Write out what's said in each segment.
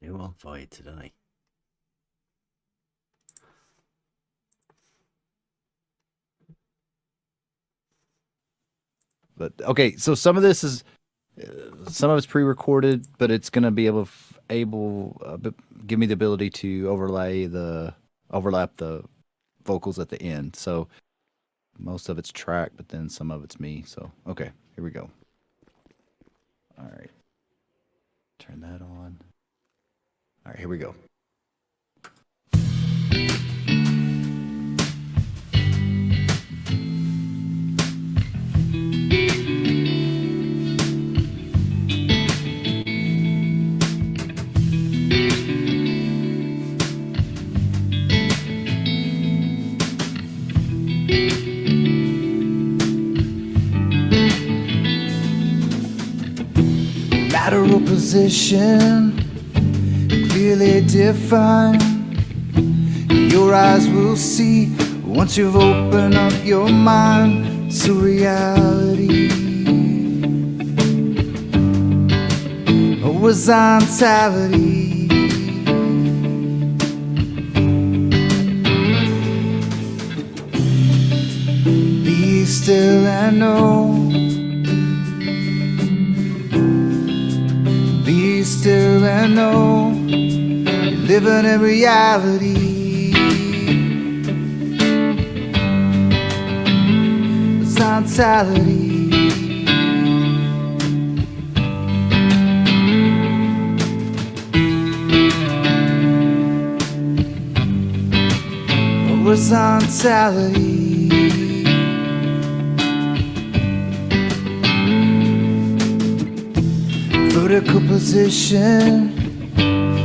new one for you today. But okay, so some of this is some of it's pre-recorded, but it's gonna be give me the ability to overlap the vocals at the end. So most of it's track, but then some of it's me. So okay, here we go. All right, turn that on. All right, here we go. Lateral position, clearly defined. Your eyes will see once you've opened up your mind to reality. Horizontality. Be still and know. Be still and know you're living in reality. Horizontality. Horizontality. Vertical position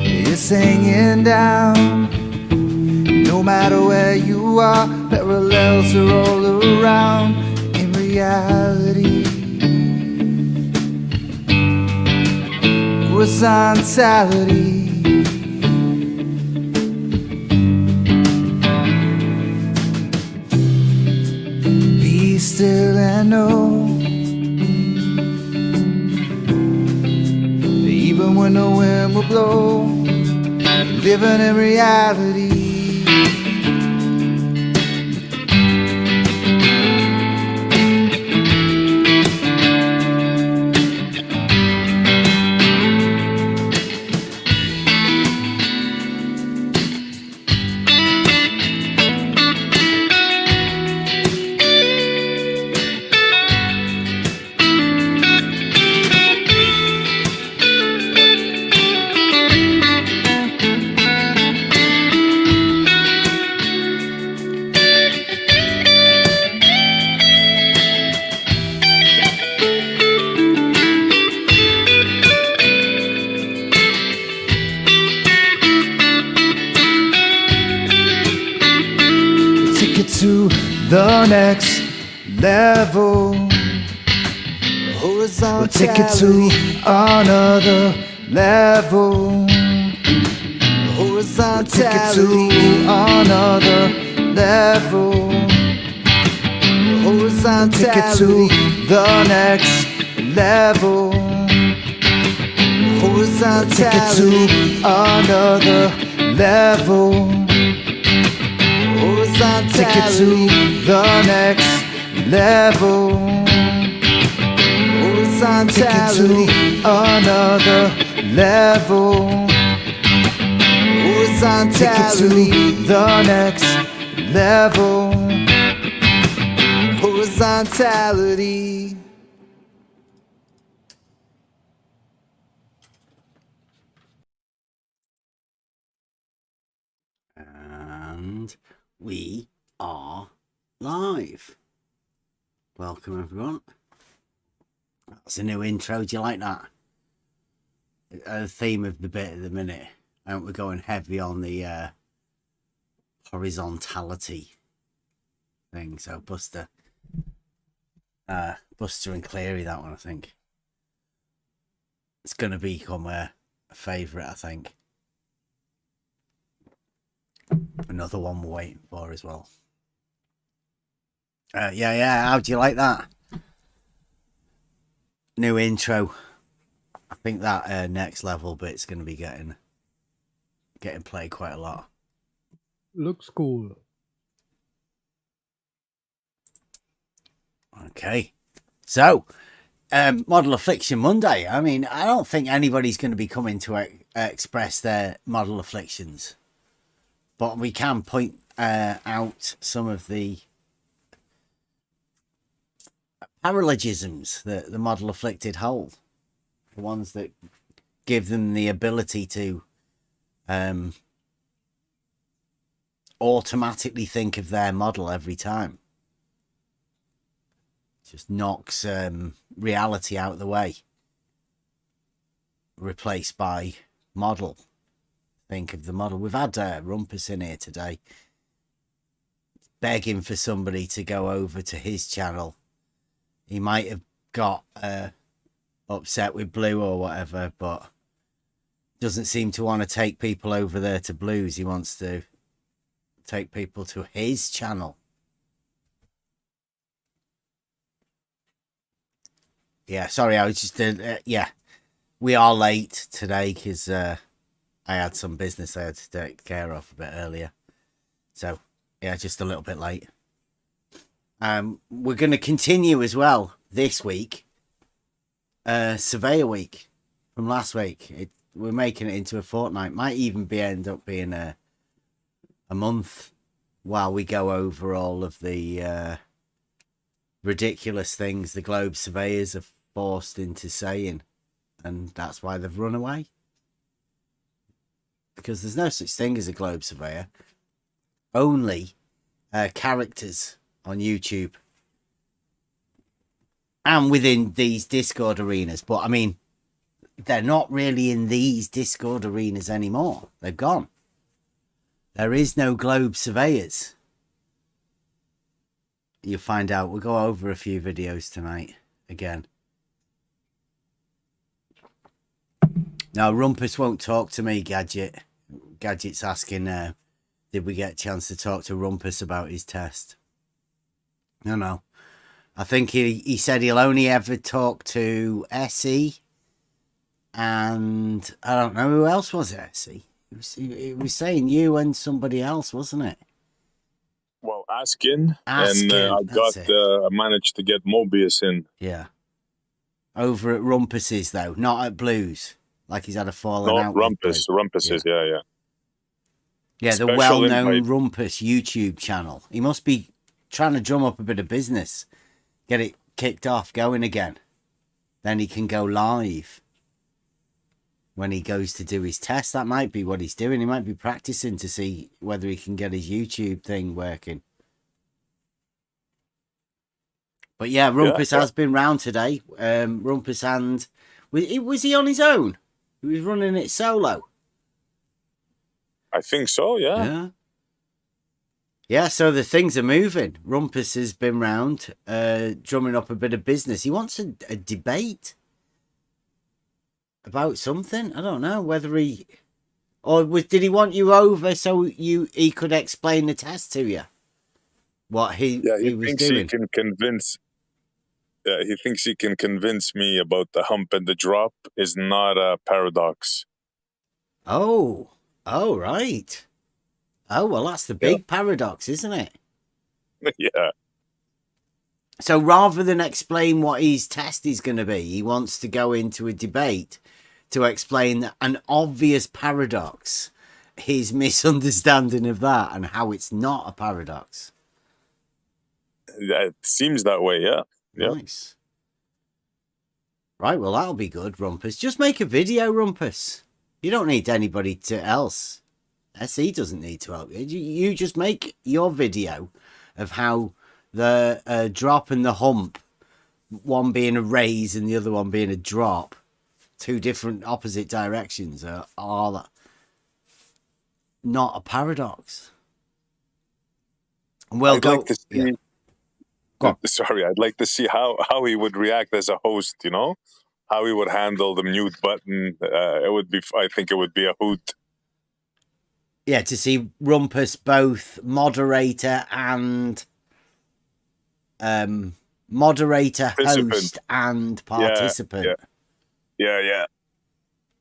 is hanging down. No matter where you are, parallels are all around in reality. Horizontality. Be still and know. Even when the wind will blow, living in reality. To the next level. Horizontality. We'll take it to another level. Horizontality. We'll take it to another level. Horizontality. Take it to the next level. Horizontality. Take it to another level. Take it to the next level. Take it to another level. Take it to the next level. Horizontality. And we are live. Welcome everyone. That's a new intro. Do you like that? The theme of the bit at the minute. And we're going heavy on the horizontality thing. So Buster and Cleary, that one I think. It's gonna become a favourite, I think. Another one we're waiting for as well. Yeah. How do you like that? New intro. I think that next level bit's going to be getting getting played quite a lot. Looks cool. Okay. So, model Affliction Monday. I mean, I don't think anybody's going to be coming to express their model afflictions. But we can point out some of the paralogisms that the model afflicted hold. The ones that give them the ability to automatically think of their model every time. Just knocks reality out of the way. Replaced by model. Think of the model. We've had Rumpus in here today. Begging for somebody to go over to his channel. He might have got upset with Blue or whatever, but doesn't seem to want to take people over there to Blue's. He wants to take people to his channel. Yeah, sorry, I was just yeah, we are late today because I had some business I had to take care of a bit earlier, so yeah, just a little bit late. We're going to continue as well this week. Surveyor week from last week. We're making it into a fortnight. Might even end up being a month while we go over all of the ridiculous things the Globe surveyors are forced into saying, and that's why they've run away. Because there's no such thing as a Globe surveyor. Only characters on YouTube and within these Discord arenas. But I mean, they're not really in these Discord arenas anymore. They've gone. There is no Globe surveyors. You'll find out. We'll go over a few videos tonight again. Now, Rumpus won't talk to me, Gadget. Gadget's asking, did we get a chance to talk to Rumpus about his test? No. I think he said he'll only ever talk to SE. And I don't know who else was it, SE. He was saying you and somebody else, wasn't it? Well, Askin. Askin, and I managed to get Mobius in. Yeah. Over at Rumpus's, though, not at Blues. Like he's had a falling out. Rumpus. Rumpus is, yeah. Yeah, the well-known Rumpus YouTube channel. He must be trying to drum up a bit of business. Get it kicked off, going again. Then he can go live. When he goes to do his test, that might be what he's doing. He might be practicing to see whether he can get his YouTube thing working. But yeah, Rumpus has been round today. Rumpus and... Was he on his own? He was running it solo. I think so, yeah. Yeah, so the things are moving. Rumpus has been round, drumming up a bit of business. He wants a debate about something. I don't know whether he... Or did he want you over so he could explain the test to you? What he was doing? He can convince... Yeah, he thinks he can convince me about the hump and the drop is not a paradox. Oh, right. Oh, well, that's the big paradox, isn't it? Yeah. So rather than explain what his test is going to be, he wants to go into a debate to explain an obvious paradox, his misunderstanding of that, and how it's not a paradox. It seems that way, yeah. Nice. Right, well, that'll be good, Rumpus. Just make a video, Rumpus. You don't need anybody else. SE doesn't need to help you. You just make your video of how the drop and the hump, one being a raise and the other one being a drop, two different opposite directions, are not a paradox. Well, Sorry, I'd like to see how he would react as a host, you know? How he would handle the mute button. I think it would be a hoot. Yeah, to see Rumpus both moderator and host and participant. Yeah.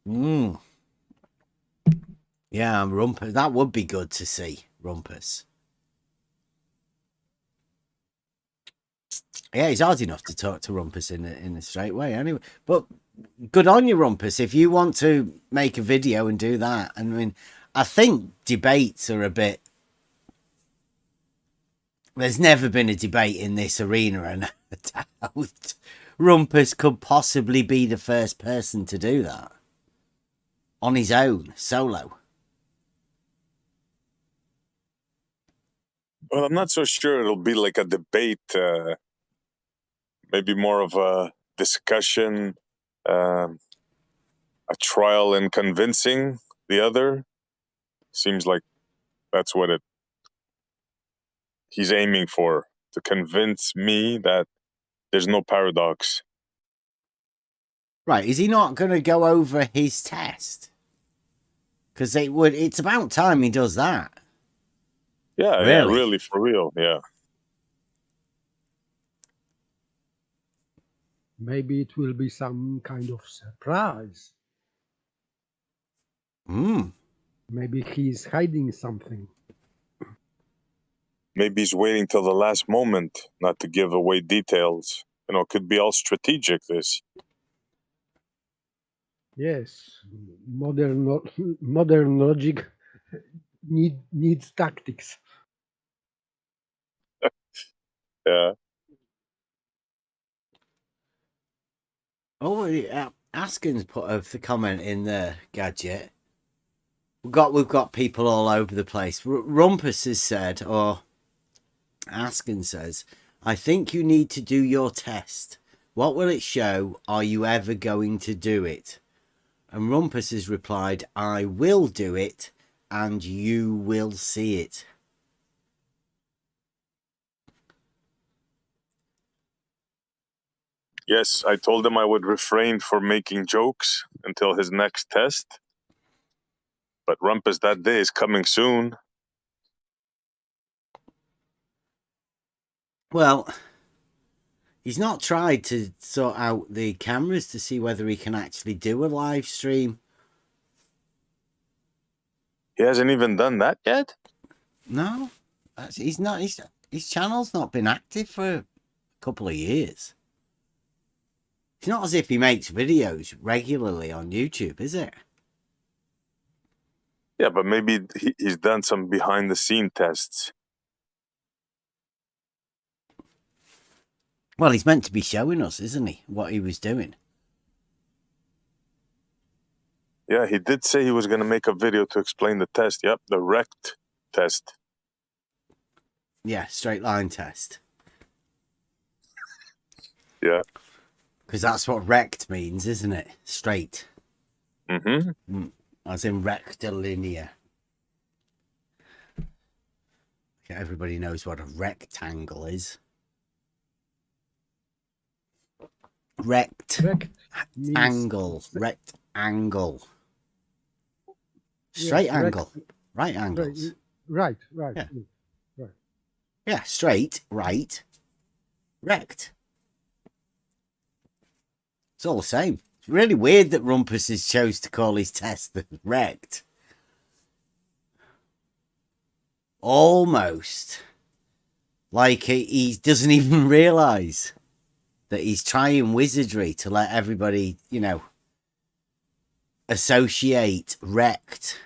Mm. Yeah, Rumpus. That would be good to see, Rumpus. Yeah, he's hard enough to talk to Rumpus in a straight way anyway. But good on you, Rumpus. If you want to make a video and do that, I mean, I think debates are a bit... There's never been a debate in this arena, and I doubt Rumpus could possibly be the first person to do that. On his own, solo. Well, I'm not so sure it'll be like a debate. Maybe more of a discussion, a trial in convincing the other. Seems like that's what he's aiming for, to convince me that there's no paradox. Right, is he not going to go over his test? Because it's about time he does that. Yeah, Really? yeah, really, for real, yeah. Maybe it will be some kind of surprise. Maybe he's hiding something. Maybe he's waiting till the last moment not to give away details. You know, it could be all strategic, this. Yes, modern logic needs tactics. Yeah. Oh, yeah. Askin's put the comment in there, Gadget. We've got people all over the place. Rumpus has said, or Askin says, I think you need to do your test. What will it show? Are you ever going to do it? And Rumpus has replied, I will do it, and you will see it. Yes, I told him I would refrain from making jokes until his next test. But Rumpus, that day is coming soon. Well, he's not tried to sort out the cameras to see whether he can actually do a live stream. He hasn't even done that yet? No, he's not. His channel's not been active for a couple of years. It's not as if he makes videos regularly on YouTube, is it? Yeah, but maybe he's done some behind-the-scene tests. Well, he's meant to be showing us, isn't he, what he was doing? Yeah, he did say he was going to make a video to explain the test. Yep, the rect test. Yeah, straight line test. Yeah. Because that's what rect means, isn't it? Straight. Mm-hmm. As in rectilinear. Okay, everybody knows what a rectangle is. Rectangle. Rectangle. Straight Yes, angle. Right angles. Right. Yeah. Right. Yeah, straight, right, rect. It's all the same. It's really weird that Rumpus has chose to call his test the rect. Almost like he doesn't even realise that he's trying wizardry to let everybody, associate rect,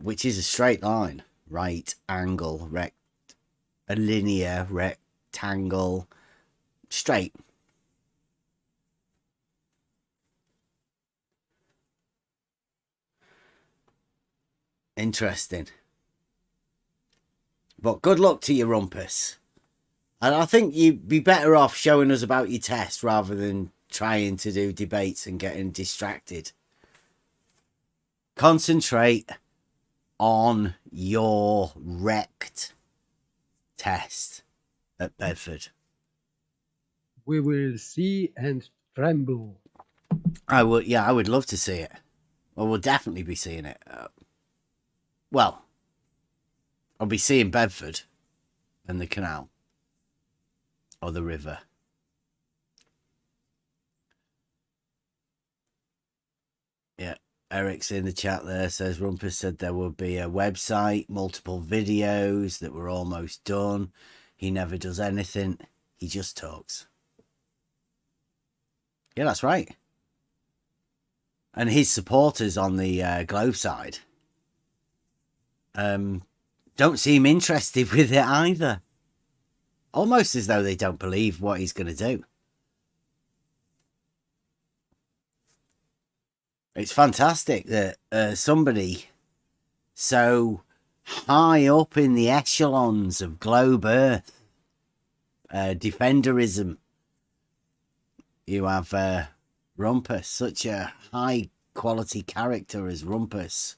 which is a straight line, right angle, rect, a linear rectangle, straight. Interesting. But good luck to you, Rumpus. And I think you'd be better off showing us about your test rather than trying to do debates and getting distracted. Concentrate on your rect test at Bedford. We will see and tremble. I would love to see it. Well, we'll definitely be seeing it. Well, I'll be seeing Bedford and the canal or the river. Yeah. Eric's in the chat there, says Rumpus said there would be a website, multiple videos that were almost done. He never does anything. He just talks. Yeah, that's right. And his supporters on the Globe side don't seem interested with it either. Almost as though they don't believe what he's going to do. It's fantastic that somebody so high up in the echelons of Globe Earth, defenderism, you have Rumpus, such a high quality character as Rumpus.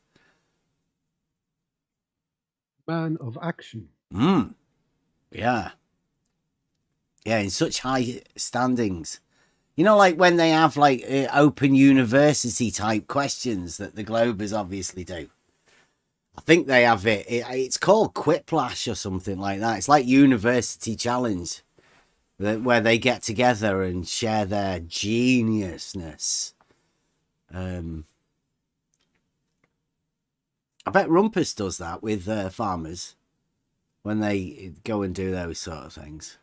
Man of action. Yeah. Yeah, in such high standings. You know, like when they have like open university type questions that the Globers obviously do. I think they have it's called Quiplash or something like that. It's like University Challenge, where they get together and share their geniusness. I bet Rumpus does that with farmers when they go and do those sort of things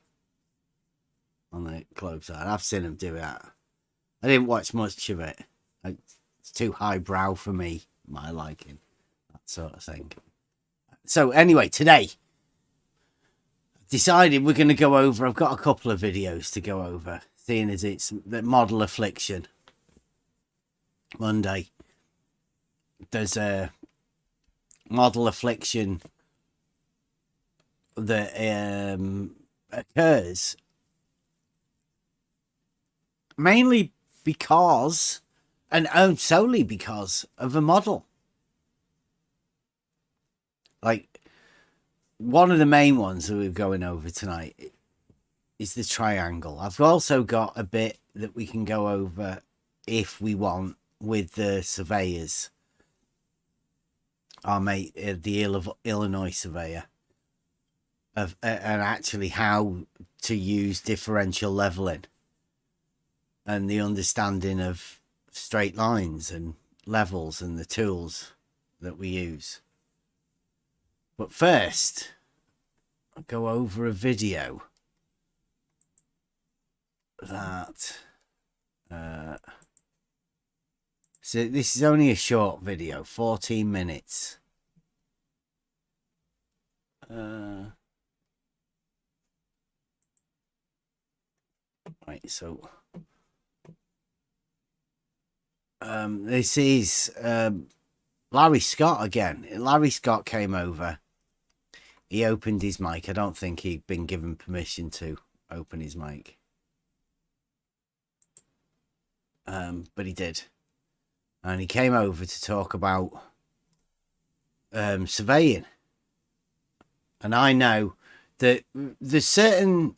on the club side. I've seen him do that. I didn't watch much of it. It's too highbrow for me, my liking, that sort of thing. So anyway, today, decided we're going to go over, I've got a couple of videos to go over, seeing as it's the model Affliction Monday. There's a model Affliction that occurs mainly because, and solely because of a model. Like, one of the main ones that we're going over tonight is the triangle. I've also got a bit that we can go over if we want with the surveyors. Our mate, the Illinois surveyor, and actually how to use differential leveling and the understanding of straight lines and levels and the tools that we use. But first, I'll go over a video that so this is only a short video, 14 minutes. Right, so this is Larry Scott again. Larry Scott came over. He opened his mic. I don't think he'd been given permission to open his mic. But he did. And he came over to talk about surveying. And I know that there's certain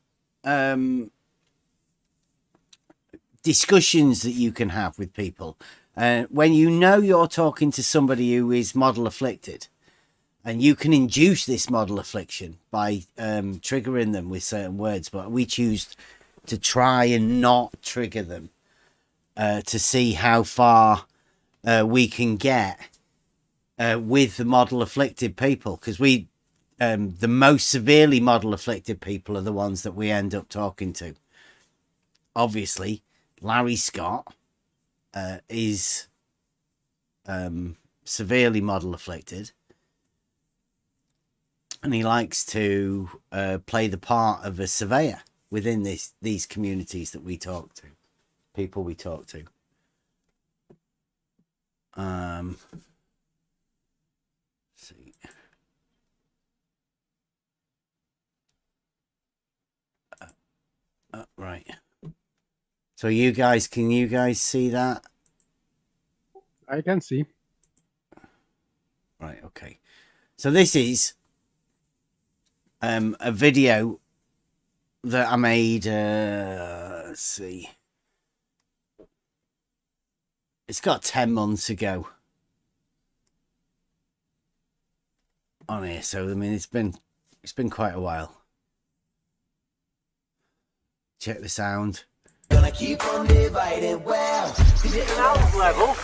discussions that you can have with people. When you know you're talking to somebody who is model afflicted, and you can induce this model affliction by triggering them with certain words, but we choose to try and not trigger them to see how far we can get with the model afflicted people, because we the most severely model afflicted people are the ones that we end up talking to. Obviously, Larry Scott is severely model afflicted, and he likes to play the part of a surveyor within these communities that we talk to, people we talk to. See. Right. So can you guys see that? I can see. Right, okay. So this is a video that I made, let's see. It's got 10 months ago on here, so I mean it's been quite a while. Check the sound. Gonna keep on dividing well. Sound level.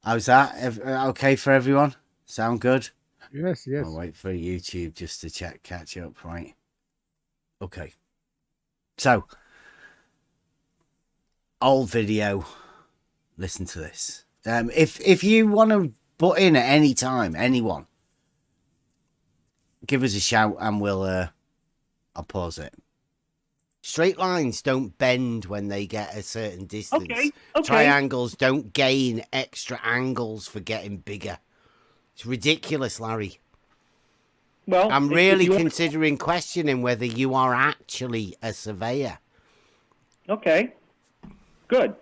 How's that? Okay for everyone? Sound good? Yes, yes. I'll wait for YouTube just to catch up, right? Okay. So, old video. Listen to this. If you want to butt in at any time, anyone, give us a shout and I'll pause it. Straight lines don't bend when they get a certain distance. Okay. Triangles don't gain extra angles for getting bigger. It's ridiculous, Larry. Well, I'm if really you- considering questioning whether you are actually a surveyor. Okay. Good.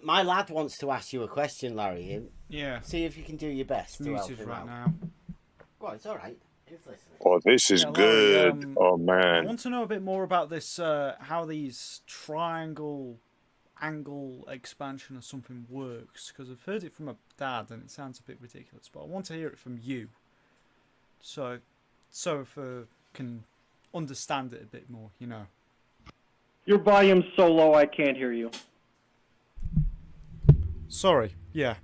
My lad wants to ask you a question, Larry. Yeah. See if you can do your best to help Muted him right out. now. Well, it's all right. He's listening. Oh, this is Yeah, Larry, good. Oh I man. want to know a bit more about this, how these triangle angle expansion or something works, because I've heard it from a dad and it sounds a bit ridiculous, but I want to hear it from you. So if I can understand it a bit more, you know. Your volume's so low I can't hear you. Sorry, yeah.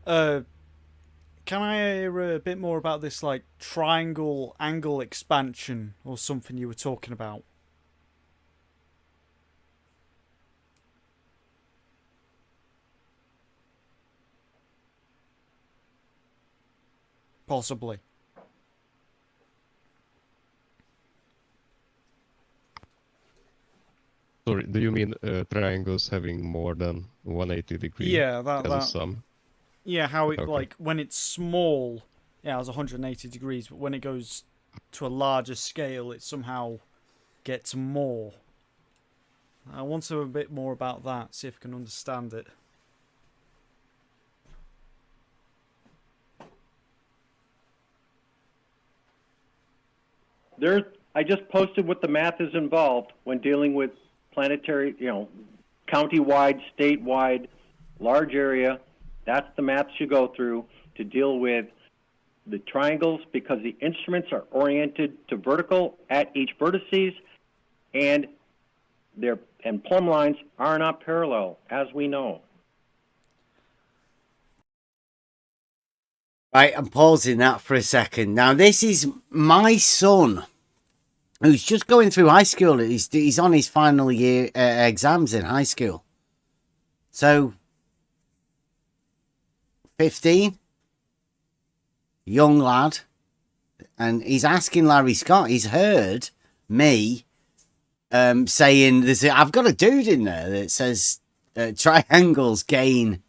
Can I hear a bit more about this, like, triangle angle expansion or something you were talking about? Possibly. Sorry, do you mean triangles having more than 180 degrees? Yeah, as a that. sum? Yeah, how it, Okay. like, when it's small, yeah, it's 180 degrees, but when it goes to a larger scale, it somehow gets more. I want to know a bit more about that, see if I can understand it. I just posted what the math is involved when dealing with planetary, county-wide, statewide, large area. That's the math you go through to deal with the triangles, because the instruments are oriented to vertical at each vertices, and plumb lines are not parallel, as we know. Right, I'm pausing that for a second. Now, this is my son, who's just going through high school. He's on his final year exams in high school. So, 15, young lad, and he's asking Larry Scott. He's heard me saying, I've got a dude in there that says triangles gain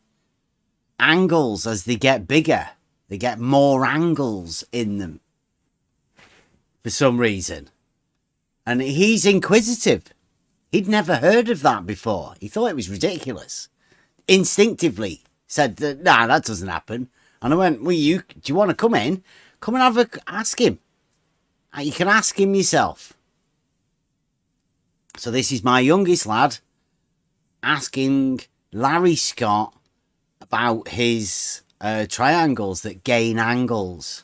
angles as they get bigger. They get more angles in them for some reason. And he's inquisitive. He'd never heard of that before. He thought it was ridiculous. Instinctively said, nah, that doesn't happen. And I went, well, do you want to come in? Come and ask him. You can ask him yourself. So this is my youngest lad asking Larry Scott about his triangles that gain angles.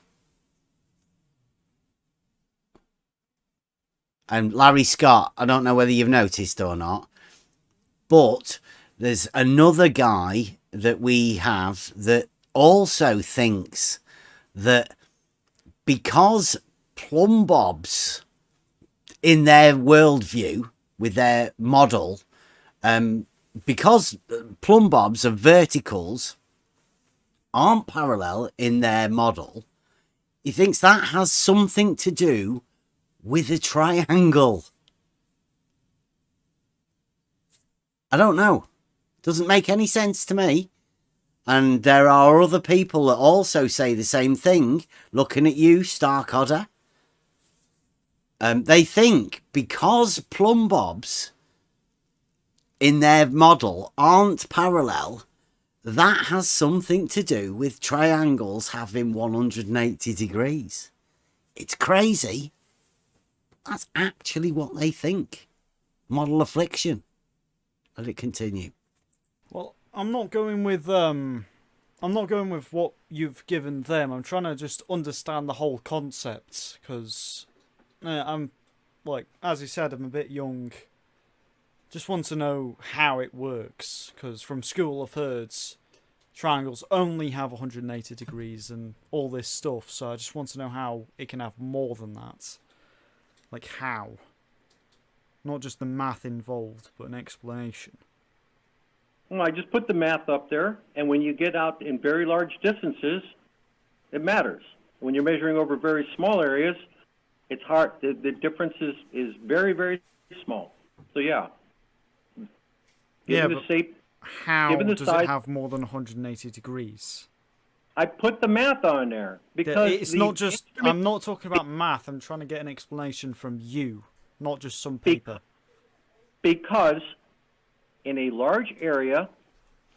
And Larry Scott, I don't know whether you've noticed or not, but there's another guy that we have that also thinks that because plumb bobs in their worldview with their model, because plumb bobs of verticals aren't parallel in their model, he thinks that has something to do with a triangle. I don't know. Doesn't make any sense to me. And there are other people that also say the same thing. Looking at you, Stark Odder. They think because plumb bobs in their model aren't parallel, that has something to do with triangles having 180 degrees. It's crazy. That's actually what they think. Model affliction. Let it continue. Well, I'm not going with what you've given them. I'm trying to just understand the whole concept, because I'm, like, as you said, I'm a bit young. Just want to know how it works, because from school I've heard triangles only have 180 degrees and all this stuff. So I just want to know how it can have more than that. Like how? Not just the math involved, but an explanation. Well, I just put the math up there, and when you get out in very large distances, it matters. When you're measuring over very small areas, it's hard. The difference is very, very small. So yeah. Given the shape, how given the does size, it have more than 180 degrees? I put the math on there because it's not just. I'm not talking about math. I'm trying to get an explanation from you, not just some paper. Because in a large area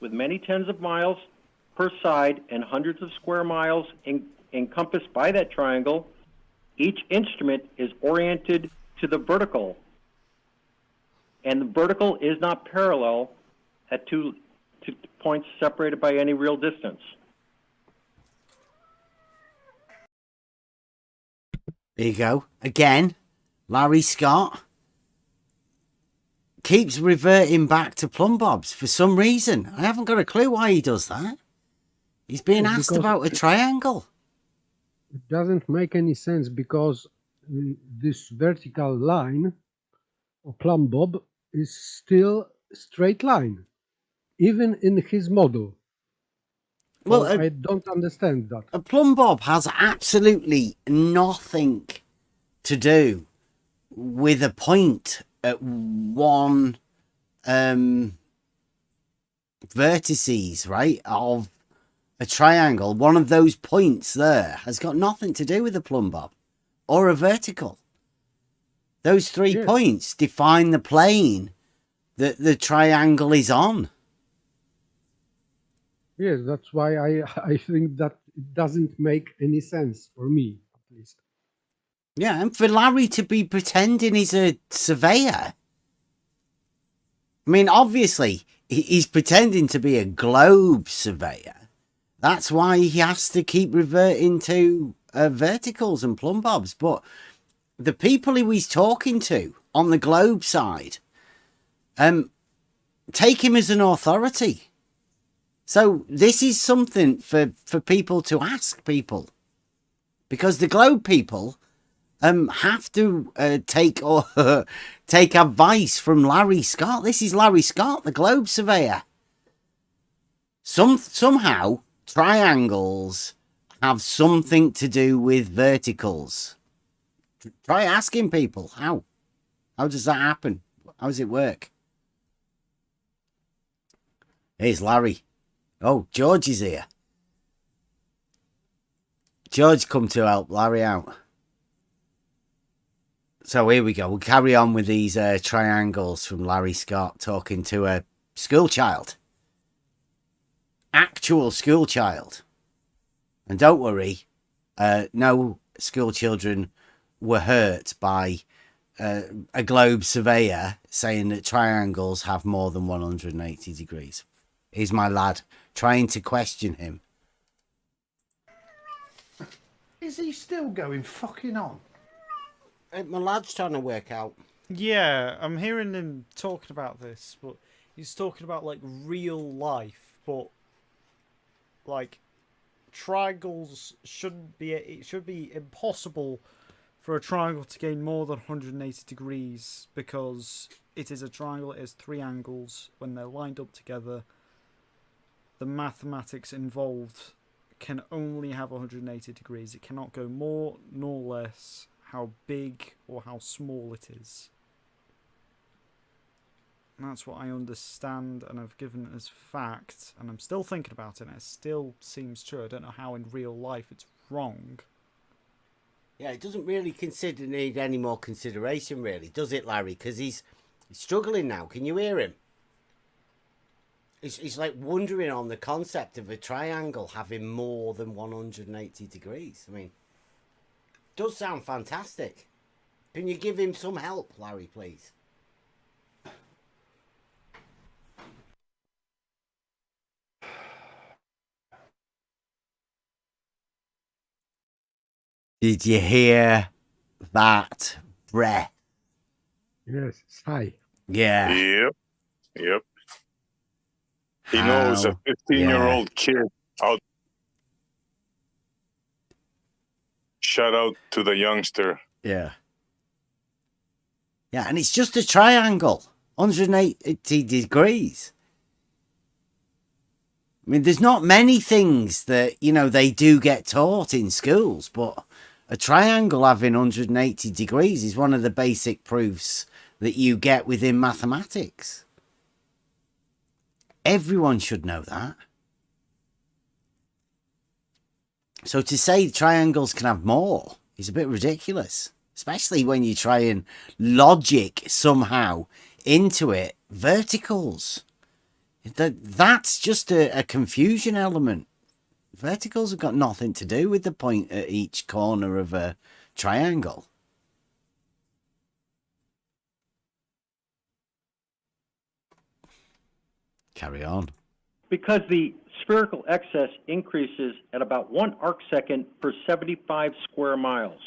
with many tens of miles per side and hundreds of square miles encompassed by that triangle, each instrument is oriented to the vertical. And the vertical is not parallel at two points separated by any real distance. There you go. Again, Larry Scott keeps reverting back to plumb bobs for some reason. I haven't got a clue why he does that. He's being asked about a triangle. It doesn't make any sense because this vertical line or plumb bob is still a straight line, even in his model. Well, I don't understand that. A plumb bob has absolutely nothing to do with a point at one vertices, right, of a triangle. One of those points there has got nothing to do with a plumb bob or a vertical. Those 3 points define the plane that the triangle is on. Yes, that's why I think that it doesn't make any sense for me, at least. Yeah, and for Larry to be pretending he's a surveyor. I mean, obviously, he's pretending to be a globe surveyor. That's why he has to keep reverting to verticals and plumb bobs. But the people he was talking to on the globe side take him as an authority. So this is something for people to ask people. Because the globe people have to take advice from Larry Scott. This is Larry Scott, the globe surveyor. Somehow, triangles have something to do with verticals. Try asking people how. How does that happen? How does it work? Here's Larry. Oh, George is here. George come to help Larry out. So here we go. We'll carry on with these triangles from Larry Scott talking to a school child. Actual school child. And don't worry, no school children were hurt by a globe surveyor saying that triangles have more than 180 degrees. Here's my lad trying to question him. Is he still going fucking on? My lad's trying to work out. Yeah, I'm hearing him talking about this, but he's talking about like real life, but like triangles shouldn't be. It should be impossible for a triangle to gain more than 180 degrees because it is a triangle. It has 3 angles. When they're lined up together, the mathematics involved can only have 180 degrees. It cannot go more nor less. How big or how small it is. And that's what I understand and I've given as fact, and I'm still thinking about it, and it still seems true. I don't know how in real life it's wrong. Yeah, it doesn't really need any more consideration, really, does it, Larry? Because he's struggling now. Can you hear him? He's like wondering on the concept of a triangle having more than 180 degrees. I mean, does sound fantastic. Can you give him some help, Larry, please? Did you hear that breath? Yes, sigh. Yeah. Yep. He knows a how. 15-year-old kid out. Shout out to the youngster. Yeah. Yeah, and it's just a triangle, 180 degrees. I mean, there's not many things that, you know, they do get taught in schools, but a triangle having 180 degrees is one of the basic proofs that you get within mathematics. Everyone should know that. So to say triangles can have more is a bit ridiculous, especially when you try and logic somehow into it verticals. That's just a confusion element. Verticals have got nothing to do with the point at each corner of a triangle. Carry on. Because the spherical excess increases at about 1 arcsecond per 75 square miles.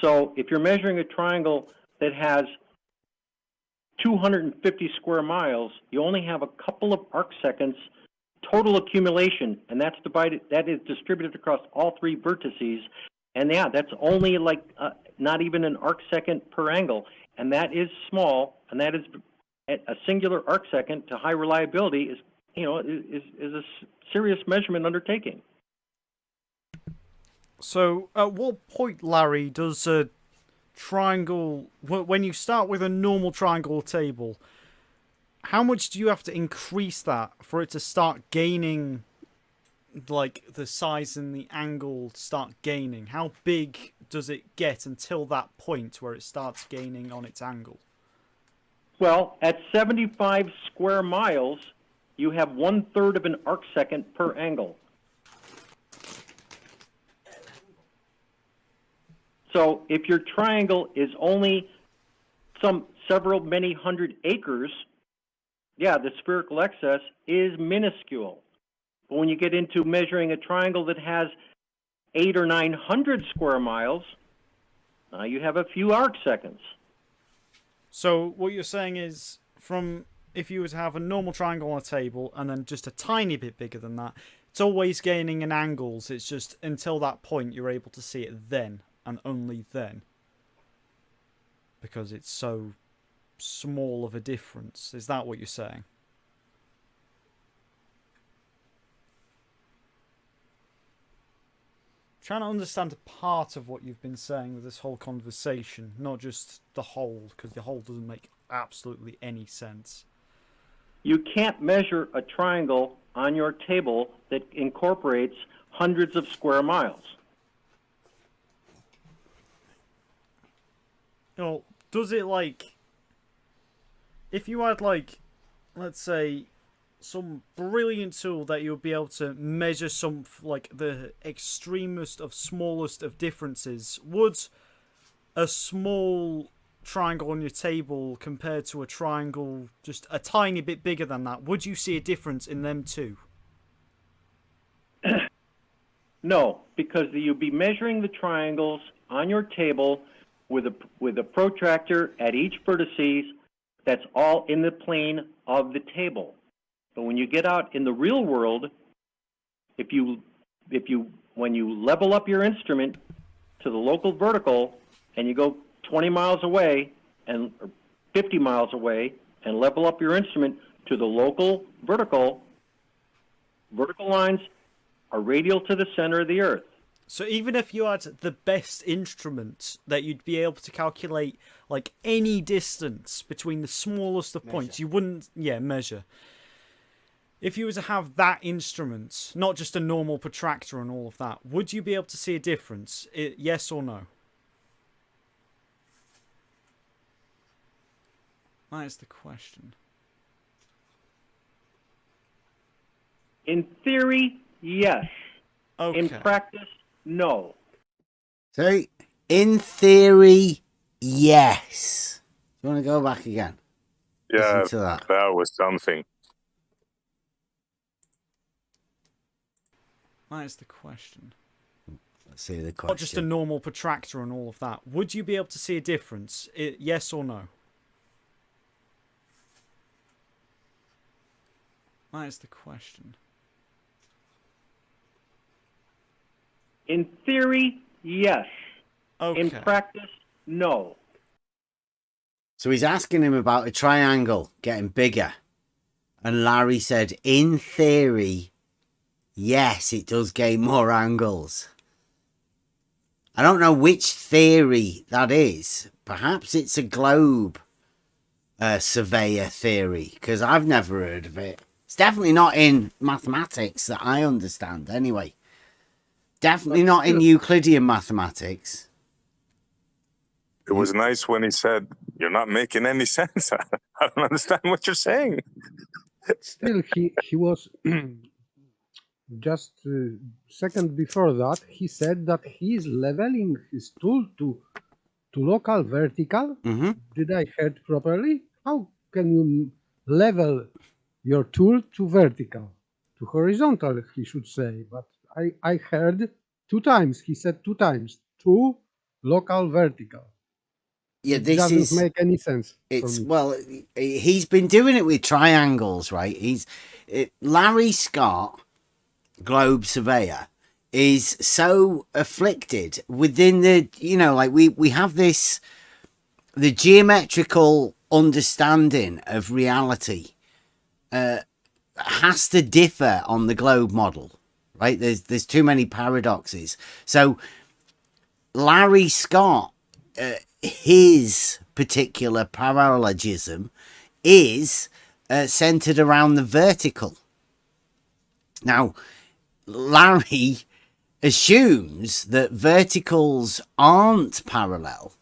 So if you're measuring a triangle that has 250 square miles, you only have a couple of arcseconds total accumulation, and that is distributed across all 3 vertices. And yeah, that's only like not even an arcsecond per angle, and that is small, and that is a singular arcsecond to high reliability is a serious measurement undertaking. So, at what point, Larry, does a triangle, when you start with a normal triangle table, how much do you have to increase that for it to start gaining, like, the size and the angle start gaining? How big does it get until that point where it starts gaining on its angle? Well, at 75 square miles, you have 1/3 of an arcsecond per angle. So if your triangle is only many hundred acres, yeah, the spherical excess is minuscule. But when you get into measuring a triangle that has 800 or 900 square miles, now you have a few arcseconds. So what you're saying is, if you were to have a normal triangle on a table and then just a tiny bit bigger than that, it's always gaining in angles. It's just until that point you're able to see it then and only then, because it's so small of a difference. Is that what you're saying? Trying to understand a part of what you've been saying with this whole conversation, not just the whole, because the whole doesn't make absolutely any sense. You can't measure a triangle on your table that incorporates hundreds of square miles. You know, does it, like, if you had, like, let's say, some brilliant tool that you'll be able to measure some, like, the extremest of smallest of differences, would a small triangle on your table compared to a triangle just a tiny bit bigger than that, would you see a difference in them too? No, because you'll be measuring the triangles on your table with a protractor at each vertices. That's all in the plane of the table. But when you get out in the real world, when you level up your instrument to the local vertical and you go 20 miles away or 50 miles away and level up your instrument to the local vertical lines are radial to the center of the Earth. So even if you had the best instrument that you'd be able to calculate like any distance between the smallest of points, you wouldn't measure. If you were to have that instrument, not just a normal protractor and all of that, would you be able to see a difference? Yes or no? That is the question. In theory, yes. Okay. In practice, no. So, in theory, yes. Do you want to go back again? Yeah, Listen to that. that was something. That is the question. Let's see the question. Not just a normal protractor and all of that. Would you be able to see a difference? Yes or no? That is the question. In theory, yes. Okay. In practice, no. So he's asking him about a triangle getting bigger. And Larry said, in theory, yes, it does gain more angles. I don't know which theory that is. Perhaps it's a globe surveyor theory, because I've never heard of it. It's definitely not in mathematics that I understand, anyway. Definitely not in Euclidean mathematics. It was nice when he said, "You're not making any sense. I don't understand what you're saying." Still, he was just second before that. He said that he is leveling his tool to local vertical. Mm-hmm. Did I heard properly? How can you level your tool to vertical, to horizontal? He should say, but I heard 2 times. He said 2 times to local vertical. Yeah, It this doesn't is... make any sense for It's me. well, he's been doing it with triangles, right? Larry Scott, globe surveyor, is so afflicted within the, like we have this, the geometrical understanding of reality has to differ on the globe model, right? There's too many paradoxes. So Larry Scott, his particular parallelism is centered around the vertical. Now, Larry assumes that verticals aren't parallel,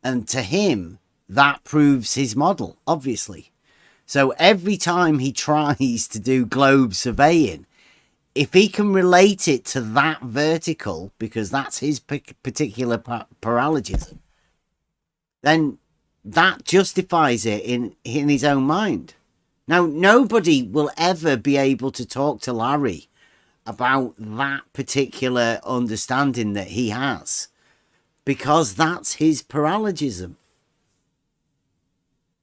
and to him, that proves his model, obviously. So every time he tries to do globe surveying, if he can relate it to that vertical, because that's his particular parallelism, then that justifies it in his own mind. Now, nobody will ever be able to talk to Larry about that particular understanding that he has, because that's his parallelism.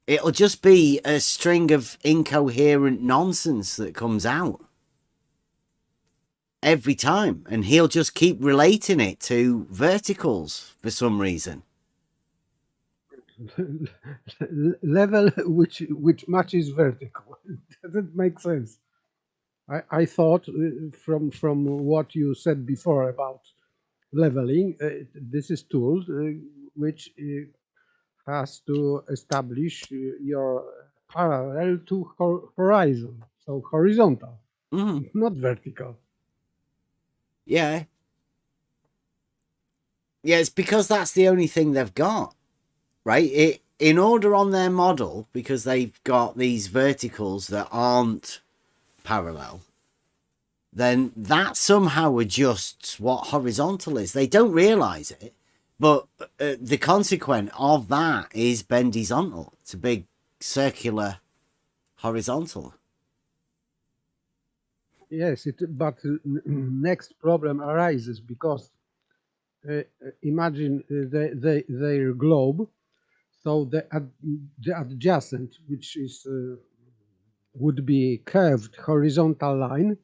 It'll just be a string of incoherent nonsense that comes out every time, and he'll just keep relating it to verticals for some reason. Level which matches vertical. It doesn't make sense. I thought from what you said before about leveling, this is tool which has to establish your parallel to horizon, so horizontal, not vertical. Yeah, it's because that's the only thing they've got, right? In order on their model, because they've got these verticals that aren't parallel, then that somehow adjusts what horizontal is. They don't realize it, but the consequence of that is bendizontal. It's a big circular horizontal. Yes, but next problem arises because imagine their globe, so the adjacent, which is would be curved horizontal line.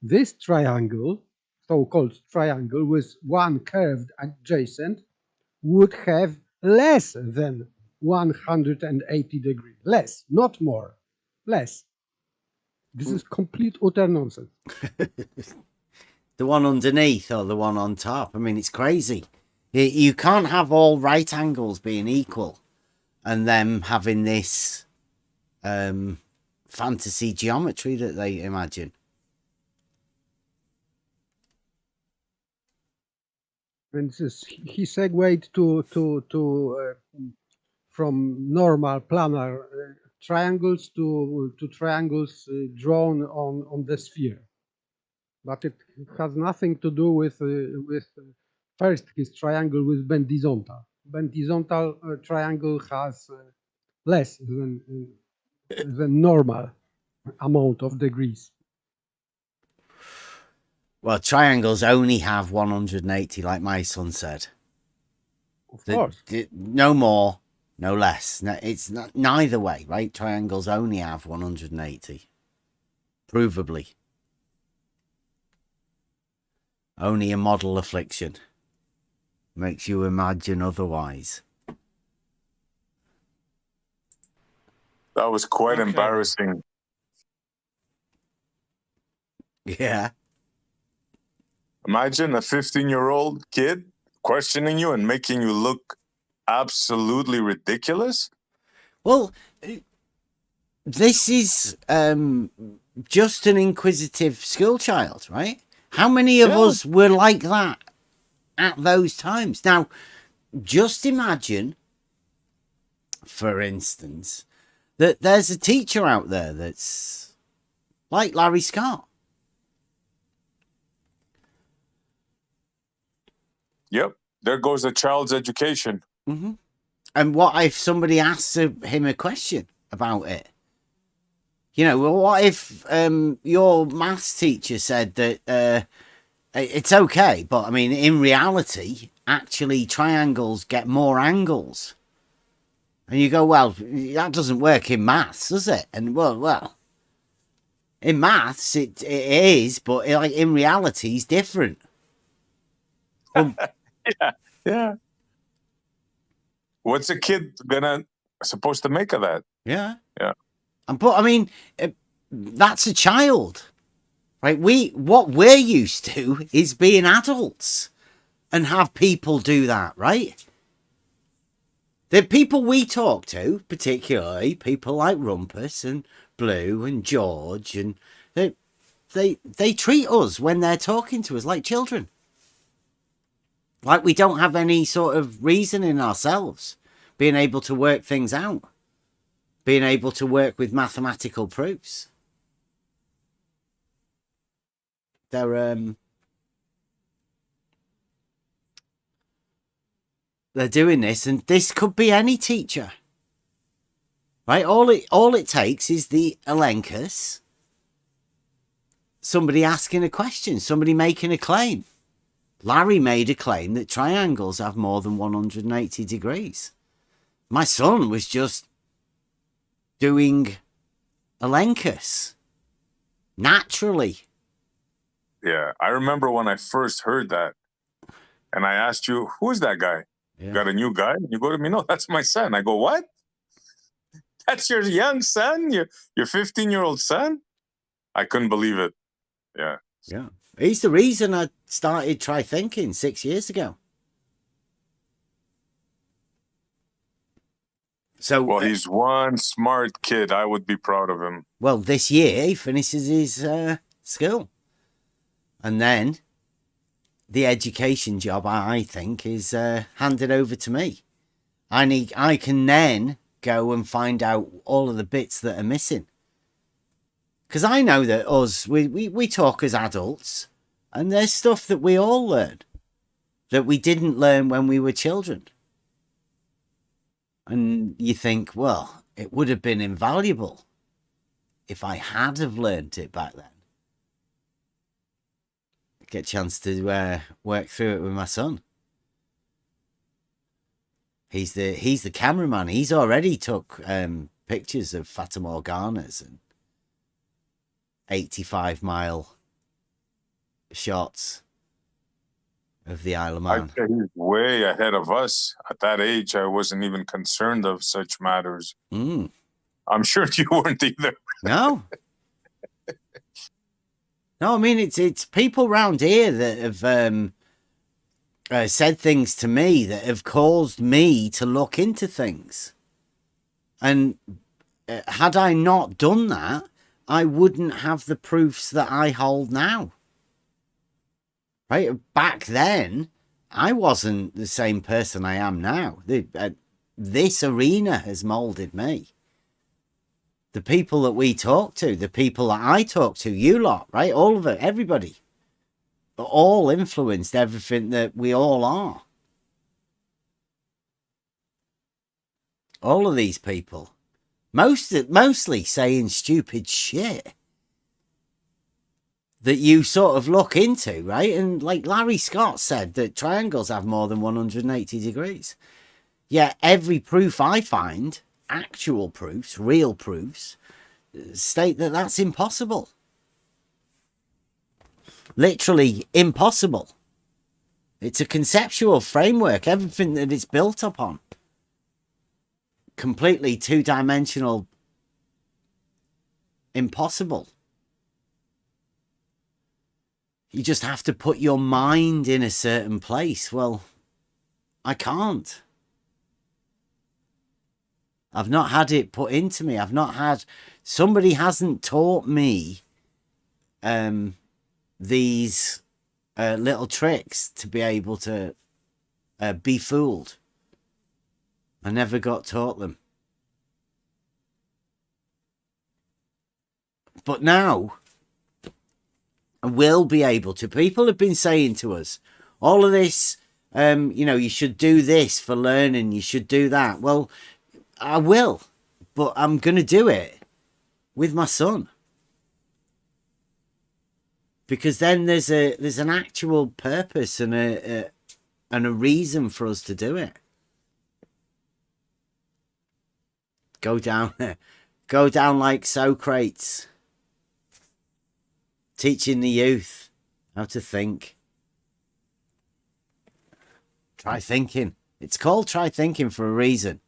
This triangle, so-called triangle with one curved adjacent, would have less than 180 degrees. Less, not more. Less. This is complete utter nonsense. The one underneath or the one on top. I mean, it's crazy. You can't have all right angles being equal and them having this fantasy geometry that they imagine. And he segued to from normal planar triangles to triangles drawn on the sphere, but it has nothing to do with first his triangle with bendizontal. Bendizontal triangle has less than normal amount of degrees. Well, triangles only have 180, like my son said. Of course. No more, no less. It's not, neither way, right? Triangles only have 180. Provably. Only a model affliction makes you imagine otherwise. That was quite Okay. embarrassing. Yeah. Imagine a 15-year-old kid questioning you and making you look absolutely ridiculous. Well, this is just an inquisitive schoolchild, right? How many of us were like that at those times? Now, just imagine, for instance, that there's a teacher out there that's like Larry Scott. Yep. There goes a child's education. Mm-hmm. And what if somebody asks him a question about it? You know, well, what if your maths teacher said that it's okay, but I mean, in reality, actually, triangles get more angles. And you go, well, that doesn't work in maths, does it? And well, in maths it is, but like in reality, it's different. Well, Yeah. What's a kid supposed to make of that? yeah. Yeah. But I mean, that's a child, right? What we're used to is being adults and have people do that, right? The people we talk to, particularly people like Rumpus and Blue and George, and they treat us when they're talking to us like children. Like we don't have any sort of reason in ourselves, being able to work things out, being able to work with mathematical proofs. They're doing this, and this could be any teacher, right? All it takes is the elenchus, somebody asking a question, somebody making a claim. Larry made a claim that triangles have more than 180 degrees. My son was just doing elenchus naturally. Yeah. I remember when I first heard that, and I asked you, who is that guy? Yeah. Got a new guy? You go to me, no, that's my son. I go, what? That's your young son? Your 15-year-old son? I couldn't believe it. Yeah. Yeah. He's the reason I started Try Thinking 6 years ago. So, Well, he's one smart kid. I would be proud of him. well, this year he finishes his school. And then the education job, I think, is handed over to me. I can then go and find out all of the bits that are missing. Because I know that we talk as adults, and there's stuff that we all learn that we didn't learn when we were children. And you think, well, it would have been invaluable if I had have learned it back then. Get a chance to work through it with my son. He's the cameraman. He's already took pictures of Fata Morganas and 85-mile shots of the Isle of Man. I'd say he's way ahead of us. At that age, I wasn't even concerned of such matters. Mm. I'm sure you weren't either. No. No, I mean, it's people around here that have said things to me that have caused me to look into things. And had I not done that, I wouldn't have the proofs that I hold now. Right? Back then, I wasn't the same person I am now. This arena has molded me. The people that we talk to, the people that I talk to, you lot, right? All of it, everybody. All influenced everything that we all are. All of these people. Mostly saying stupid shit that you sort of look into, right? And like Larry Scott said that triangles have more than 180 degrees. Yeah, every proof I find, actual proofs, real proofs, state that that's impossible. literally impossible. It's a conceptual framework, everything that it's built upon. Completely two-dimensional, impossible. You just have to put your mind in a certain place. Well, I can't. I've not had it put into me. Somebody hasn't taught me these little tricks to be able to be fooled. I never got taught them. But now, I will be able to. People have been saying to us, all of this, you should do this for learning, you should do that. Well, I will, but I'm going to do it with my son. Because then there's an actual purpose and a reason for us to do it. Go down like Socrates, teaching the youth how to think. Try thinking. It's called try thinking for a reason.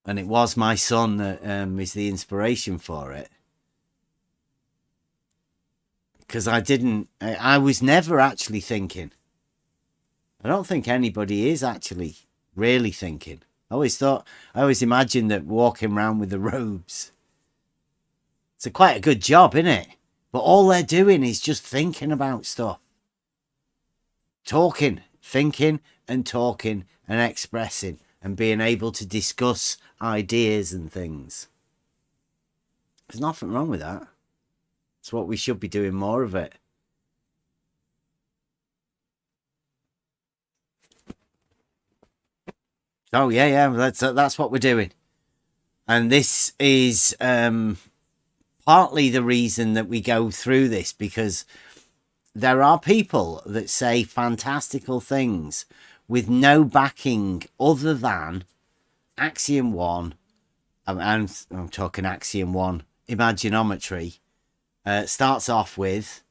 And it was my son that is the inspiration for it. Because I was never actually thinking. I don't think anybody is actually really thinking. I always imagined that walking around with the robes. It's quite a good job, isn't it? But all they're doing is just thinking about stuff. Talking, thinking and talking and expressing and being able to discuss ideas and things. There's nothing wrong with that. It's what we should be doing more of it. Oh yeah, that's what we're doing. And this is partly the reason that we go through this, because there are people that say fantastical things with no backing other than Axiom 1, and I'm talking Axiom 1, Imaginometry, starts off with,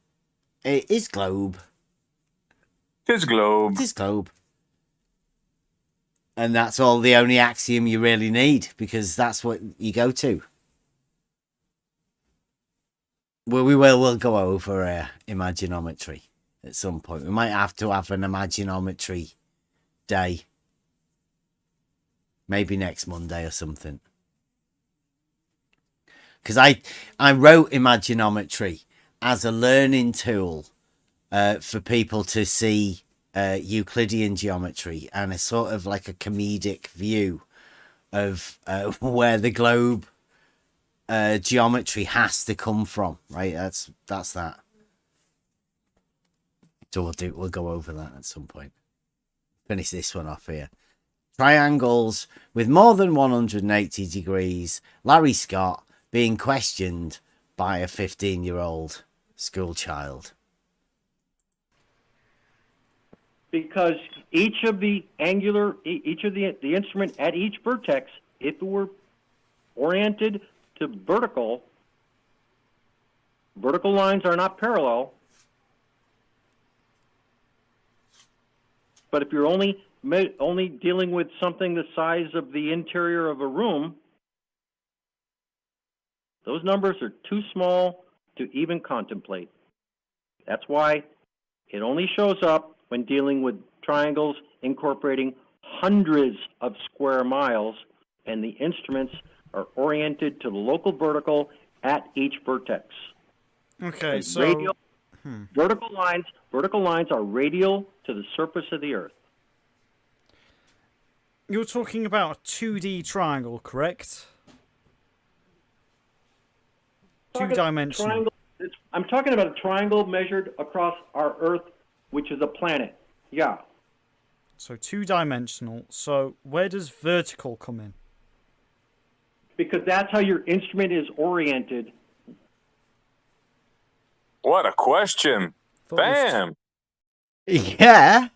it is globe. Tis globe. It is globe. And that's the only axiom you really need, because that's what you go to. Well, we'll go over Imaginometry at some point. We might have to have an Imaginometry day. Maybe next Monday or something. Because I wrote Imaginometry as a learning tool for people to see Euclidean geometry and a sort of like a comedic view of where the globe geometry has to come from, right? That's that. So we'll go over that at some point. Finish this one off here. Triangles with more than 180 degrees. Larry Scott being questioned by a 15-year-old school child. Because each of the instrument at each vertex, if it were oriented to vertical lines are not parallel. But if you're only dealing with something the size of the interior of a room, those numbers are too small to even contemplate. That's why it only shows up when dealing with triangles incorporating hundreds of square miles, and the instruments are oriented to the local vertical at each vertex. Okay, And so vertical lines are radial to the surface of the Earth. you're talking about a 2D triangle, correct? Two-dimensional. I'm talking about a triangle measured across our Earth, which is a planet. Yeah. So two-dimensional. So where does vertical come in? Because that's how your instrument is oriented. What a question. Bam. Yeah.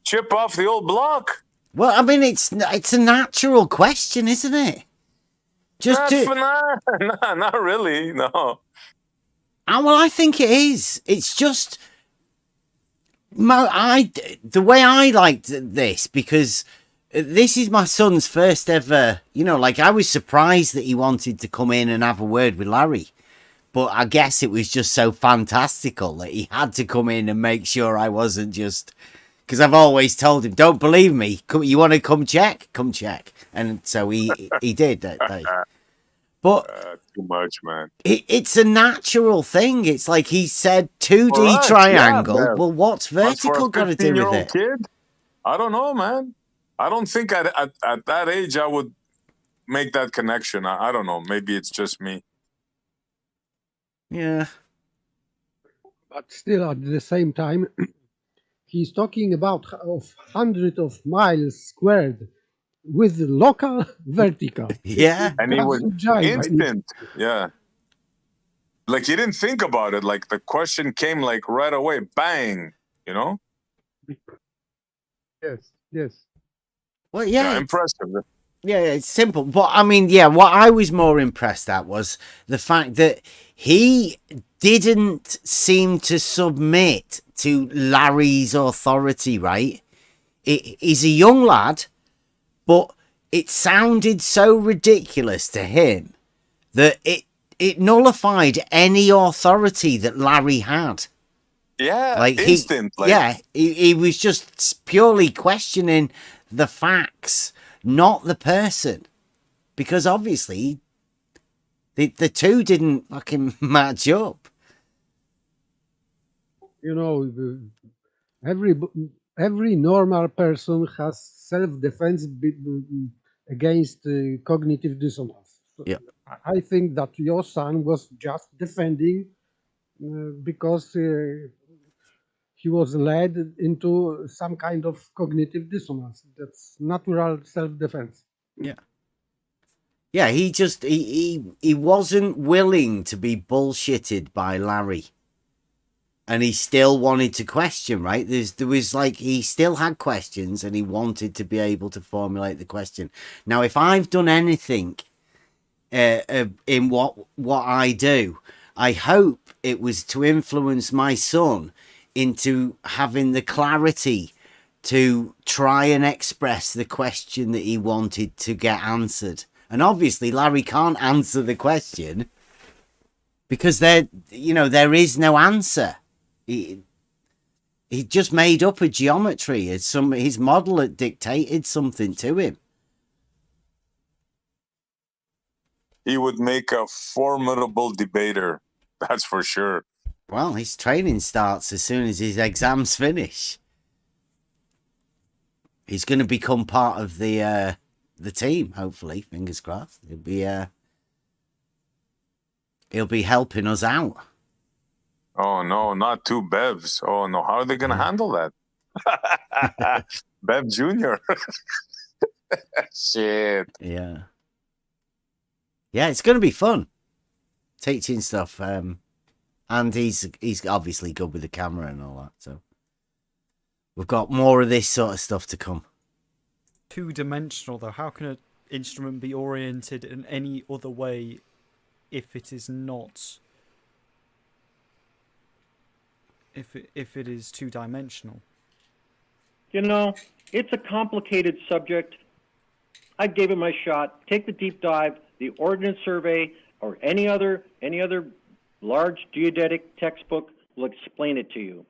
Chip off the old block. Well, I mean, it's a natural question, isn't it? Not really, no. Well, I think it is. It's just the way I liked this, because this is my son's first ever. Like, I was surprised that he wanted to come in and have a word with Larry, but I guess it was just so fantastical that he had to come in and make sure I wasn't just. Because I've always told him, don't believe me. You want to come check? Come check. And so he did that day. But Too much, man. it's a natural thing. It's like he said 2D Correct. triangle. Yeah, well, what's but for a vertical got to do with 15-year-old it? kid, I don't know, man. I don't think at that age I would make that connection. I don't know. Maybe it's just me. Yeah. But still, at the same time, he's talking about of hundreds of miles squared with local vertical. Yeah. And he was Doesn't jive, I need instant. Yeah. Like, he didn't think about it. Like, the question came like right away. Bang. You know? Yes. Well, Yeah, yeah. impressive. Yeah, it's simple. But I mean, yeah, what I was more impressed at was the fact that he didn't seem to submit to Larry's authority, right? He's a young lad, but it sounded so ridiculous to him that it nullified any authority that Larry had. Yeah, Like instant. he was just purely questioning the facts, not the person, because obviously the two didn't fucking match up. Every normal person has self-defense against cognitive dissonance. So Yeah. I think that your son was just defending because he was led into some kind of cognitive dissonance. That's natural self-defense. Yeah, he wasn't willing to be bullshitted by Larry. And he still wanted to question, right? There was like, he still had questions and he wanted to be able to formulate the question. Now, if I've done anything in what I do, I hope it was to influence my son into having the clarity to try and express the question that he wanted to get answered. And obviously Larry can't answer the question because there is no answer. He just made up a geometry. His model had dictated something to him. He would make a formidable debater. That's for sure. Well, his training starts as soon as his exams finish. He's going to become part of the team, hopefully. Fingers crossed. He'll be helping us out. Oh no, not two Bevs. Oh no, how are they gonna handle that? Bev Jr. Shit. Yeah, it's going to be fun teaching stuff. And he's obviously good with the camera and all that. So we've got more of this sort of stuff to come. Two-dimensional though. How can an instrument be oriented in any other way if it is not? If it is two-dimensional. It's a complicated subject. I gave it my shot. Take the deep dive, the Ordnance Survey, or any other large geodetic textbook will explain it to you.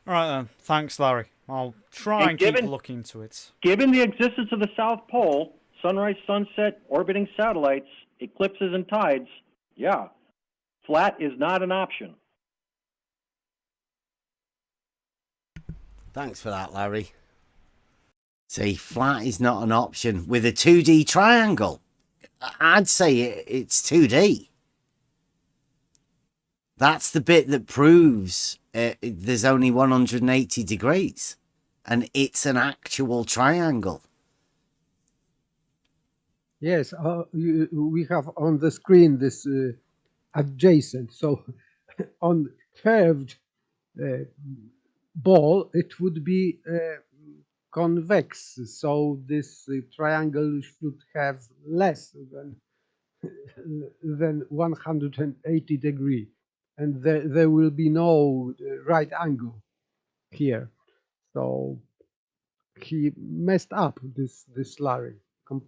All right then. Thanks, Larry. I'll try and keep looking into it. Given the existence of the South Pole, sunrise, sunset, orbiting satellites, eclipses, and tides, yeah, flat is not an option. Thanks for that, Larry. See, flat is not an option with a 2D triangle. I'd say it's 2D. That's the bit that proves there's only 180 degrees. And it's an actual triangle. Yes, we have on the screen this adjacent. So on curved ball, it would be convex. So this triangle should have less than than 180 degree, and there will be no right angle here. So he messed up, this Larry,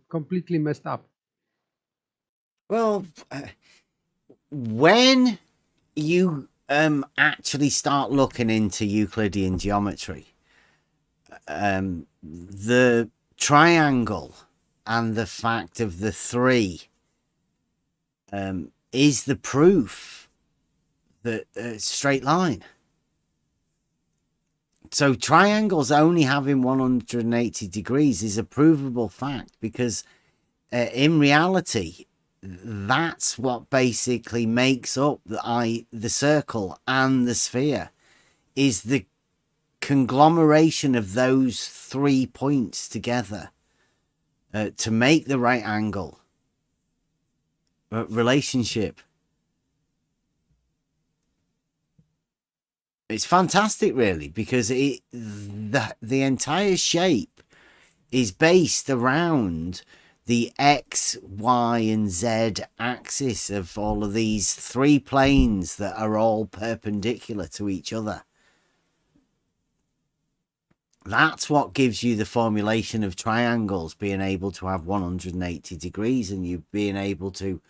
completely messed up. Well, when you actually start looking into Euclidean geometry, the triangle and the fact of the three is the proof that straight line. So triangles only having 180 degrees is a provable fact, because in reality, that's what basically makes up the circle and the sphere, is the conglomeration of those 3 points together to make the right angle relationship. It's fantastic, really, because the entire shape is based around the X, Y, and Z axis of all of these 3 planes that are all perpendicular to each other. That's what gives you the formulation of triangles being able to have 180 degrees, and you being able to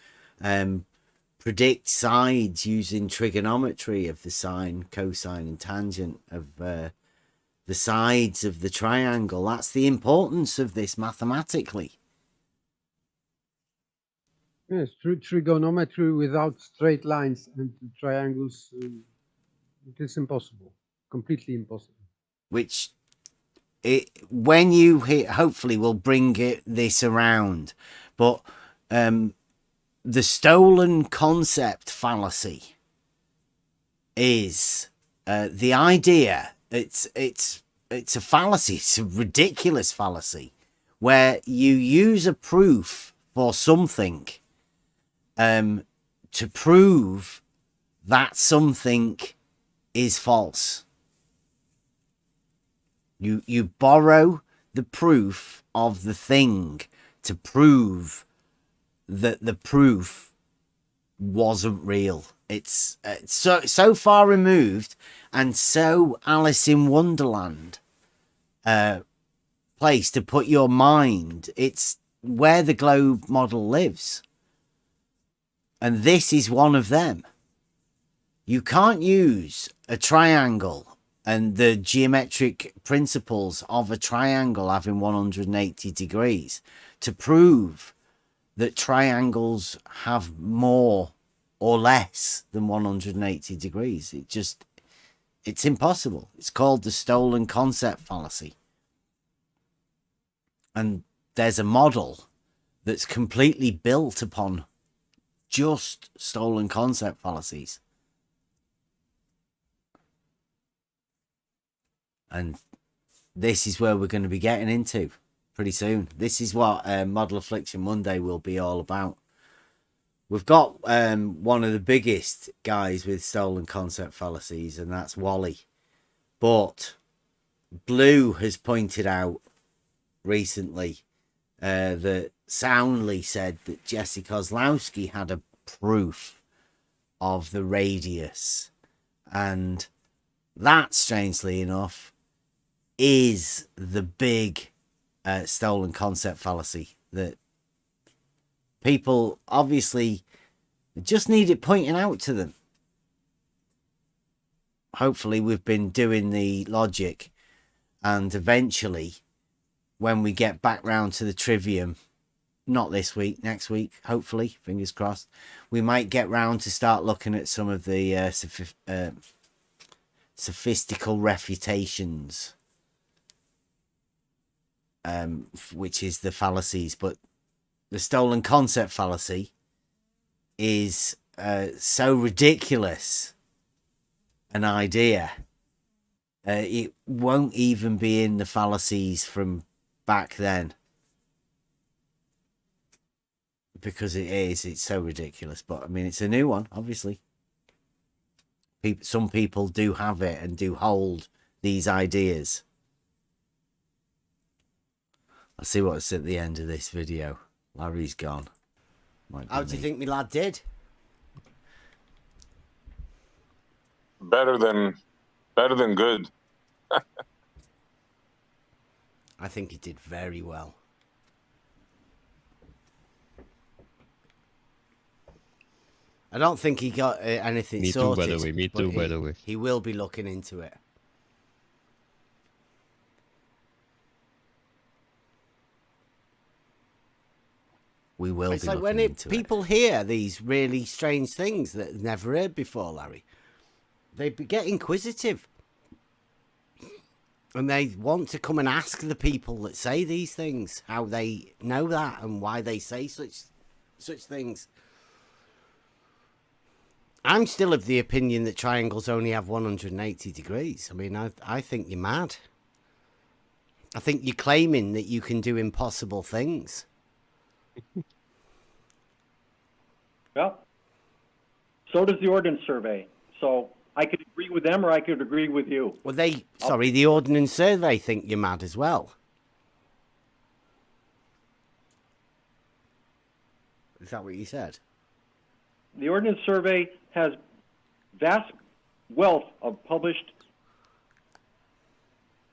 predict sides using trigonometry of the sine, cosine, and tangent of the sides of the triangle. That's the importance of this mathematically. Yes, trigonometry without straight lines and triangles, it is impossible, completely impossible. Which, when you hit, hopefully will bring this around. But the stolen concept fallacy is the idea. It's a fallacy. It's a ridiculous fallacy where you use a proof for something to prove that something is false. You borrow the proof of the thing to prove that the proof wasn't real. It's so far removed and so Alice in Wonderland place to put your mind. It's where the globe model lives, and this is one of them. You can't use a triangle and the geometric principles of a triangle having 180 degrees to prove that triangles have more or less than 180 degrees. It's impossible. It's called the stolen concept fallacy. And there's a model that's completely built upon just stolen concept fallacies. And this is where we're going to be getting into pretty soon. This is what Model Affliction Monday will be all about. We've got one of the biggest guys with stolen concept fallacies, and that's Wally. But Blue has pointed out recently that soundly said that Jesse Kozlowski had a proof of the radius. And that, strangely enough, is the big stolen concept fallacy that people obviously just need it pointing out to them. Hopefully we've been doing the logic, and eventually when we get back round to the trivium, not this week, next week, hopefully, fingers crossed, we might get round to start looking at some of the sophistical refutations, which is the fallacies. But the stolen concept fallacy is so ridiculous an idea, it won't even be in the fallacies from back then, because it's so ridiculous. But I mean, it's a new one, obviously. Some people do have it and do hold these ideas. Let's see what's at the end of this video. Larry's gone. Might be How do you me. think my lad did? Better than good. I think he did very well. I don't think he got anything Me too, by sorted. the way. Me but too, by the way. He will be looking into it. We will It's be like looking when into people hear these really strange things that they've never heard before, Larry. They get inquisitive. And they want to come and ask the people that say these things how they know that and why they say such things. I'm still of the opinion that triangles only have 180 degrees. I mean, I think you're mad. I think you're claiming that you can do impossible things. Well, so does the ordnance survey. So I could agree with them or I could agree with you. Well, the Ordnance Survey think you're mad as well. Is that what you said? The ordnance survey has vast wealth of published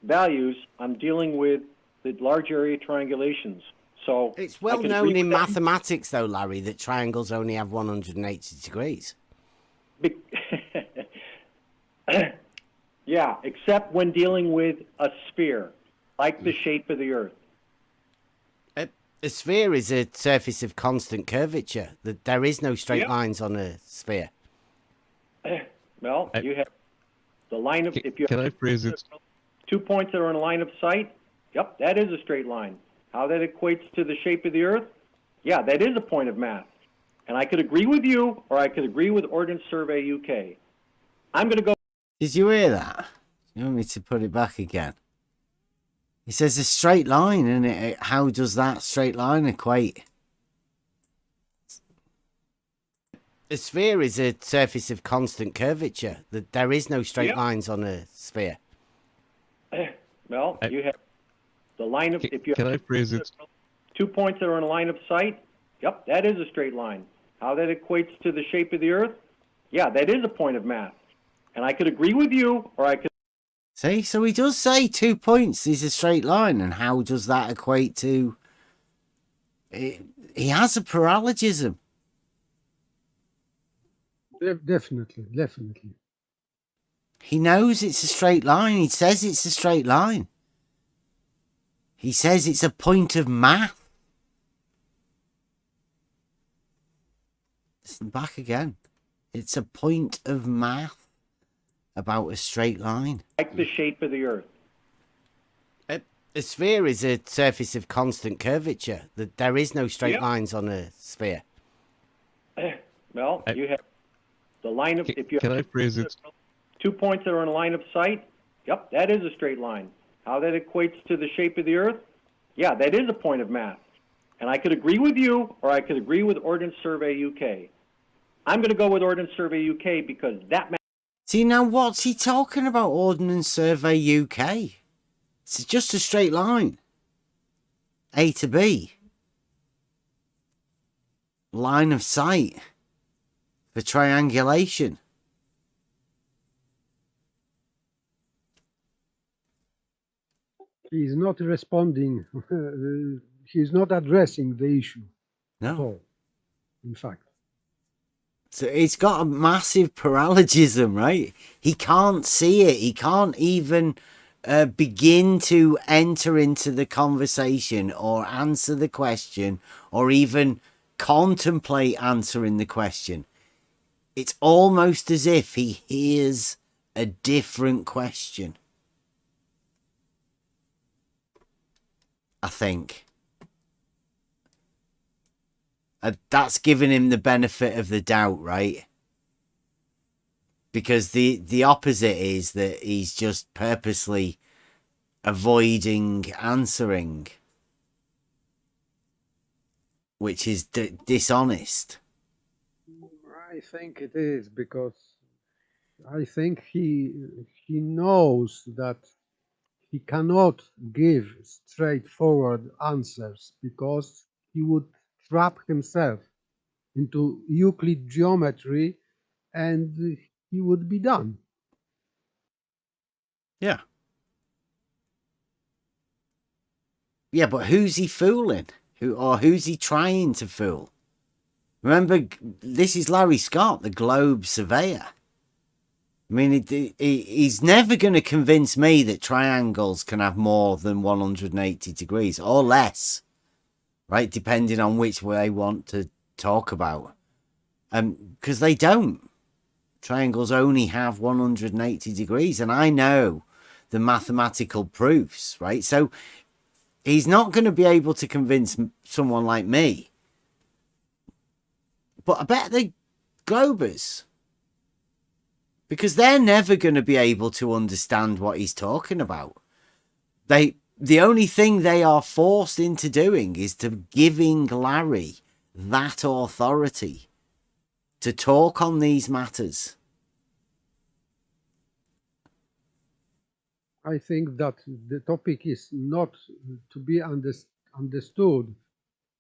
values on dealing with the large area triangulations. So It's well known in mathematics, though, Larry, that triangles only have 180 degrees. Yeah, except when dealing with a sphere, like the shape of the Earth. A sphere is a surface of constant curvature. There is no straight lines on a sphere. Well, you have the line of... if you Can I phrase it? 2 points that are in a line of sight, yep, that is a straight line. How that equates to the shape of the Earth, yeah, that is a point of math. And I could agree with you, or I could agree with Ordnance Survey UK. I'm going to go... Did you hear that? You want me to put it back again? It says a straight line, and how does that straight line equate? A sphere is a surface of constant curvature. There is no straight lines on a sphere. Well, you have the line of... if you Can I phrase it? 2 points that are in a line of sight, yep, that is a straight line. How that equates to the shape of the Earth, yeah, that is a point of math. And I could agree with you, or I could... See, so he does say 2 points is a straight line, and how does that equate to... He has a paralogism. Definitely. He knows it's a straight line. He says it's a straight line. He says it's a point of math. Listen back again. It's a point of math about a straight line. like the shape of the Earth. A sphere is a surface of constant curvature. There is no straight lines on a sphere. Well, you have the line of... if you Can I phrase it? 2 points that are in a line of sight, yep, that is a straight line. How that equates to the shape of the Earth, yeah, that is a point of math. And I could agree with you, or I could agree with Ordnance Survey UK. I'm going to go with Ordnance Survey UK because that... See, now what's he talking about, Ordnance Survey UK? It's just a straight line. A to B. Line of sight. For triangulation. He's not responding. He's not addressing the issue at No. all, in fact. So it's got a massive paralogism, right? He can't see it. He can't even begin to enter into the conversation or answer the question or even contemplate answering the question. It's almost as if he hears a different question. I think. That's giving him the benefit of the doubt, right? Because the opposite is that he's just purposely avoiding answering, which is dishonest. I think it is, because I think he knows that he cannot give straightforward answers because he would trap himself into Euclid geometry, and he would be done. Yeah. Yeah, but who's he fooling? Who's he trying to fool? Remember, this is Larry Scott, the Globe surveyor. I mean, he's never going to convince me that triangles can have more than 180 degrees or less, right? Depending on which way I want to talk about. Because they don't. Triangles only have 180 degrees, and I know the mathematical proofs, right? So he's not going to be able to convince someone like me. But I bet the Globers, because they're never going to be able to understand what he's talking about. The only thing they are forced into doing is to giving Larry that authority to talk on these matters. I think that the topic is not to be understood.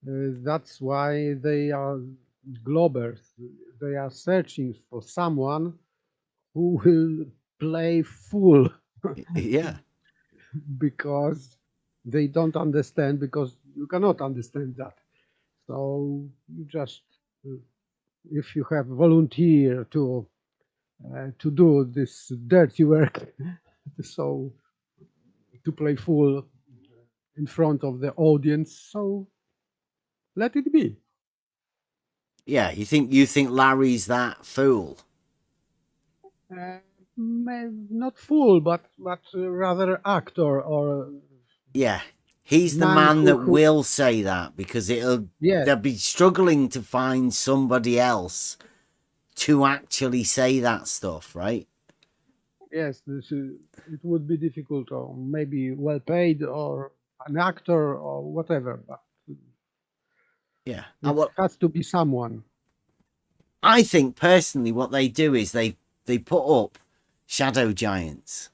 That's why they are Globers. They are searching for someone who will play fool Yeah. because they don't understand, because you cannot understand that. So you just, if you have volunteer to do this dirty work, so to play fool in front of the audience, so let it be. Yeah, you think Larry's that fool? Not fool, but rather actor, or Yeah. He's the man man that who will say that, because yes, they'll be struggling to find somebody else to actually say that stuff, right? yes, it would be difficult, or maybe well paid, or an actor, or whatever, but Yeah. it has to be someone. I think personally what they do is they put up shadow giants,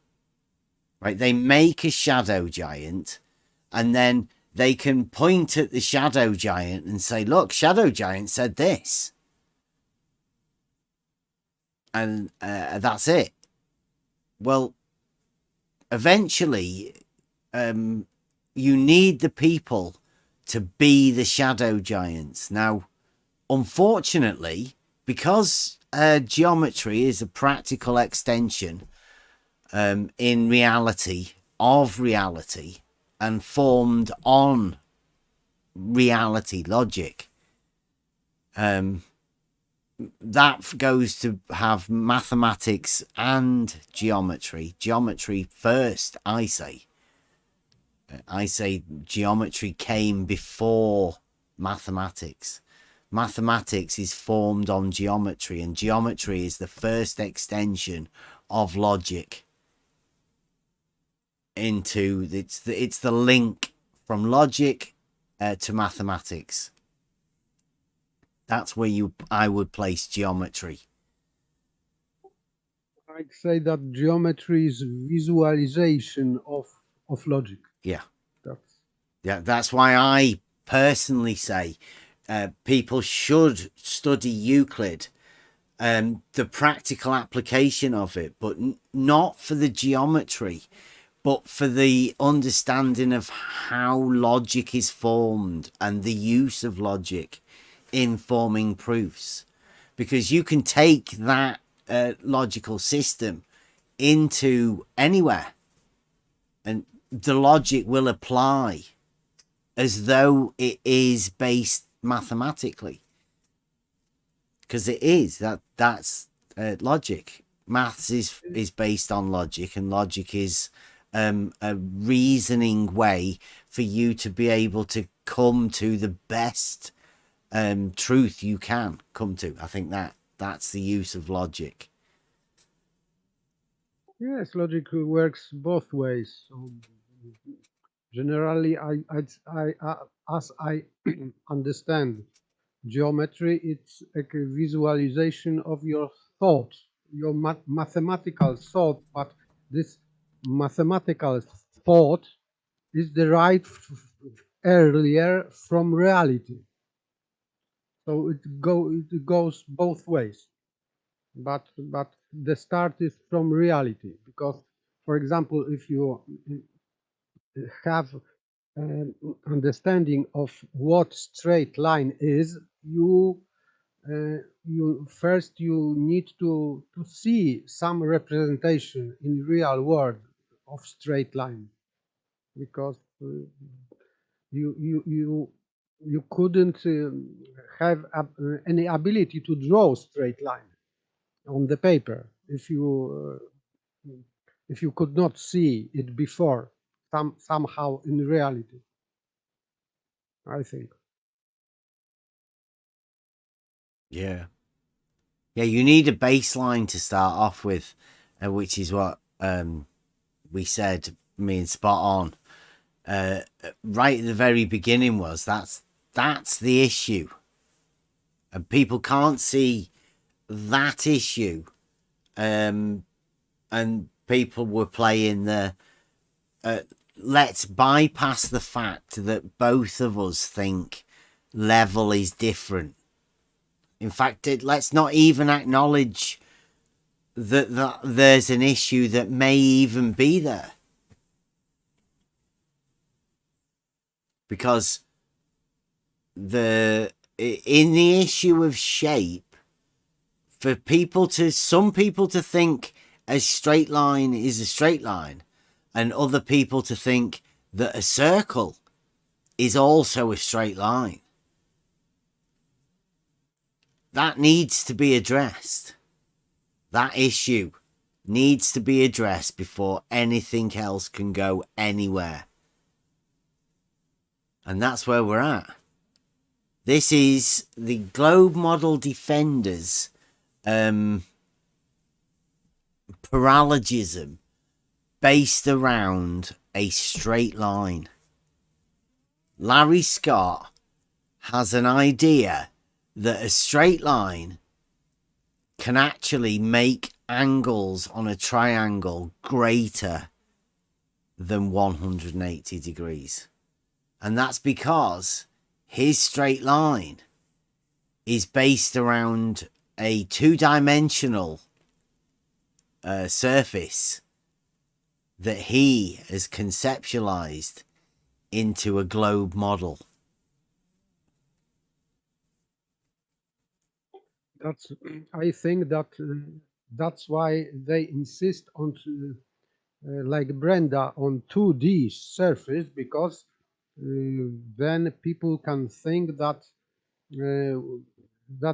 right? They make a shadow giant, and then they can point at the shadow giant and say, look, shadow giant said this. And that's it. Well, eventually, you need the people to be the shadow giants. Now, unfortunately, because geometry is a practical extension in reality of reality and formed on reality logic, that goes to have mathematics and geometry. Geometry first, I say. I say geometry came before mathematics. Mathematics is formed on geometry, and geometry is the first extension of logic into it's the link from logic to mathematics. That's where I would place geometry. I'd say that geometry is visualization of logic. Yeah. That's why I personally say people should study Euclid, the practical application of it, but not for the geometry, but for the understanding of how logic is formed and the use of logic in forming proofs. Because you can take that logical system into anywhere, and the logic will apply as though it is based mathematically, because it is. That's logic. Maths is based on logic, and logic is a reasoning way for you to be able to come to the best truth you can come to. I think that's the use of logic. Yes, logic works both ways. So generally, as I understand geometry, it's like a visualization of your thought, your mathematical thought, but this mathematical thought is derived earlier from reality. So it goes both ways. But the start is from reality, because, for example, if you have an understanding of what straight line is, you need to see some representation in real world of straight line, because you couldn't have any ability to draw straight line on the paper if you could not see it before somehow in reality, I think. Yeah. Yeah, you need a baseline to start off with, which is what we said, me and Spot on, right at the very beginning was that's the issue. And people can't see that issue. And people were playing the let's bypass the fact that both of us think level is different. In fact, let's not even acknowledge that there's an issue that may even be there. Because in the issue of shape, for some people to think a straight line is a straight line, and other people to think that a circle is also a straight line. That needs to be addressed. That issue needs to be addressed before anything else can go anywhere. And that's where we're at. This is the globe model defenders paralogism based around a straight line. Larry Scott has an idea that a straight line can actually make angles on a triangle greater than 180 degrees. And that's because his straight line is based around a two-dimensional surface that he has conceptualized into a globe model. I think that's why they insist on like Brenda on 2D surface, because then people can think that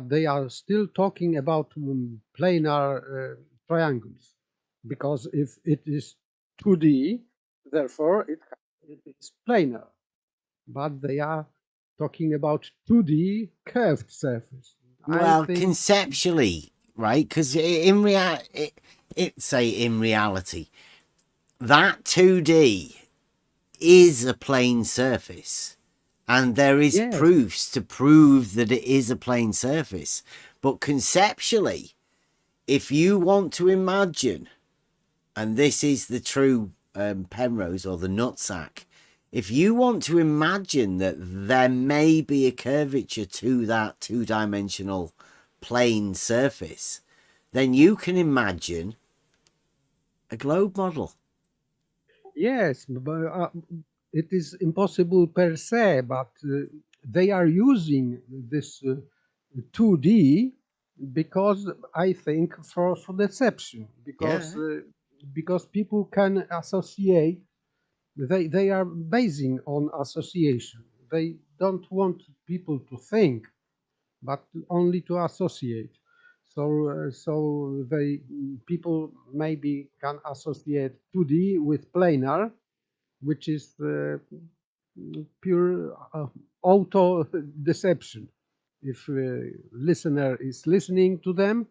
they are still talking about planar triangles, because if it is 2D, therefore it's planar. But they are talking about 2D curved surface. Well, conceptually, right? Because in reality, in reality, that 2D is a plane surface, and there is proofs to prove that it is a plane surface. But conceptually, if you want to imagine, and this is the true Penrose or the nutsack, if you want to imagine that there may be a curvature to that two-dimensional plane surface, then you can imagine a globe model. Yes, but it is impossible per se, but they are using this 2D because I think for deception, because people can associate. They are basing on association. They don't want people to think, but only to associate. So people maybe can associate 2D with planar, which is pure auto deception. If listener is listening to them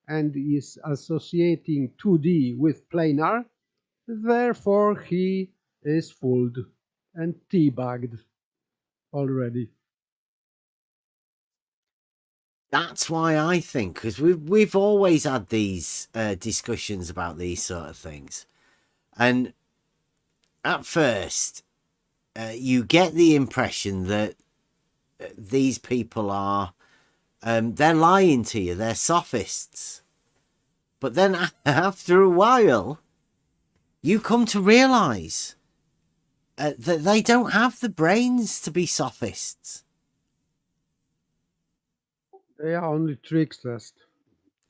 and is associating 2D with planar, therefore he is fooled and teabagged already. That's why I think, because we've always had these discussions about these sort of things, and at first you get the impression that these people are They're lying to you. They're sophists. But then after a while, you come to realize that they don't have the brains to be sophists. They are only tricksters.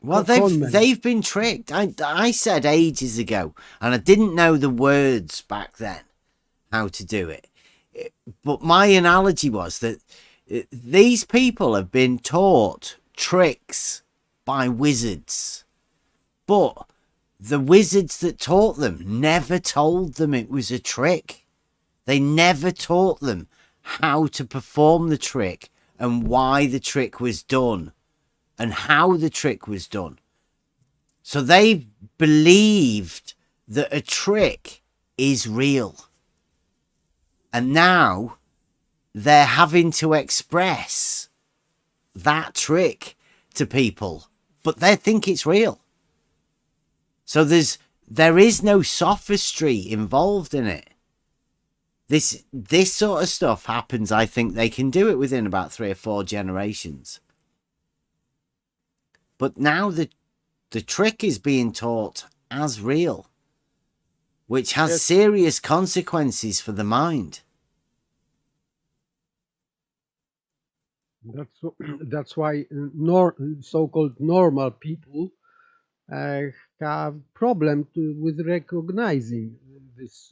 Well, they've been tricked. I said ages ago, and I didn't know the words back then, how to do it. But my analogy was that these people have been taught tricks by wizards. But the wizards that taught them never told them it was a trick. They never taught them how to perform the trick and why the trick was done and how the trick was done. So they believed that a trick is real. And now they're having to express that trick to people, but they think it's real. So there is no sophistry involved in it. This sort of stuff happens. I think they can do it within about 3 or 4 generations. But now the trick is being taught as real, which has serious consequences for the mind. That's why so-called normal people have problem with recognizing this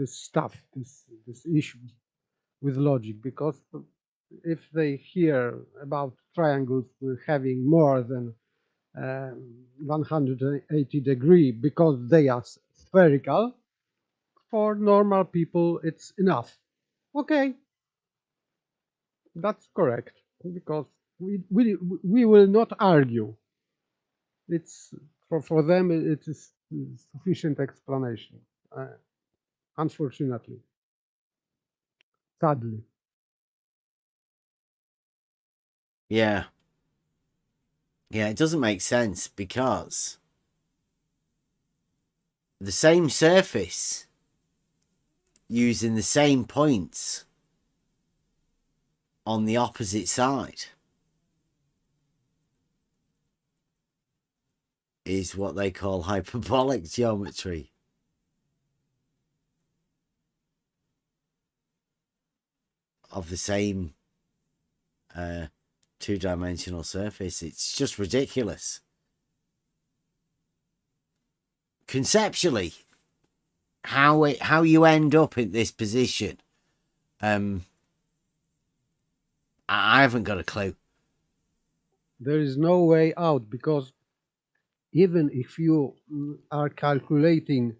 stuff, this issue with logic, because if they hear about triangles having more than 180 degree because they are spherical, for normal people it's enough. Okay, that's correct, because we will not argue. It's for them it is sufficient explanation, unfortunately, sadly. Yeah, it doesn't make sense because the same surface using the same points on the opposite side is what they call hyperbolic geometry. Of the same two-dimensional surface. It's just ridiculous. Conceptually, how you end up in this position, I haven't got a clue. There is no way out, because even if you are calculating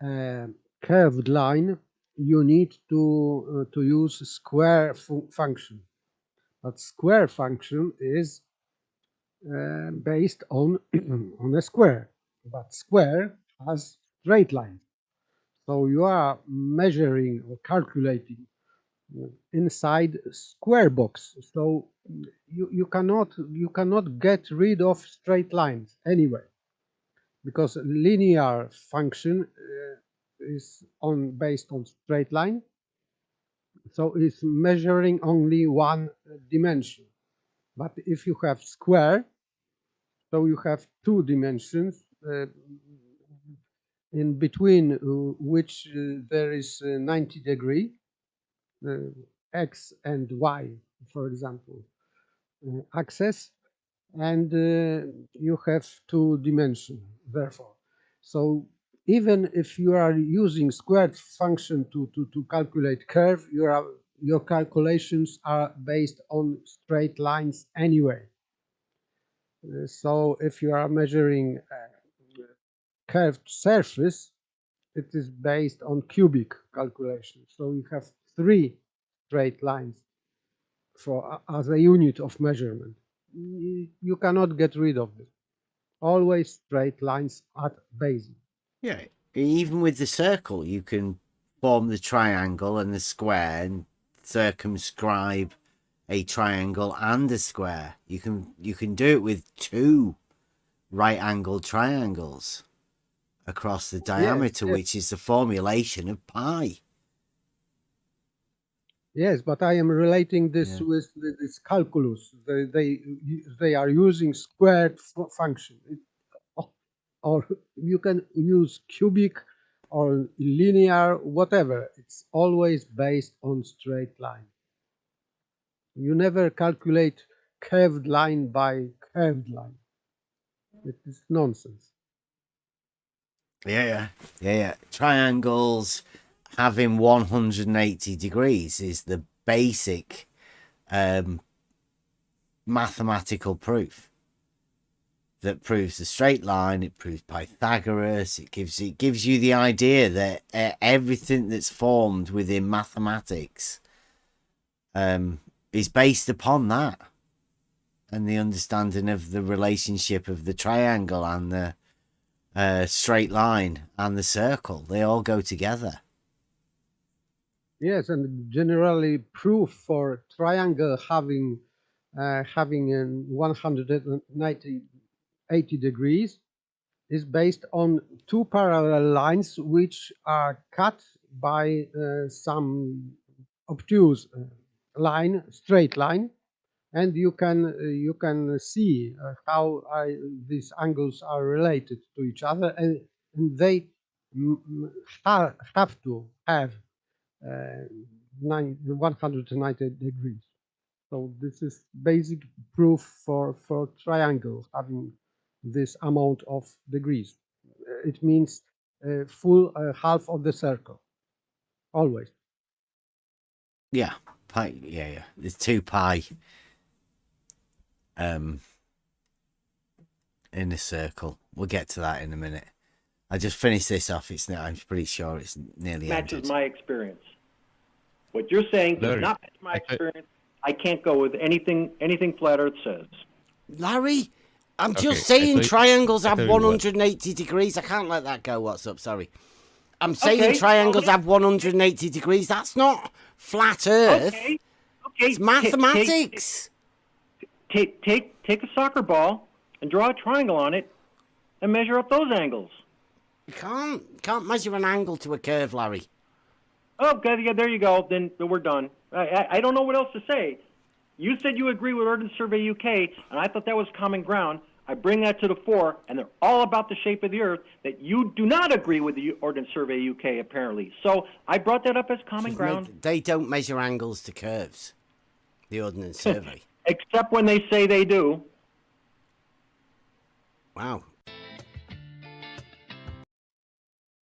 a curved line, you need to use square function. But square function is based on on a square, but square has straight lines. So you are measuring or calculating inside a square box. So you cannot get rid of straight lines anyway, because linear function is based on straight line, so it's measuring only one dimension. But if you have square, so you have 2 dimensions in between which there is 90 degree, x and y, for example, axis, and you have 2 dimensions therefore. So even if you are using squared function to calculate curve, your calculations are based on straight lines anyway. So if you are measuring a curved surface, it is based on cubic calculation. So you have 3 straight lines as a unit of measurement. You cannot get rid of it. Always straight lines at base. Yeah, even with the circle, you can form the triangle and the square and circumscribe a triangle and a square. You can do it with 2 right-angled triangles across the diameter, yes. which is the formulation of pi. Yes, but I am relating this Yeah. with this calculus. They are using squared function. Or you can use cubic or linear, whatever. It's always based on straight line. You never calculate curved line by curved line. It is nonsense. Yeah. Triangles having 180 degrees is the basic mathematical proof that proves the straight line. It proves Pythagoras. It gives you the idea that everything that's formed within mathematics is based upon that, and the understanding of the relationship of the triangle and the straight line and the circle. They all go together. Yes, and generally proof for triangle having 180 degrees is based on two parallel lines which are cut by some obtuse line, straight line, and you can see how these angles are related to each other, and they have to have 190 degrees. So this is basic proof for triangle having this amount of degrees. It means full half of the circle, always. Yeah, pi. Yeah. There's 2 pi in a circle. We'll get to that in a minute. I just finished this off. I'm pretty sure it's nearly Matches ended. my experience. What you're saying does Larry, not match my experience. I can't go with anything Flat Earth says. Larry, I'm Okay, just saying triangles have tell you what. 180 degrees. I can't let that go. What's up? Sorry. I'm saying Okay, triangles okay. have 180 degrees. That's not flat Earth. Okay. It's mathematics. Take a soccer ball and draw a triangle on it and measure up those angles. You can't measure an angle to a curve, Larry. Oh, okay, yeah, there you go. Then we're done. I don't know what else to say. You said you agree with Ordnance Survey UK, and I thought that was common ground. I bring that to the fore, and they're all about the shape of the Earth, that you do not agree with the Ordnance Survey UK, apparently. So I brought that up as common ground. They don't measure angles to curves, the Ordnance Survey. Except when they say they do. Wow.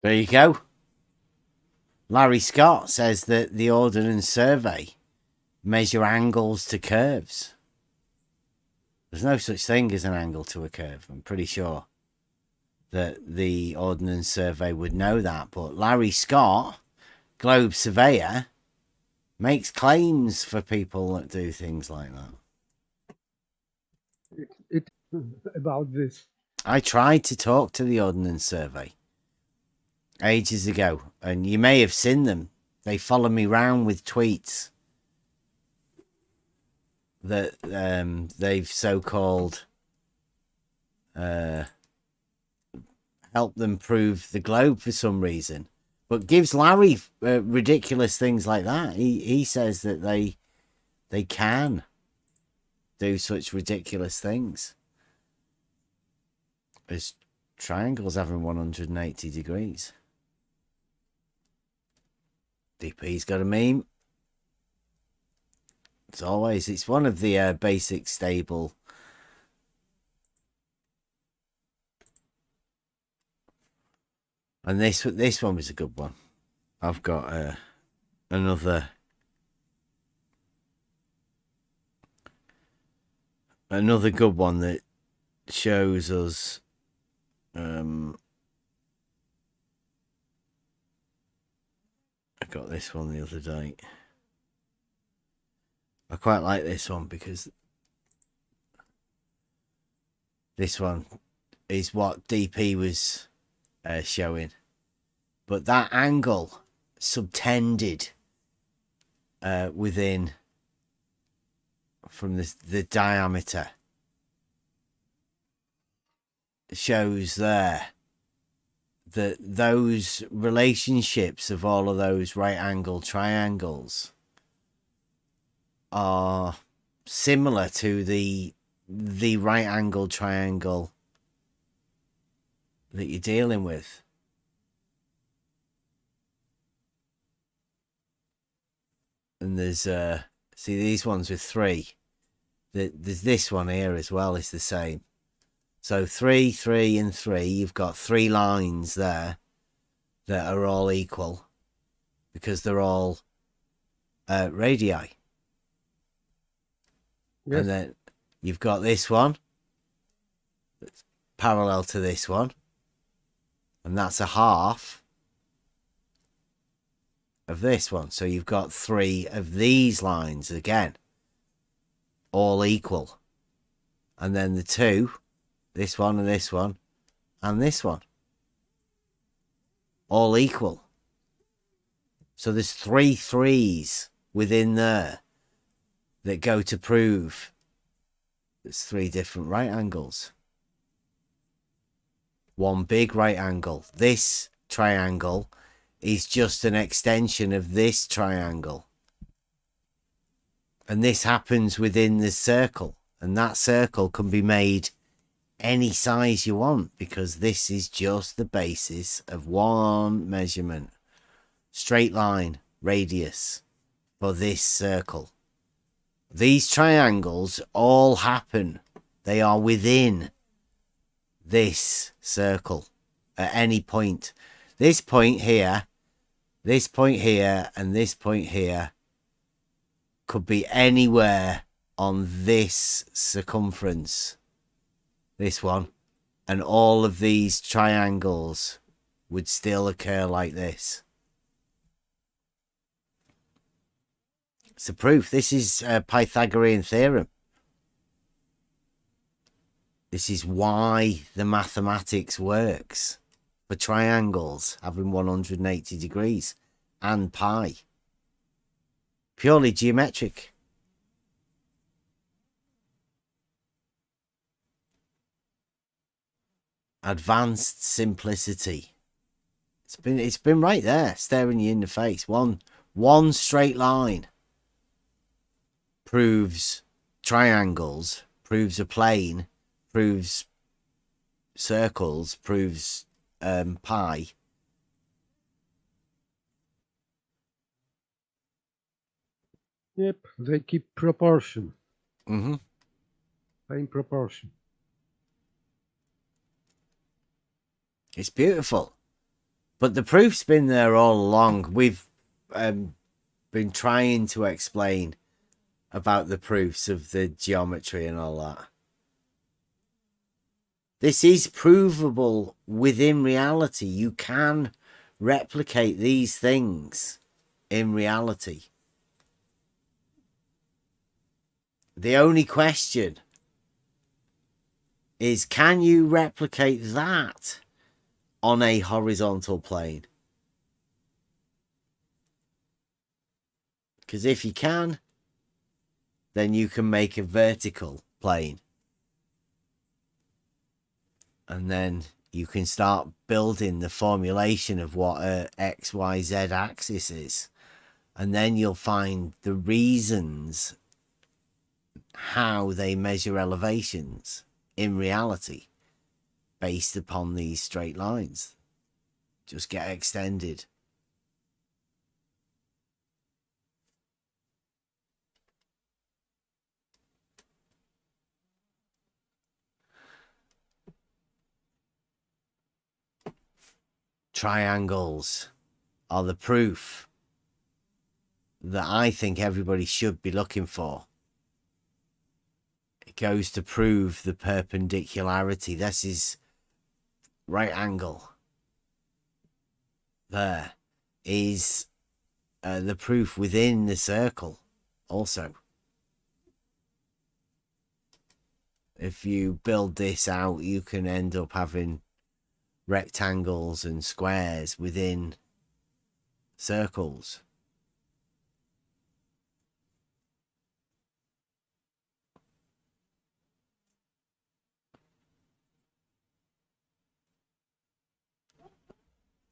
There you go. Larry Scott says that the Ordnance Survey measure angles to curves. There's no such thing as an angle to a curve. I'm pretty sure that the Ordnance Survey would know that. But Larry Scott, Globe Surveyor, makes claims for people that do things like that. It about this. I tried to talk to the Ordnance Survey ages ago, and you may have seen them. They follow me round with tweets that they've so-called helped them prove the globe for some reason, but gives Larry ridiculous things like that. He says that they can do such ridiculous things as triangles having 180 degrees. DP's got a meme. As always, it's one of the basic stable. And this one was a good one. I've got another good one that shows us I got this one the other day. I quite like this one because this one is what DP was showing, but that angle subtended within from the diameter shows there that those relationships of all of those right angle triangles are similar to the right angle triangle that you're dealing with. And there's see these ones with 3. There's this one here as well, is the same. So 3, 3 and 3, you've got 3 lines there that are all equal because they're all radii. Yes. And then you've got this one that's parallel to this one, and that's a half of this one. So you've got 3 of these lines again, all equal. And then the 2, this one and this one and this one, all equal. So there's 3 3s within there that go to prove there's 3 different right angles. One big right angle. This triangle is just an extension of this triangle. And this happens within the circle. And that circle can be made any size you want, because this is just the basis of one measurement. Straight line, radius for this circle. These triangles all happen. They are within this circle at any point. This point here, this point here, and this point here could be anywhere on this circumference. This one. And all of these triangles would still occur like this. It's a proof. This is a Pythagorean theorem. This is why the mathematics works for triangles having 180 degrees and pi. Purely geometric. Advanced simplicity. It's been right there, staring you in the face. One straight line proves triangles, proves a plane, proves circles, proves pi. Yep, they keep proportion. Mm-hmm. Same proportion. It's beautiful. But the proof's been there all along. We've been trying to explain about the proofs of the geometry and all that. This is provable within reality. You can replicate these things in reality. The only question is, can you replicate that on a horizontal plane? Because if you can, then you can make a vertical plane. And then you can start building the formulation of what a X, Y, Z axis is. And then you'll find the reasons how they measure elevations in reality based upon these straight lines. Just get extended. Triangles are the proof that I think everybody should be looking for. It goes to prove the perpendicularity. This is right angle. There is the proof within the circle also. If you build this out, you can end up having rectangles and squares within circles.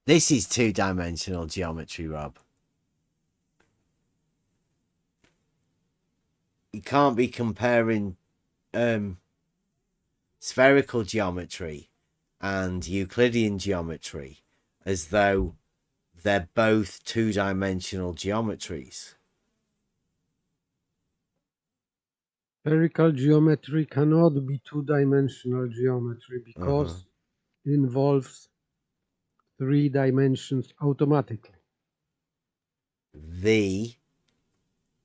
This is two-dimensional geometry, Rob. you can't be comparing spherical geometry and Euclidean geometry as though they're both two-dimensional geometries. Spherical geometry cannot be two-dimensional geometry because it involves 3 dimensions automatically. The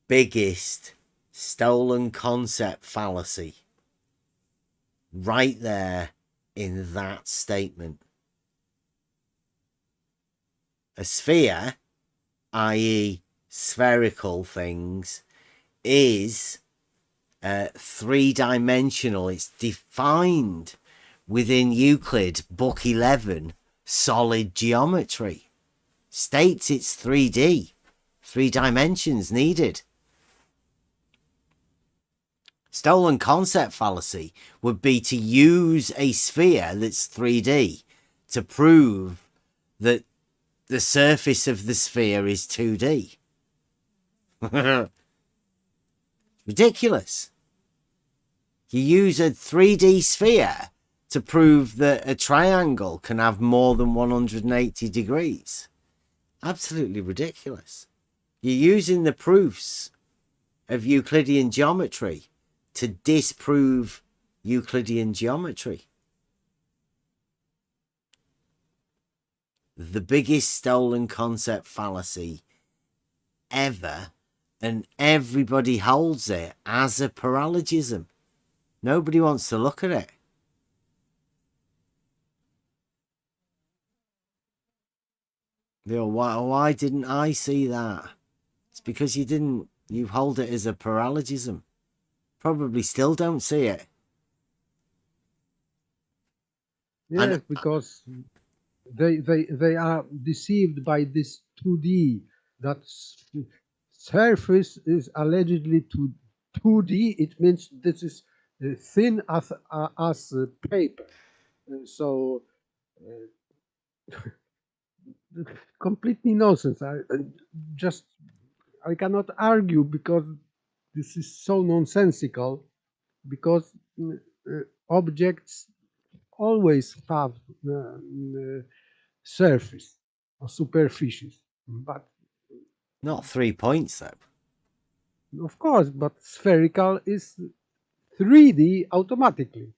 biggest stolen concept fallacy right there in that statement. A sphere, i.e. spherical things, is 3-dimensional. It's defined within Euclid, Book 11, solid geometry. States it's 3D, 3 dimensions needed. Stolen concept fallacy would be to use a sphere that's 3D to prove that the surface of the sphere is 2D. Ridiculous. You use a 3D sphere to prove that a triangle can have more than 180 degrees. Absolutely ridiculous. You're using the proofs of Euclidean geometry to disprove Euclidean geometry. The biggest stolen concept fallacy ever, and everybody holds it as a paralogism. Nobody wants to look at it. You know, why didn't I see that? It's because you didn't. You hold it as a paralogism. Probably still don't see it. Yes, because they are deceived by this 2D, that surface is allegedly 2D. It means this is thin as paper. So completely nonsense. I cannot argue because this is so nonsensical, because objects always have surface or superficies, but not 3 points though. Of course, but spherical is 3D automatically.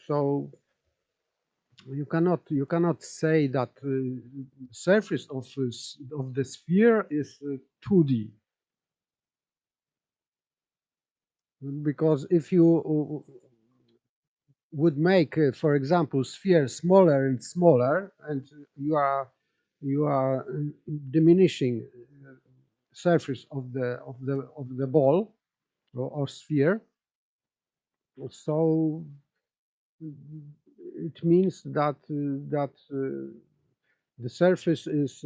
So you cannot say that surface of the sphere is 2D, because if you would make, for example, sphere smaller and smaller, and you are diminishing surface of the ball or sphere, so it means that the surface is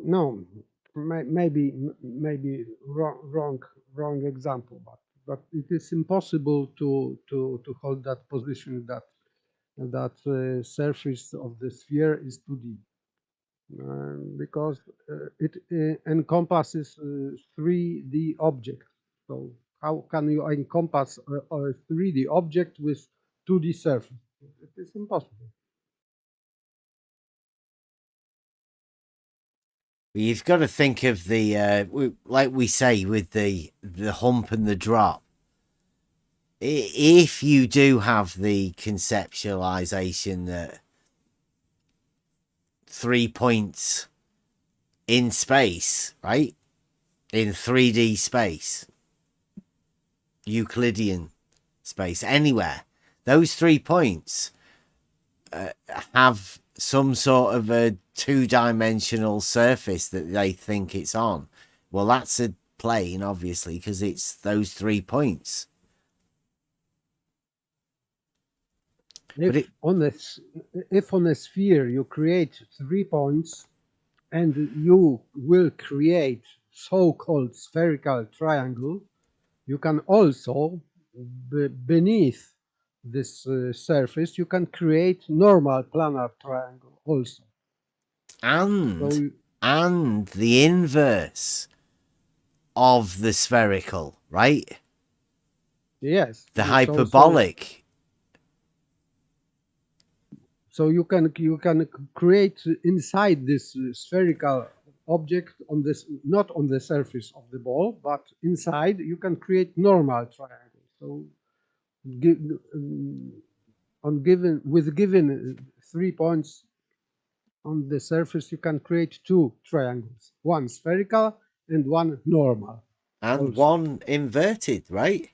no, maybe wrong example, but it is impossible to hold that position that surface of the sphere is 2D, because it encompasses 3D object. So how can you encompass a 3D object with 2D surface? It is impossible. You've got to think of the like we say with the hump and the drop. If you do have the conceptualization that 3 points in space, right, in 3D space, Euclidean space, anywhere, those 3 points have some sort of a 2-dimensional surface that they think it's on. Well, that's a plane, obviously, because it's those 3 points. If on a sphere you create 3 points, and you will create so-called spherical triangle, you can also beneath this surface you can create normal planar triangle also. And and the inverse of the spherical, right? Yes. The So hyperbolic. so you can create inside this spherical object on this, not on the surface of the ball, but inside you can create normal triangles. So with given 3 points on the surface, you can create two triangles, one spherical and one normal. And Also. one inverted, right?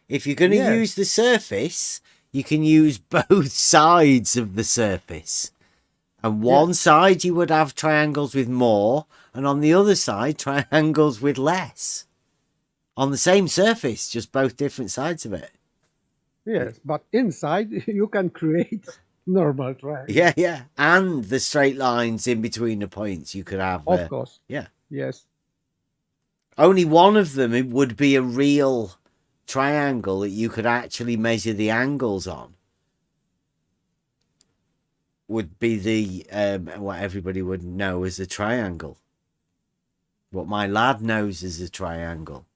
If you're going to Yes. use the surface, you can use both sides of the surface. And one Yes. side you would have triangles with more, and on the other side, triangles with less. On the same surface, just both different sides of it. Yes, but inside you can create normal triangles. Yeah, yeah. And the straight lines in between the points you could have. Of course. Yeah. Yes. Only one of them it would be a real triangle that you could actually measure the angles on. Would be the what everybody would know as a triangle. What my lad knows as a triangle.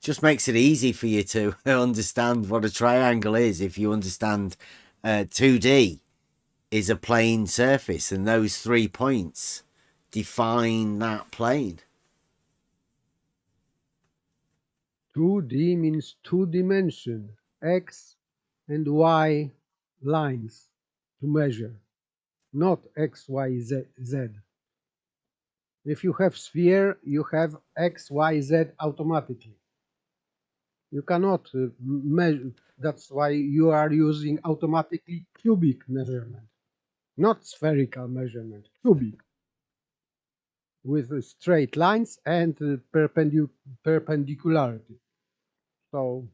Just makes it easy for you to understand what a triangle is if you understand 2D is a plane surface, and those 3 points define that plane. 2D means two dimension, X and Y lines to measure, not X, Y, Z. If you have sphere, you have X, Y, Z automatically. You cannot measure. That's why you are using automatically cubic measurement, not spherical measurement, cubic, with straight lines and perpendicularity. So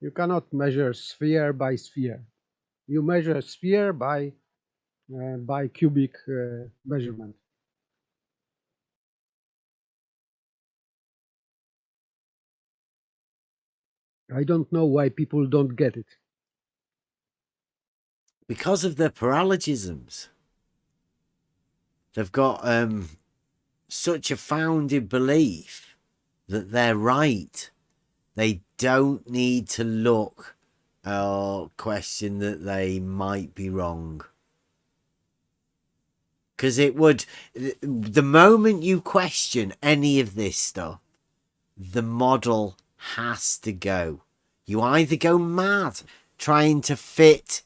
you cannot measure sphere by sphere. You measure sphere by cubic measurement. I don't know why people don't get it. Because of their paralogisms. They've got such a founded belief that they're right. They don't need to look or question that they might be wrong. Because it would, the moment you question any of this stuff, the model has to go. You either go mad trying to fit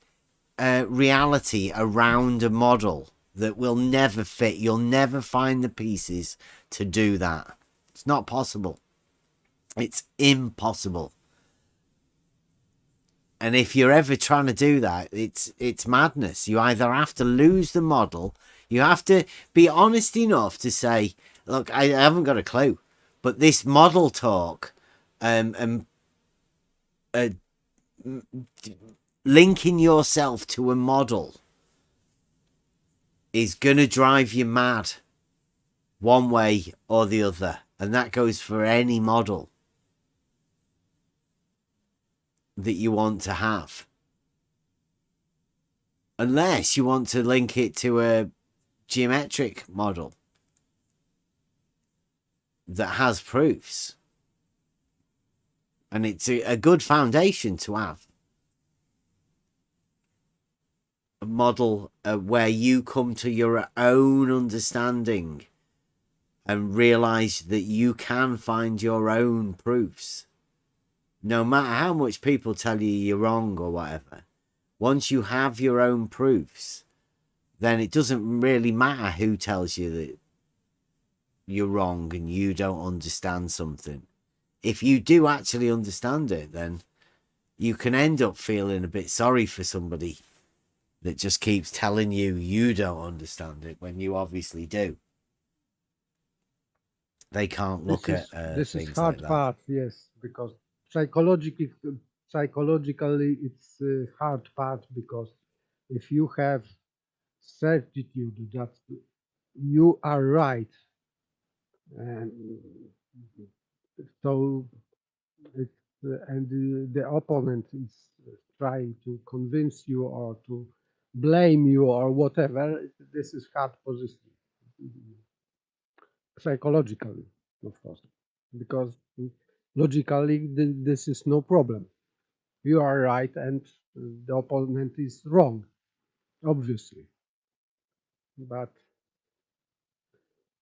reality around a model that will never fit. You'll never find the pieces to do that. It's not possible. It's impossible. And if you're ever trying to do that, it's madness. You either have to lose the model, you have to be honest enough to say, look, I haven't got a clue, but this model talk linking yourself to a model is going to drive you mad one way or the other. And that goes for any model that you want to have. Unless you want to link it to a geometric model that has proofs. And it's a good foundation to have. A model where you come to your own understanding and realize that you can find your own proofs. No matter how much people tell you you're wrong or whatever, once you have your own proofs, then it doesn't really matter who tells you that you're wrong and you don't understand something. If you do actually understand it, then you can end up feeling a bit sorry for somebody that just keeps telling you you don't understand it when you obviously do. They can't look at this things is hard like that. part, yes, because psychologically it's a hard part, because if you have certitude that you are right, and so and the opponent is trying to convince you or to blame you or whatever, this is hard position psychologically, of course, because logically this is no problem. You are right and the opponent is wrong, obviously, but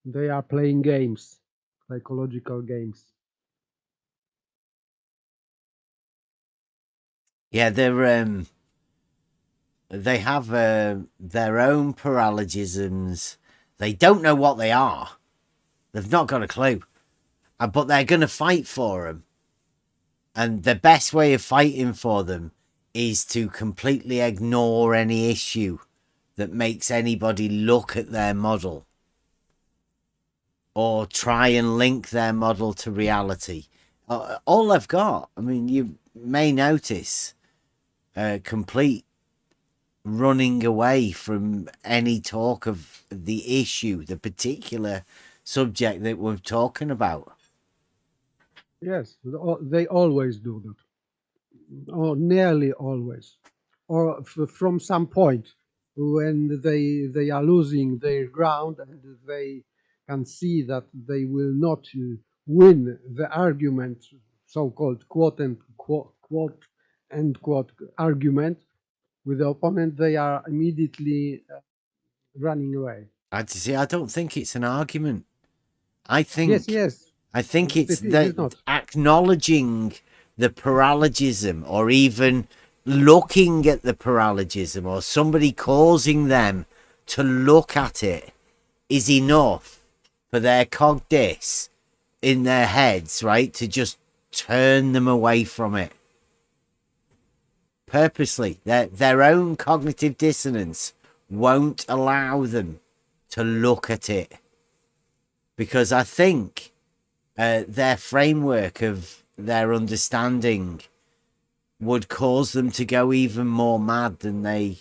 they are playing games, psychological games. Yeah, they have their own paralogisms. They don't know what they are. They've not got a clue, but they're going to fight for them. And the best way of fighting for them is to completely ignore any issue that makes anybody look at their model or try and link their model to reality. All they've got, I mean, you may notice a complete running away from any talk of the issue, the particular subject that we're talking about. Yes, they always do that, or nearly always, or from some point when they are losing their ground and they can see that they will not win the argument, so-called quote unquote argument with the opponent, they are immediately running away. I see. I don't think it's an argument. I Yes, think yes, it's it is the not. acknowledging the paralogism, or even looking at the paralogism, or somebody causing them to look at it, is enough for their cogdice in their heads, right, to just turn them away from it purposely. Their own cognitive dissonance won't allow them to look at it, because I think their framework of their understanding would cause them to go even more mad than they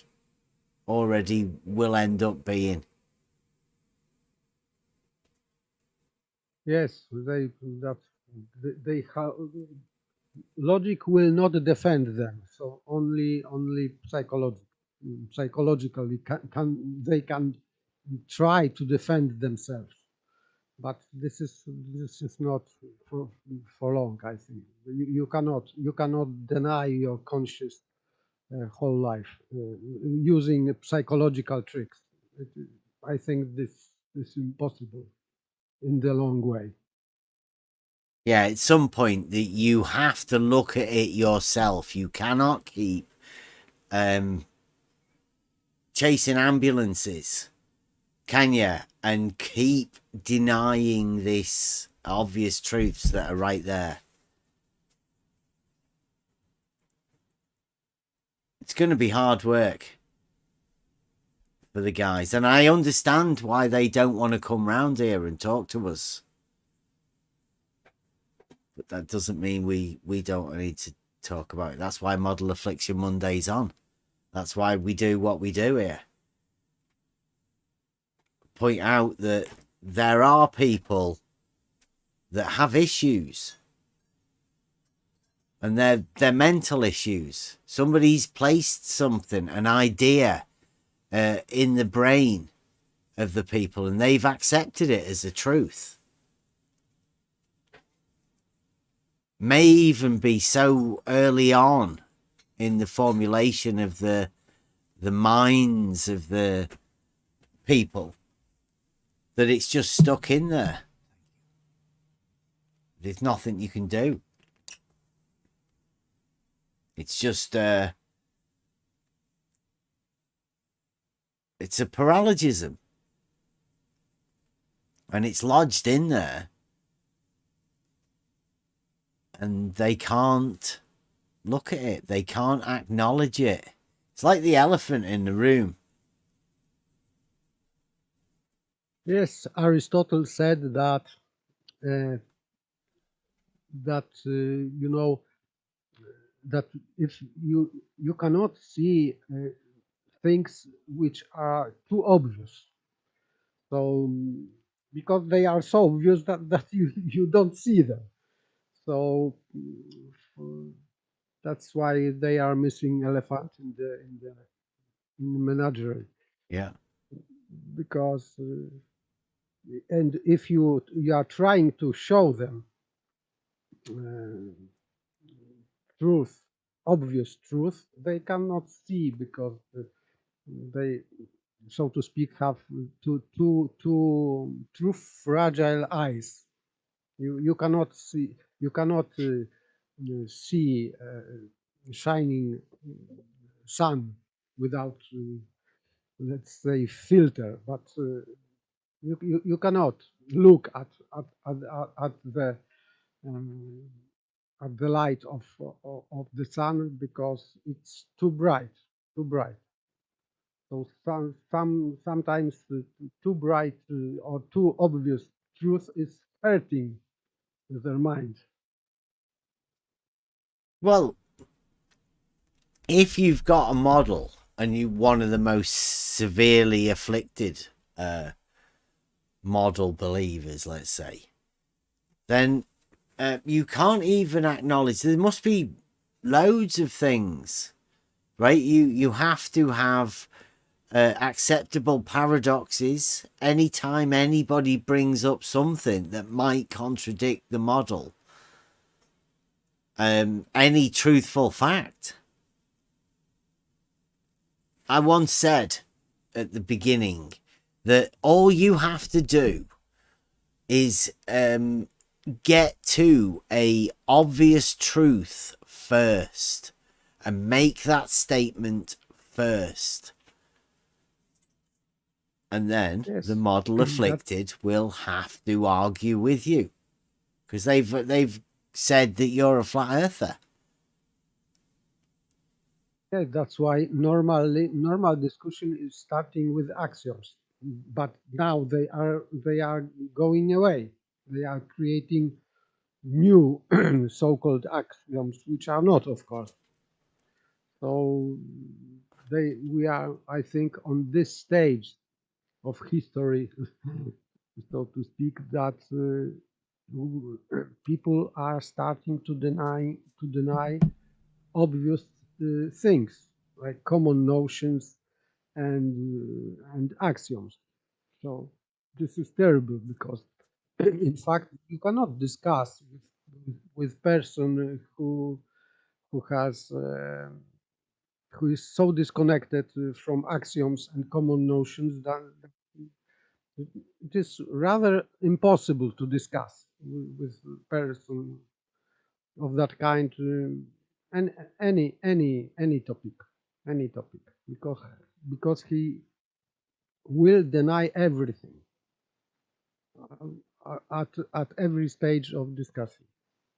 already will end up being. Yes, they have logic will not defend them. So only psychologically can they can try to defend themselves. But this is not for long. I think you cannot deny your conscious whole life using psychological tricks. I think this is impossible in the long way. Yeah, at some point that you have to look at it yourself. You cannot keep chasing ambulances, can you? And keep denying this obvious truths that are right there. It's going to be hard work for the guys, and I understand why they don't want to come round here and talk to us. But that doesn't mean we don't need to talk about it. That's why Model Affliction Monday's on. That's why we do what we do here. Point out that there are people that have issues, and they're mental issues. Somebody's placed something, an idea, in the brain of the people, and they've accepted it as a truth. May even be so early on in the formulation of the minds of the people that it's just stuck in there. There's nothing you can do. It's just it's a paralogism, and it's lodged in there, and they can't look at it. They can't acknowledge it. It's like the elephant in the room. Yes, Aristotle said that you know that if you cannot see things which are too obvious, so because they are so obvious that you don't see them. So that's why they are missing elephant in the menagerie, Yeah. because and if you are trying to show them truth, obvious truth, they cannot see, because they, so to speak, have too fragile eyes. You cannot see, you cannot see shining sun without, let's say, filter, but you cannot look at the um, at the light of the sun, because it's too bright, too bright. So sometimes too bright or too obvious truth is hurting their mind. Well, if you've got a model and you one of the most severely afflicted model believers, let's say, then you can't even acknowledge there must be loads of things, right? You have to have acceptable paradoxes anytime anybody brings up something that might contradict the model, any truthful fact. I once said at the beginning that all you have to do is get to a obvious truth first and make that statement first, and then Yes. the model afflicted will have to argue with you, because they've said that you're a flat earther. Yeah, that's why normal discussion is starting with axioms, but now they are going away. They are creating new so-called axioms, which are not, of course. So we are, I think, on this stage of history, so to speak, that people are starting to deny obvious things, like common notions and axioms. So this is terrible, because in fact you cannot discuss with person who has who is so disconnected from axioms and common notions that it is rather impossible to discuss with a person of that kind, and any topic, because he will deny everything at every stage of discussing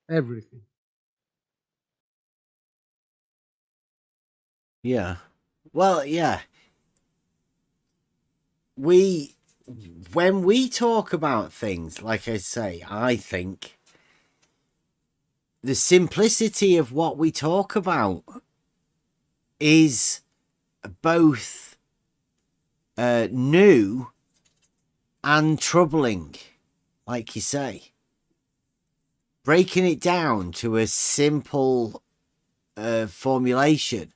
everything. Yeah. Well, yeah. When we talk about things, like I say, I think the simplicity of what we talk about is both new and troubling, like you say. Breaking it down to a simple formulation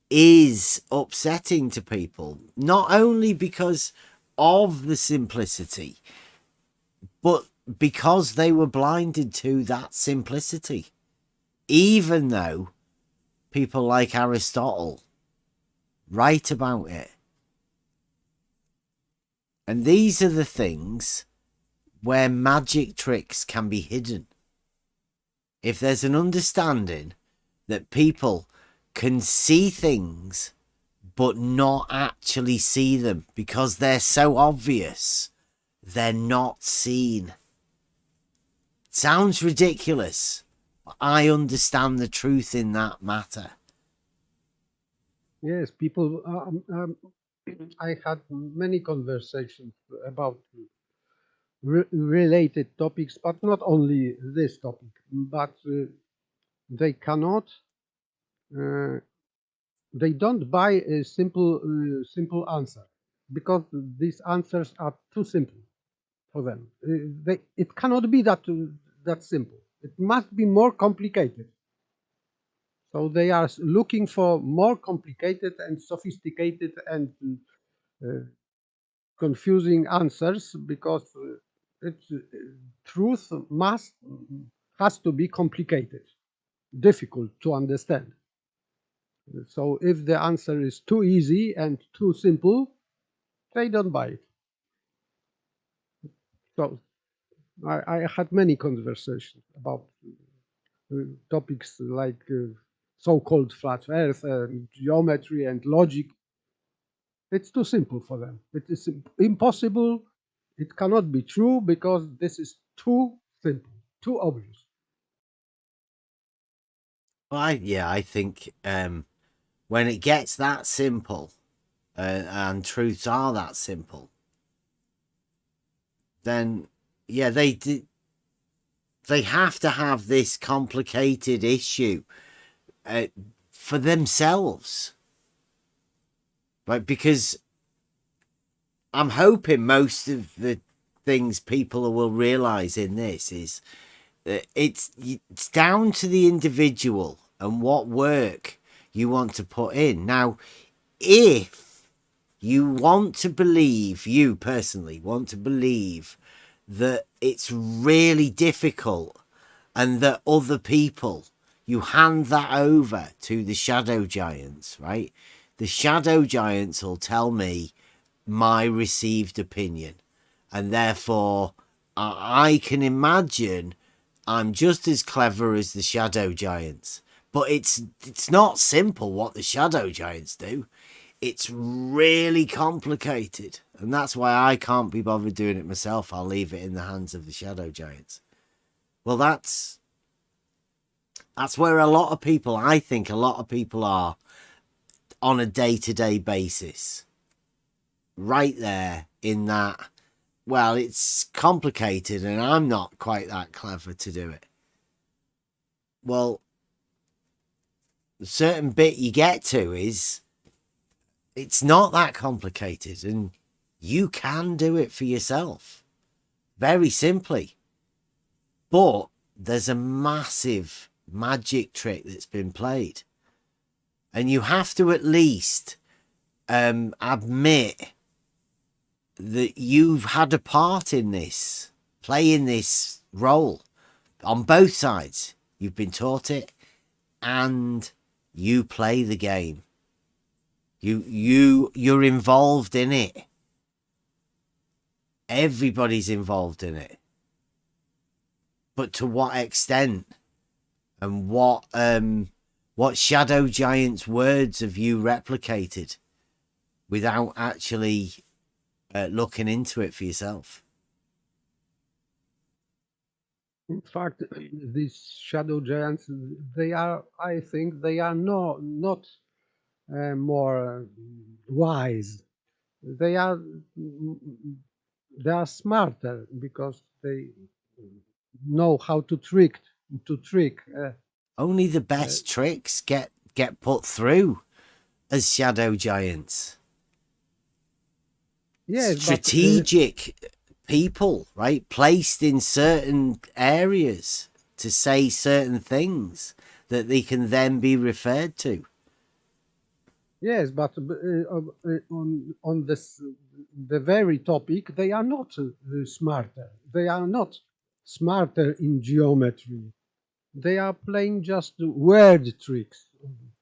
is upsetting to people, not only because of the simplicity, but because they were blinded to that simplicity, even though people like Aristotle write about it. And these are the things where magic tricks can be hidden. If there's an understanding that people can see things but not actually see them because they're so obvious, they're not seen. Sounds ridiculous, but I understand the truth in that matter. Yes, people. I had many conversations about related topics, but not only this topic. But they cannot. They don't buy a simple answer, because these answers are too simple for them. It cannot be that simple. It must be more complicated. So they are looking for more complicated and sophisticated and confusing answers because truth has to be complicated, difficult to understand. So if the answer is too easy and too simple, they don't buy it. So I had many conversations about topics like so-called flat earth and geometry and logic. It's too simple for them. It is impossible. It cannot be true because this is too simple, too obvious. Well, I think when it gets that simple, and truths are that simple, then yeah, they have to have this complicated issue for themselves, right? Because I'm hoping most of the things people will realize in this is that it's down to the individual and what work you want to put in. Now, if you want to believe, you personally want to believe that it's really difficult and that other people, you hand that over to the shadow giants, right? The shadow giants will tell me my received opinion, and therefore I can imagine I'm just as clever as the shadow giants. But it's not simple what the shadow giants do. It's really complicated, and that's why I can't be bothered doing it myself. I'll leave it in the hands of the shadow giants. Well, that's where a lot of people, I think a lot of people are on a day-to-day basis. Right there in that, well, it's complicated and I'm not quite that clever to do it. Well, the certain bit you get to is it's not that complicated and you can do it for yourself very simply. But there's a massive magic trick that's been played, and you have to at least admit that you've had a part in this, playing this role on both sides. You've been taught it and you play the game. You're involved in it. Everybody's involved in it. But to what extent? And what shadow giant's words have you replicated without actually looking into it for yourself? In fact, these shadow giants, they are, I think, they are not more wise. They are smarter because they know how to trick. Only the best tricks get put through as shadow giants. Yes, strategic people, right? Placed in certain areas to say certain things that they can then be referred to. Yes, but on this the very topic, they are not smarter. They are not smarter in geometry. They are playing just word tricks.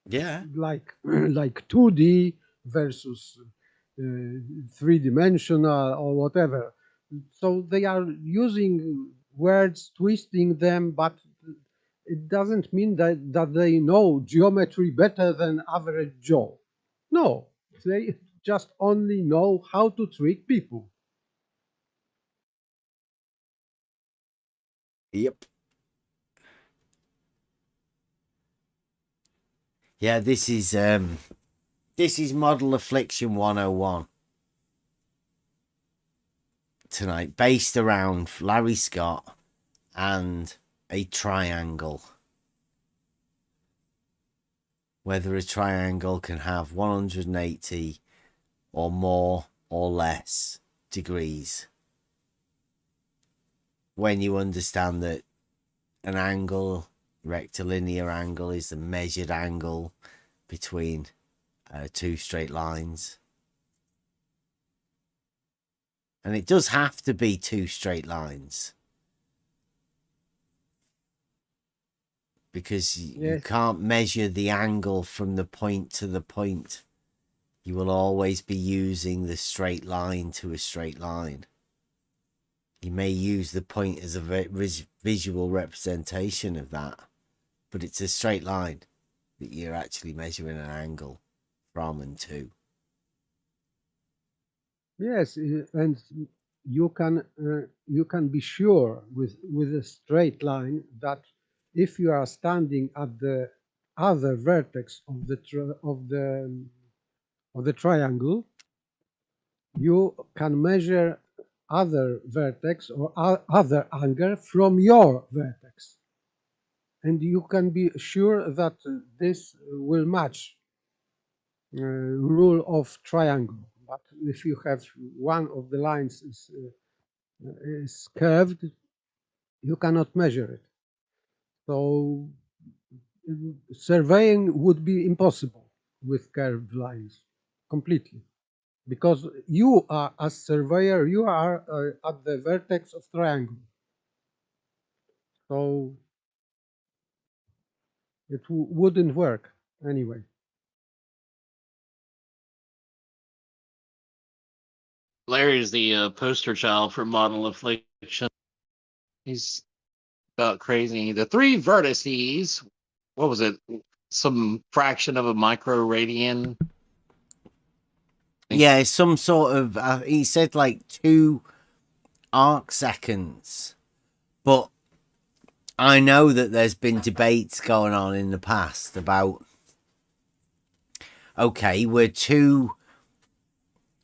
Yeah. Like 2D versus three-dimensional or whatever. So they are using words, twisting them, but it doesn't mean that they know geometry better than average Joe. No, they just only know how to trick people. Yep. Yeah, this is Model Affliction 101 tonight, based around Larry Scott and a triangle. Whether a triangle can have 180 or more or less degrees. When you understand that an angle. Rectilinear angle is the measured angle between two straight lines. And it does have to be two straight lines. Because you can't measure the angle from the point to the point. You will always be using the straight line to a straight line. You may use the point as a visual representation of that, but it's a straight line that you're actually measuring an angle from and to. Yes, and you can be sure with a straight line that if you are standing at the other vertex of the triangle, you can measure other vertex or other angle from your vertex, and you can be sure that this will match rule of triangle. But if you have one of the lines is curved, you cannot measure it. So surveying would be impossible with curved lines completely, because you are, as surveyor, you are at the vertex of triangle. So it wouldn't work anyway. Larry's the poster child for model affliction. He's about crazy. The three vertices, what was it? Some fraction of a microradian. Yeah, some sort of, he said like 2 arc seconds. But I know that there's been debates going on in the past about, okay, we're 2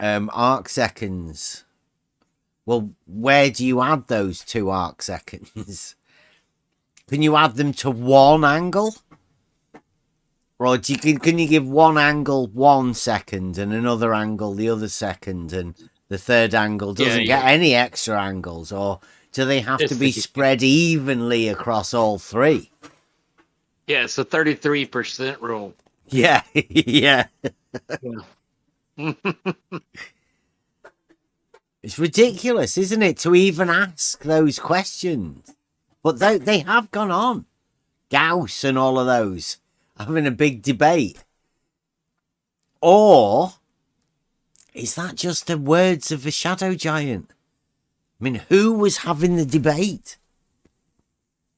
arc seconds. Well, where do you add those 2 arc seconds? Can you add them to one angle? Or can you give one angle 1 second and another angle the other second, and the third angle doesn't get any extra angles? Or do they have to be spread evenly across all 3? Yeah, it's the 33% rule. Yeah, yeah. It's ridiculous, isn't it, to even ask those questions? But they have gone on. Gauss and all of those having a big debate. Or is that just the words of a shadow giant? I mean, who was having the debate?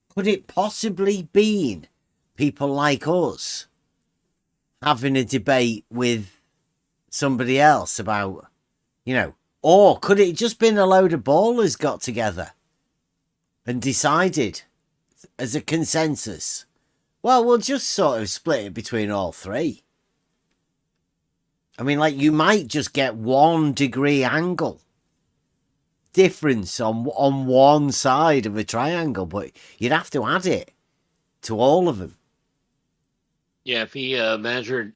Could it possibly been people like us having a debate with somebody else about, you know, or could it just been a load of ballers got together and decided as a consensus, well, we'll just sort of split it between all 3. I mean, like, you might just get 1 degree angle difference on one side of a triangle, but you'd have to add it to all of them. Yeah, if he measured,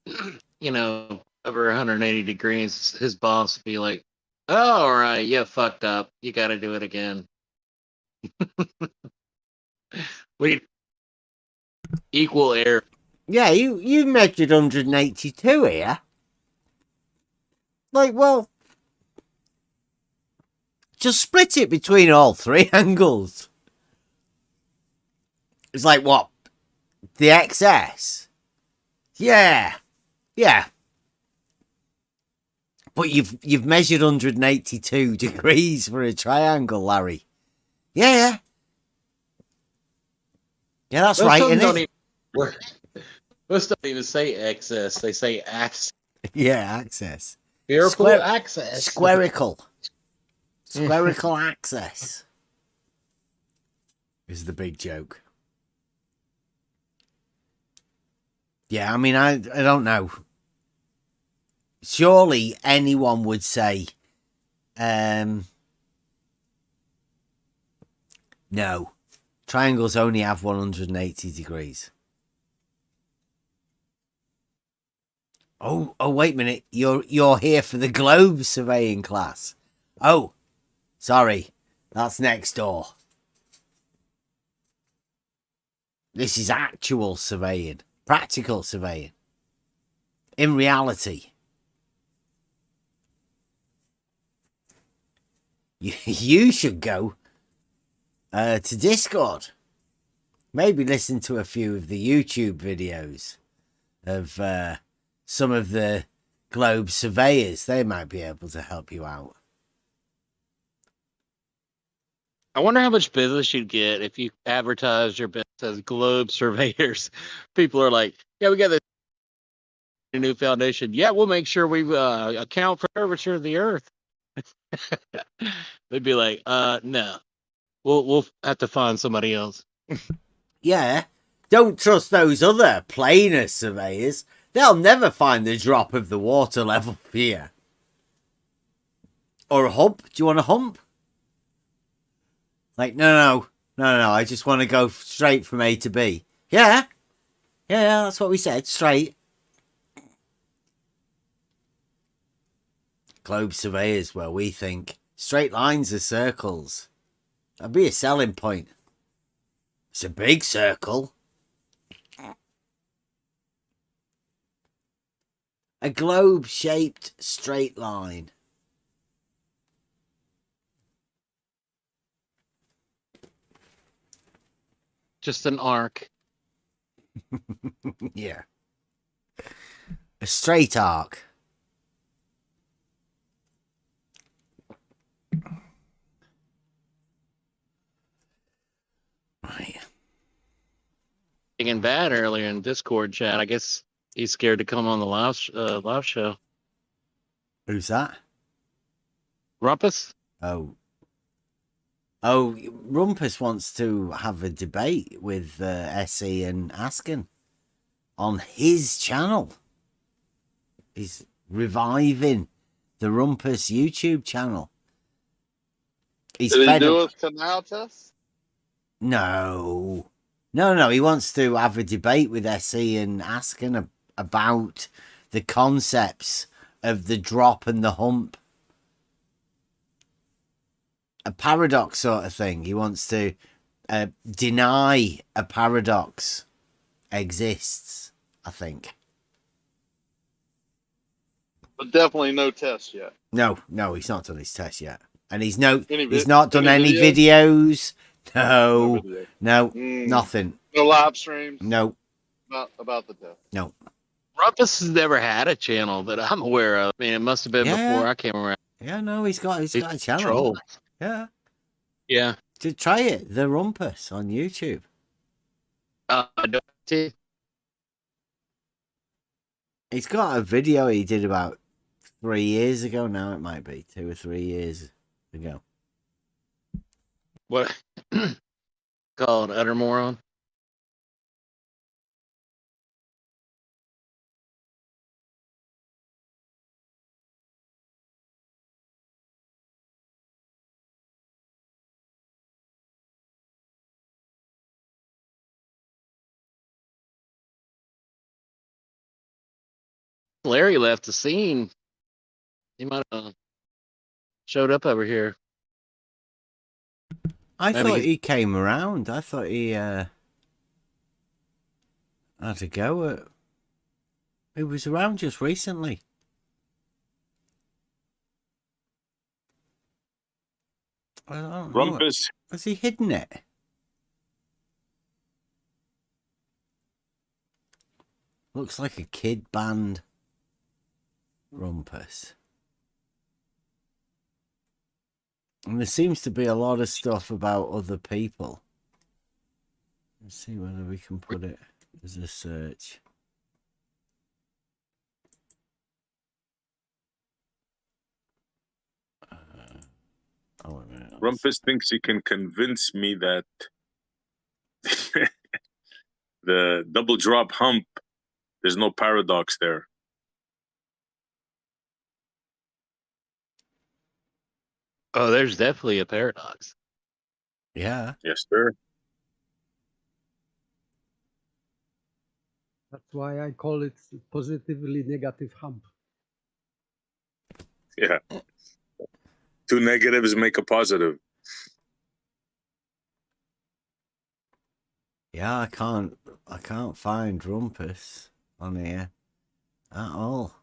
you know, over 180 degrees, his boss would be like, oh, all right, you fucked up. You got to do it again. We equal error. Yeah, you measured 182 here. Like, well, just split it between all 3 angles. It's like, what? The XS? Yeah. Yeah. But you've measured 182 degrees for a triangle, Larry. Yeah. Yeah, that's right, isn't it? Most don't even say XS. They say axis. Yeah, access. Spherical access. Squarical. Squarical access is the big joke. Yeah, I mean, I don't know. Surely anyone would say, no, triangles only have 180 degrees. Oh, wait a minute. You're here for the globe surveying class. Oh, sorry. That's next door. This is actual surveying, practical surveying. In reality. You should go to Discord. Maybe listen to a few of the YouTube videos of some of the globe surveyors. They might be able to help you out. I wonder how much business you'd get if you advertised your business as globe surveyors. People are like, yeah, we got this new foundation. Yeah, we'll make sure we account for curvature of the earth. They'd be like, no, we'll have to find somebody else. Yeah, don't trust those other planar surveyors. They'll never find the drop of the water level here. Or a hump. Do you want a hump? Like, no. I just want to go straight from A to B. Yeah, that's what we said. Straight. Globe surveyors, where we think straight lines are circles. That'd be a selling point. It's a big circle. A globe-shaped straight line. Just an arc. Yeah. A straight arc. Right. Thinking bad earlier in Discord chat. I guess he's scared to come on the live show. Who's that? Rumpus? Oh, Rumpus wants to have a debate with SE and Askin on his channel. He's reviving the Rumpus YouTube channel. He's Did he fed do up. a canal test? No. He wants to have a debate with SE and Askin about the concepts of the drop and the hump. A paradox sort of thing. He wants to deny a paradox exists, I think. But definitely no test yet. No, he's not done his test yet. And he's Any not done any videos. No, video. Nothing. No live streams. No. About the test. No. Rumpus has never had a channel that I'm aware of. I mean, it must have been before I came around. Yeah, no, he's got a channel. Troll. Yeah. Yeah. To try it, the Rumpus on YouTube. He's got a video he did about 3 years ago now. It might be 2 or 3 years ago. What? Called Utter Moron? Larry left the scene. He might have showed up over here. I thought he came around. I thought he had a go at. He was around just recently. I don't know. Rumpus. Has he hidden it? Looks like a kid band. Rumpus. And there seems to be a lot of stuff about other people. Let's see whether we can put it as a search. Rumpus thinks he can convince me that the double drop hump, there's no paradox there. Oh, there's definitely a paradox. Yeah. Yes, sir. That's why I call it positively negative hump. Yeah. 2 negatives make a positive. Yeah, I can't find Rumpus on here at all.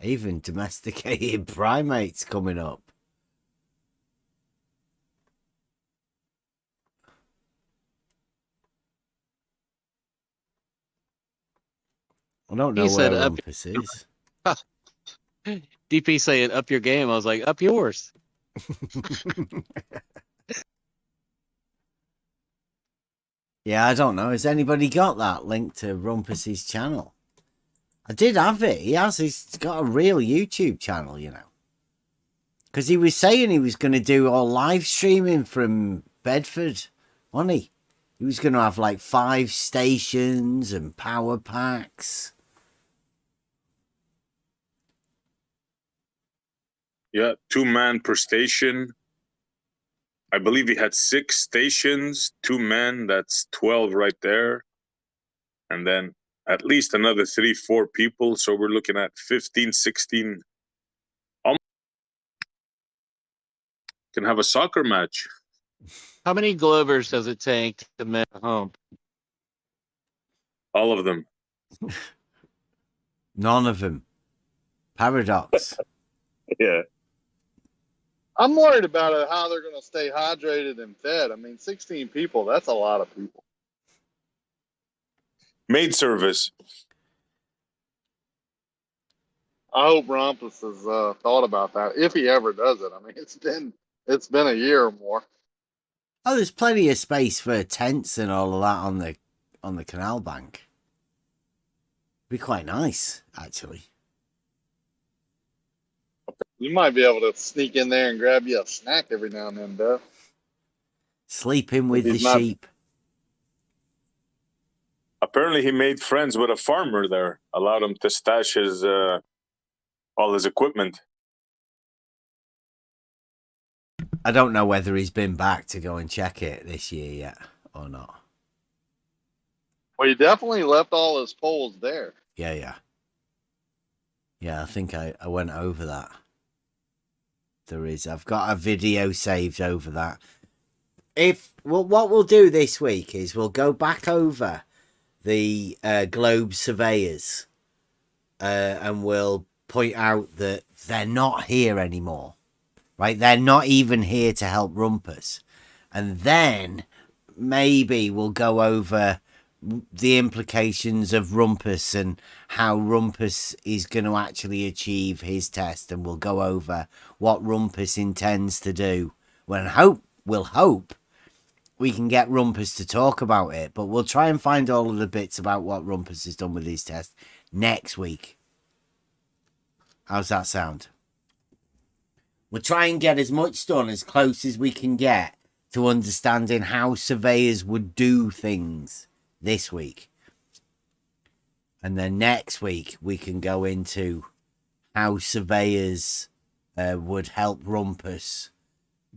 Even domesticated primates coming up. I don't know He said where up. Rumpus is. DP saying up your game. I was like, up yours. Yeah, I don't know. Has anybody got that link to Rumpus's channel? I did have it. He's got a real YouTube channel, you know. Because he was saying he was going to do all live streaming from Bedford, wasn't he? He was going to have like 5 stations and power packs. Yeah, 2-man per station. I believe he had 6 stations, 2 men. That's 12 right there, and then at least another 3-4 people. So we're looking at 15, 16. Can have a soccer match. How many Glovers does it take to make a home? All of them. None of them. Paradox. Yeah. I'm worried about it, how they're going to stay hydrated and fed. I mean, 16 people, that's a lot of people. Maid service. I hope Rumpus has thought about that, if he ever does it. I mean, it's been a year or more. Oh, there's plenty of space for tents and all of that on the canal bank. Be quite nice, actually. You might be able to sneak in there and grab you a snack every now and then, Beth. Sleeping with the He's not- sheep. Apparently, he made friends with a farmer there. Allowed him to stash his all his equipment. I don't know whether he's been back to go and check it this year yet or not. Well, he definitely left all his poles there. Yeah, I think I went over that. There is. I've got a video saved over that. What we'll do this week is we'll go back over the globe surveyors and we'll point out that they're not here anymore, right? They're not even here to help Rumpus. And then maybe we'll go over the implications of Rumpus and how Rumpus is going to actually achieve his test, and we'll go over what Rumpus intends to do. We'll hope we can get Rumpus to talk about it, but we'll try and find all of the bits about what Rumpus has done with his test next week. How's that sound? We'll try and get as much done as close as we can get to understanding how surveyors would do things this week. And then next week we can go into how surveyors would help Rumpus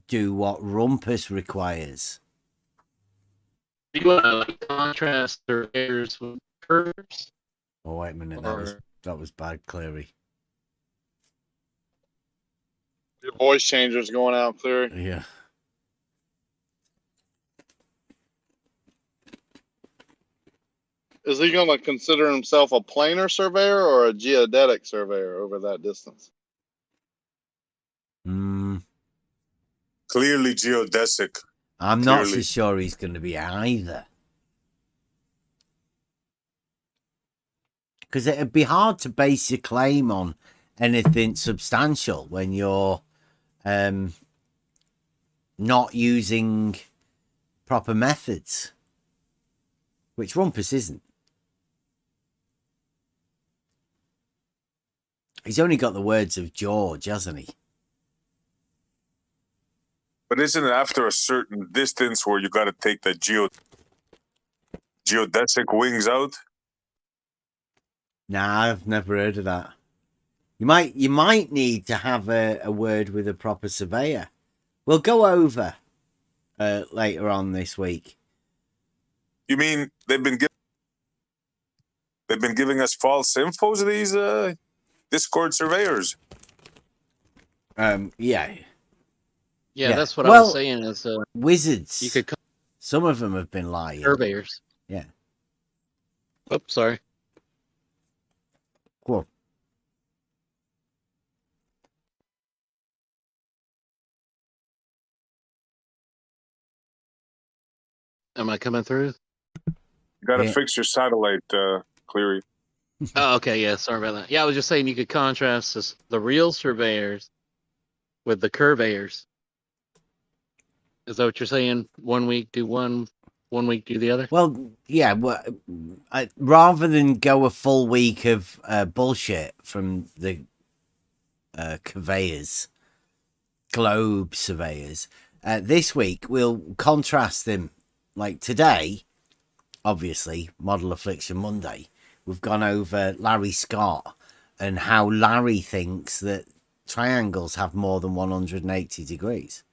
do what Rumpus requires. Do you want to like contrast surveyors with curves? Oh, wait a minute. That was bad, Clary. Your voice changer's going out, Cleary. Yeah. Is he going to consider himself a planar surveyor or a geodetic surveyor over that distance? Clearly geodesic. I'm not so sure he's going to be either. Because it'd be hard to base your claim on anything substantial when you're not using proper methods, which Rumpus isn't. He's only got the words of George, hasn't he? But isn't it after a certain distance where you got to take the geodesic wings out? Nah, I've never heard of that. You might need to have a word with a proper surveyor. We'll go over later on this week. You mean they've been giving us false infos, these Discord surveyors? Yeah. Yeah, that's what I was saying. Is wizards. you could Some of them have been lying. Surveyors. Yeah. Oops, sorry. Cool. Am I coming through? You got to Yeah. fix your satellite, Cleary. Oh, okay. Yeah, sorry about that. Yeah, I was just saying you could contrast the real surveyors with the curveyors. Is that what you're saying? 1 week do one week do the other? Well, yeah. Well, rather than go a full week of bullshit from the conveyors, globe surveyors, this week we'll contrast them. Like today, obviously, Model Affliction Monday, we've gone over Larry Scott and how Larry thinks that triangles have more than 180 degrees.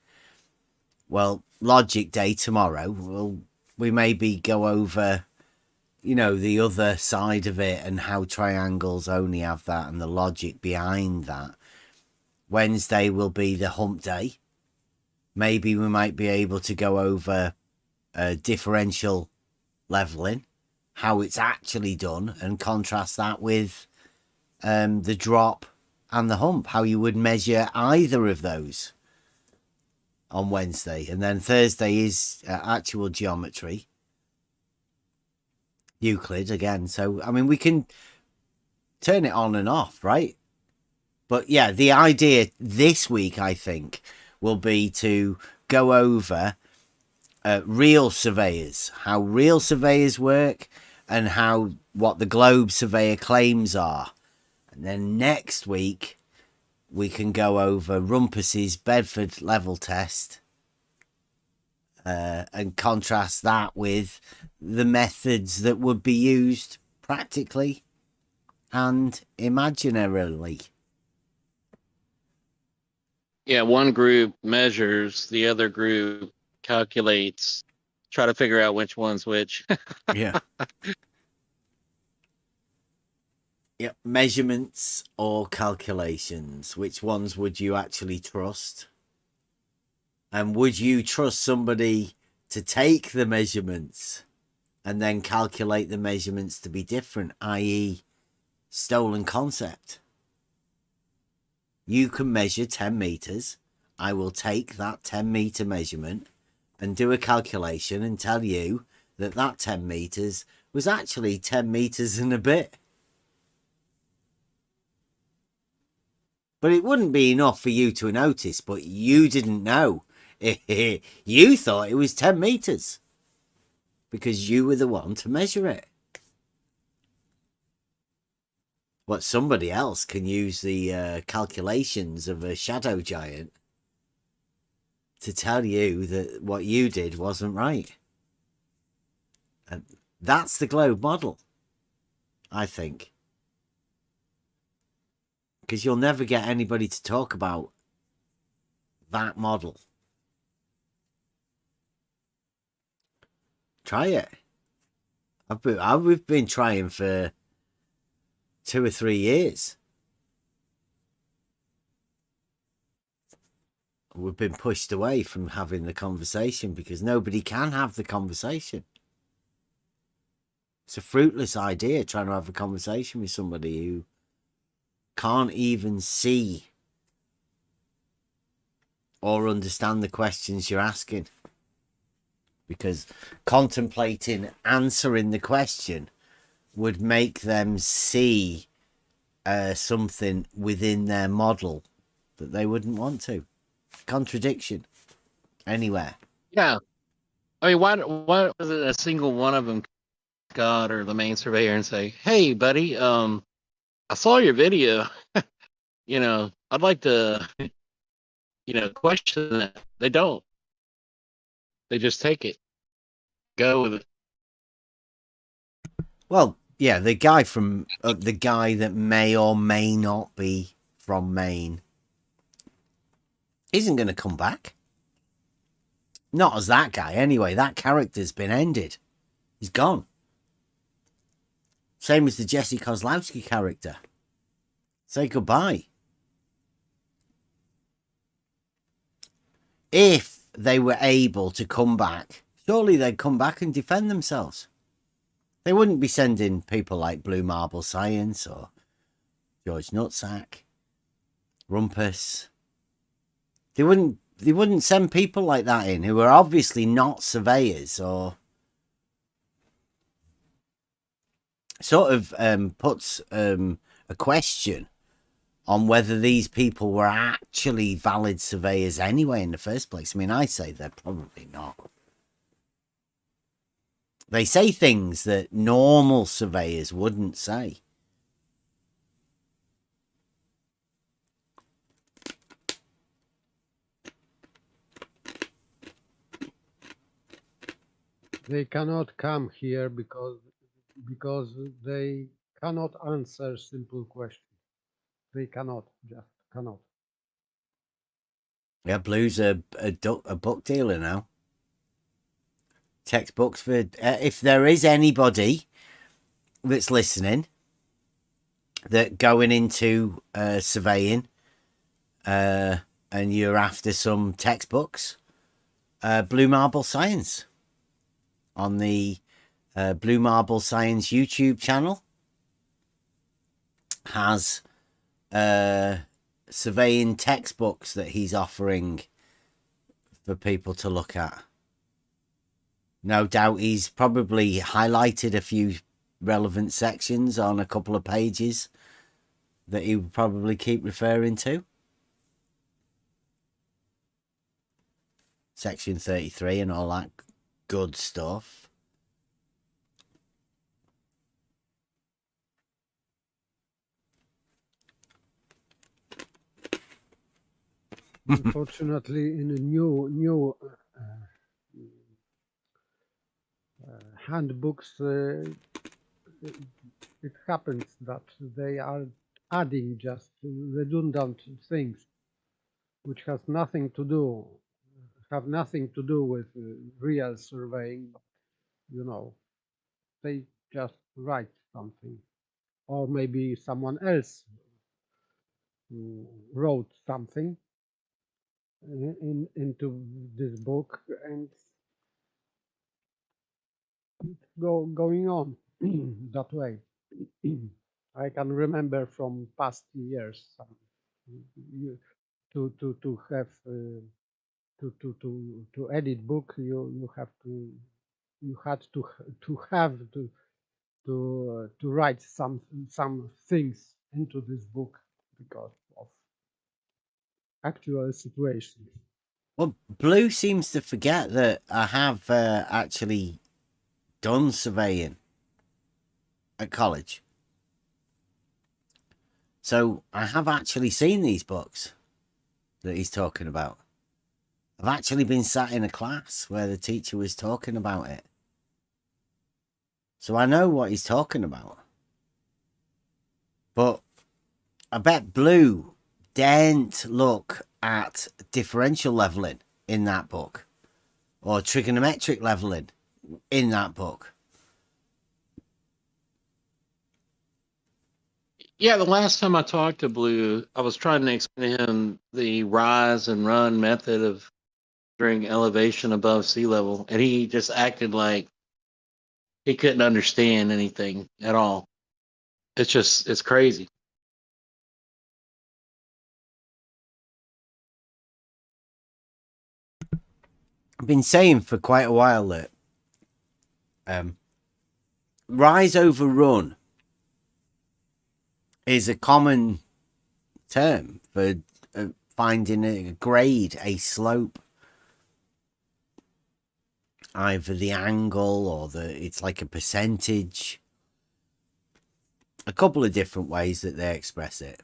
Well, Logic Day tomorrow, we maybe go over, the other side of it and how triangles only have that and the logic behind that. Wednesday will be the hump day. Maybe we might be able to go over differential leveling, how it's actually done, and contrast that with the drop and the hump, how you would measure either of those on Wednesday. And then Thursday is actual geometry, Euclid again. So, I mean, we can turn it on and off, right? But yeah, the idea this week, I think, will be to go over real surveyors, how real surveyors work and what the globe surveyor claims are. And then next week, we can go over Rumpus's Bedford level test and contrast that with the methods that would be used practically and imaginarily. Yeah, one group measures, the other group calculates, try to figure out which one's which. Yeah. Yep. Measurements or calculations. Which ones would you actually trust? And would you trust somebody to take the measurements and then calculate the measurements to be different, i.e. stolen concept? You can measure 10 meters. I will take that 10 meter measurement and do a calculation and tell you that 10 meters was actually 10 meters and a bit. But it wouldn't be enough for you to notice, but you didn't know. You thought it was 10 meters because you were the one to measure it. But somebody else can use the calculations of a shadow giant to tell you that what you did wasn't right. And that's the globe model, I think. Because you'll never get anybody to talk about that model. Try it. We've been trying for 2 or 3 years. We've been pushed away from having the conversation because nobody can have the conversation. It's a fruitless idea trying to have a conversation with somebody who can't even see or understand the questions you're asking. Because contemplating answering the question would make them see something within their model that they wouldn't want to. Contradiction anywhere. Yeah. I mean, why was it a single one of them, God or the main surveyor, and say, "Hey, buddy, I saw your video. I'd like to, question that." They don't. They just take it, go with it. Well, yeah, the guy that may or may not be from Maine isn't going to come back. Not as that guy, anyway. That character's been ended. He's gone. Same as the Jesse Kozlowski character. Say goodbye. If they were able to come back, surely they'd come back and defend themselves. They wouldn't be sending people like Blue Marble Science or George Nutsack, Rumpus. They wouldn't send people like that in who are obviously not surveyors, or sort of puts a question on whether these people were actually valid surveyors anyway in the first place. I mean, I say they're probably not. They say things that normal surveyors wouldn't say. They cannot come here because they cannot answer simple questions. They cannot, just cannot. Yeah, Blue's a book dealer now. Textbooks for if there is anybody that's listening that going into surveying and you're after some textbooks, Blue Marble Science on the Blue Marble Science YouTube channel has surveying textbooks that he's offering for people to look at. No doubt he's probably highlighted a few relevant sections on a couple of pages that he would probably keep referring to. Section 33 and all that good stuff. Unfortunately, in a new handbooks, it happens that they are adding just redundant things, which have nothing to do with real surveying. You know, they just write something, or maybe someone else wrote something into this book, and going on that way. I can remember from past years to have to edit book, you had to write some things into this book because of actual situation. Well, Blue seems to forget that I have actually done surveying at college. So I have actually seen these books that he's talking about. I've actually been sat in a class where the teacher was talking about it. So I know what he's talking about. But I bet Blue daren't look at differential leveling in that book or trigonometric leveling in that book. Yeah, the last time I talked to Blue, I was trying to explain to him the rise and run method of during elevation above sea level, and he just acted like he couldn't understand anything at all. It's crazy. I've been saying for quite a while that rise over run is a common term for finding a grade, a slope, either the angle or it's like a percentage. A couple of different ways that they express it,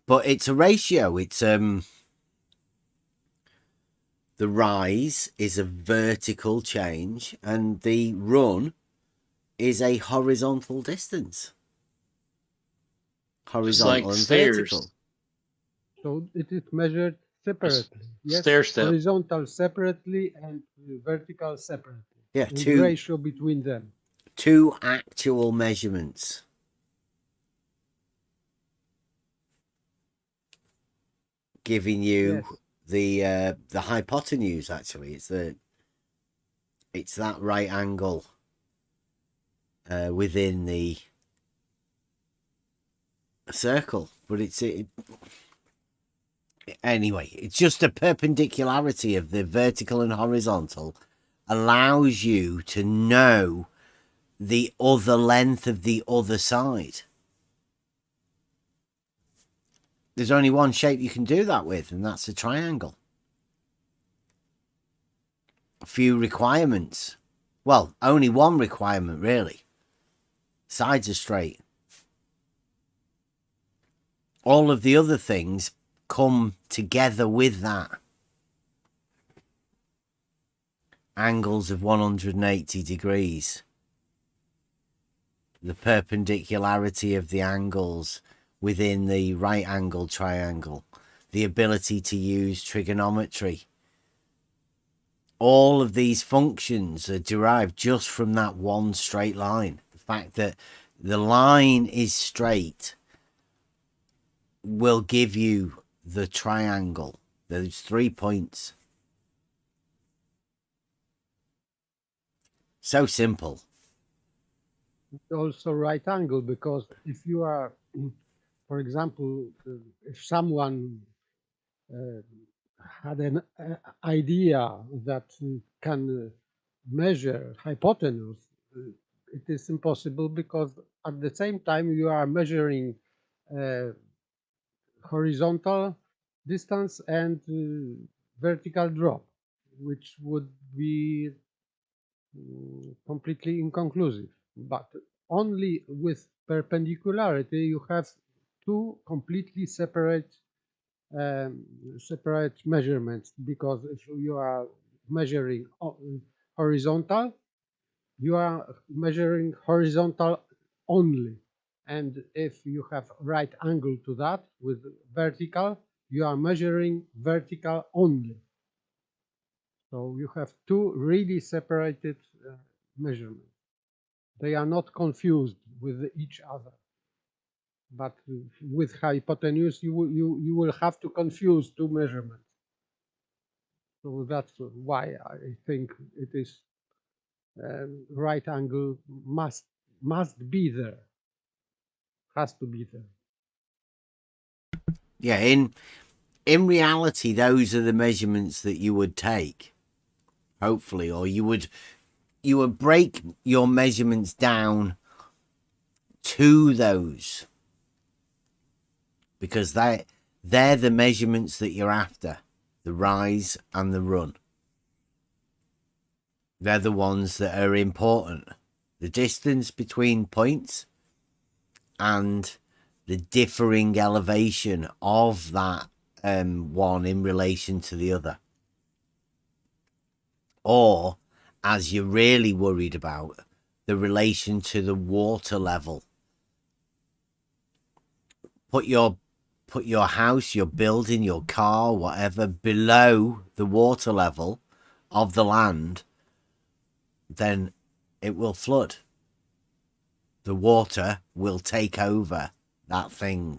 but it's a ratio. It's the rise is a vertical change and the run is a horizontal distance. Horizontal like and stairs. vertical. So it is measured separately. Yes, Stair step. horizontal separately and vertical separately. Yeah, and the ratio between them. Two actual measurements. Giving you the hypotenuse. Actually, it's that right angle within the circle, but anyway, it's just a perpendicularity of the vertical and horizontal allows you to know the other length of the other side. There's only one shape you can do that with, and that's a triangle. A few requirements. Well, only one requirement, really. Sides are straight. All of the other things come together with that. Angles of 180 degrees. The perpendicularity of the angles within the right angle triangle, the ability to use trigonometry. All of these functions are derived just from that one straight line. The fact that the line is straight will give you the triangle. There's 3 points. So simple. Also right angle, because if you are, for example, if someone had an idea that can measure hypotenuse, it is impossible, because at the same time you are measuring horizontal distance and vertical drop, which would be completely inconclusive. But only with perpendicularity you have two completely separate measurements, because if you are measuring horizontal, you are measuring horizontal only, and if you have right angle to that with vertical, you are measuring vertical only. So you have two really separated measurements. They are not confused with each other. But with hypotenuse, you will have to confuse two measurements. So that's why I think it is right angle must be there, has to be there. Yeah, in reality, those are the measurements that you would take, hopefully, or you would break your measurements down to those, because they're the measurements that you're after, the rise and the run. They're the ones that are important. The distance between points and the differing elevation of that one in relation to the other. Or, as you're really worried about, the relation to the water level. Put your house, your building, your car, whatever, below the water level of the land, then it will flood. The water will take over that thing.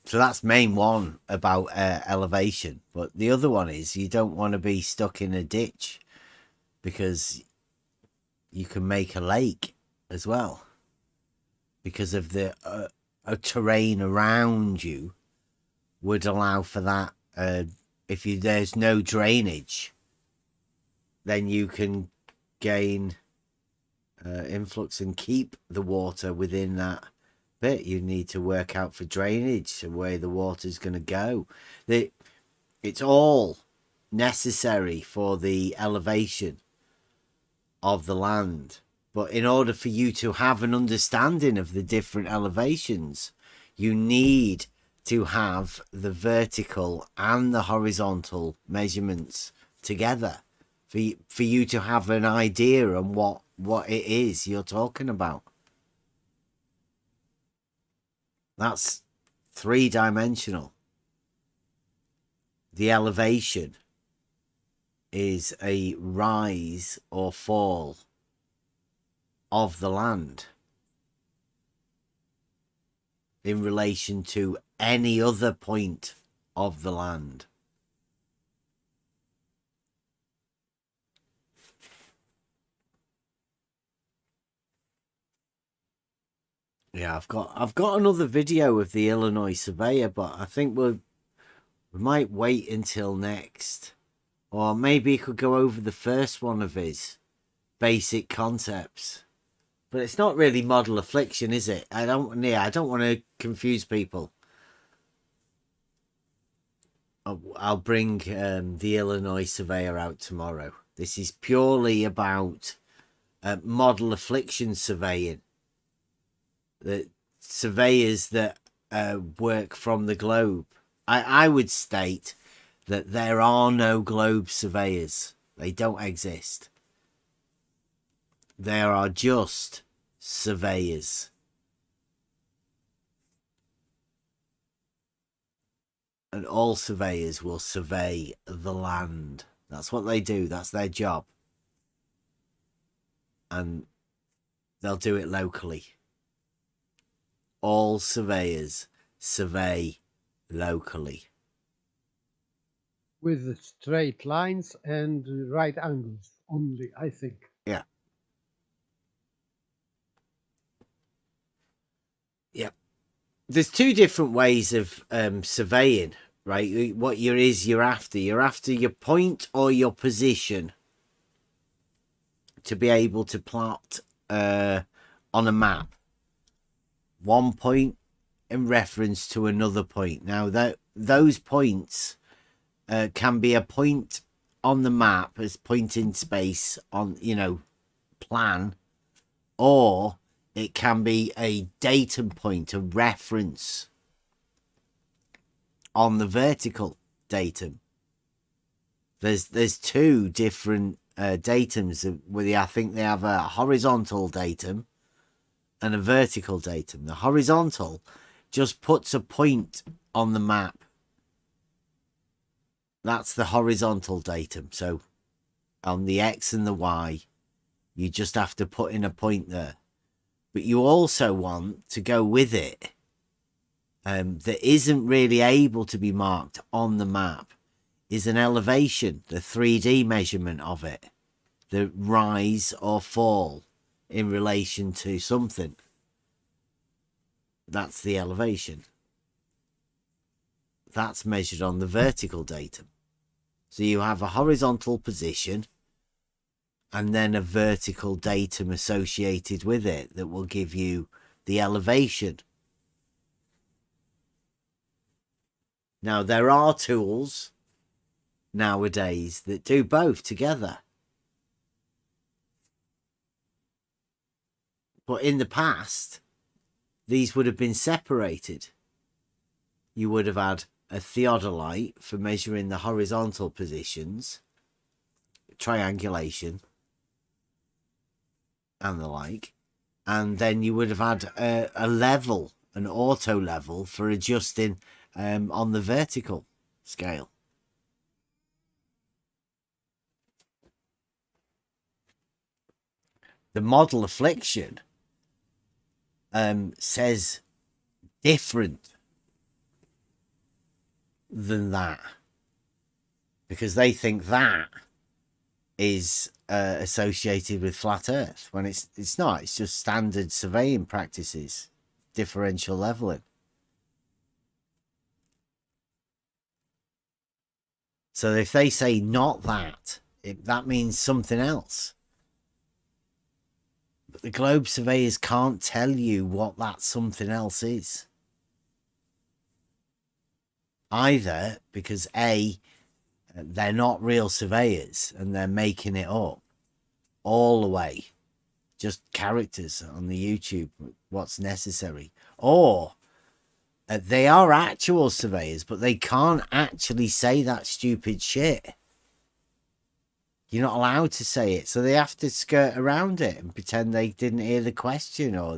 So that's main one about elevation. But the other one is you don't want to be stuck in a ditch, because you can make a lake as well, because of the terrain around you would allow for that. If there's no drainage, then you can gain influx and keep the water within that bit. You need to work out for drainage, the way the water's going to go. It's all necessary for the elevation of the land. But in order for you to have an understanding of the different elevations, you need to have the vertical and the horizontal measurements together for you to have an idea on what it is you're talking about. That's three-dimensional. The elevation is a rise or fall of the land. in relation to any other point of the land. Yeah, I've got another video of the Illinois surveyor, but I think we might wait until next, or maybe he could go over the first one of his basic concepts. But it's not really model affliction, is it? I don't want to confuse people. I'll bring the Illinois surveyor out tomorrow. This is purely about model affliction surveying. The surveyors that work from the globe. I would state that there are no globe surveyors. They don't exist. There are just surveyors. And all surveyors will survey the land. That's what they do. That's their job. And they'll do it locally. All surveyors survey locally. With straight lines and right angles only, I think. Yeah. Yep. There's two different ways of surveying, right? What you're after. You're after your point or your position to be able to plot on a map. One point in reference to another point. Now, those points can be a point on the map as point in space on, plan, or it can be a datum point, a reference on the vertical datum. There's two different datums. I think they have a horizontal datum and a vertical datum. The horizontal just puts a point on the map. That's the horizontal datum. So on the X and the Y, you just have to put in a point there. But you also want to go with it that isn't really able to be marked on the map is an elevation, the 3D measurement of it, the rise or fall in relation to something. That's the elevation. That's measured on the vertical datum. So you have a horizontal position and then a vertical datum associated with it that will give you the elevation. Now, there are tools nowadays that do both together. But in the past, these would have been separated. You would have had a theodolite for measuring the horizontal positions, triangulation, and the like. And then you would have had a level, an auto level for adjusting on the vertical scale. The model affliction says different than that, because they think that is associated with flat earth when it's not. It's just standard surveying practices, differential leveling. So if they say not that, that means something else. But the globe surveyors can't tell you what that something else is. Either because A, they're not real surveyors and they're making it up all the way. Just characters on the YouTube, what's necessary. Or they are actual surveyors, but they can't actually say that stupid shit. You're not allowed to say it, so they have to skirt around it and pretend they didn't hear the question or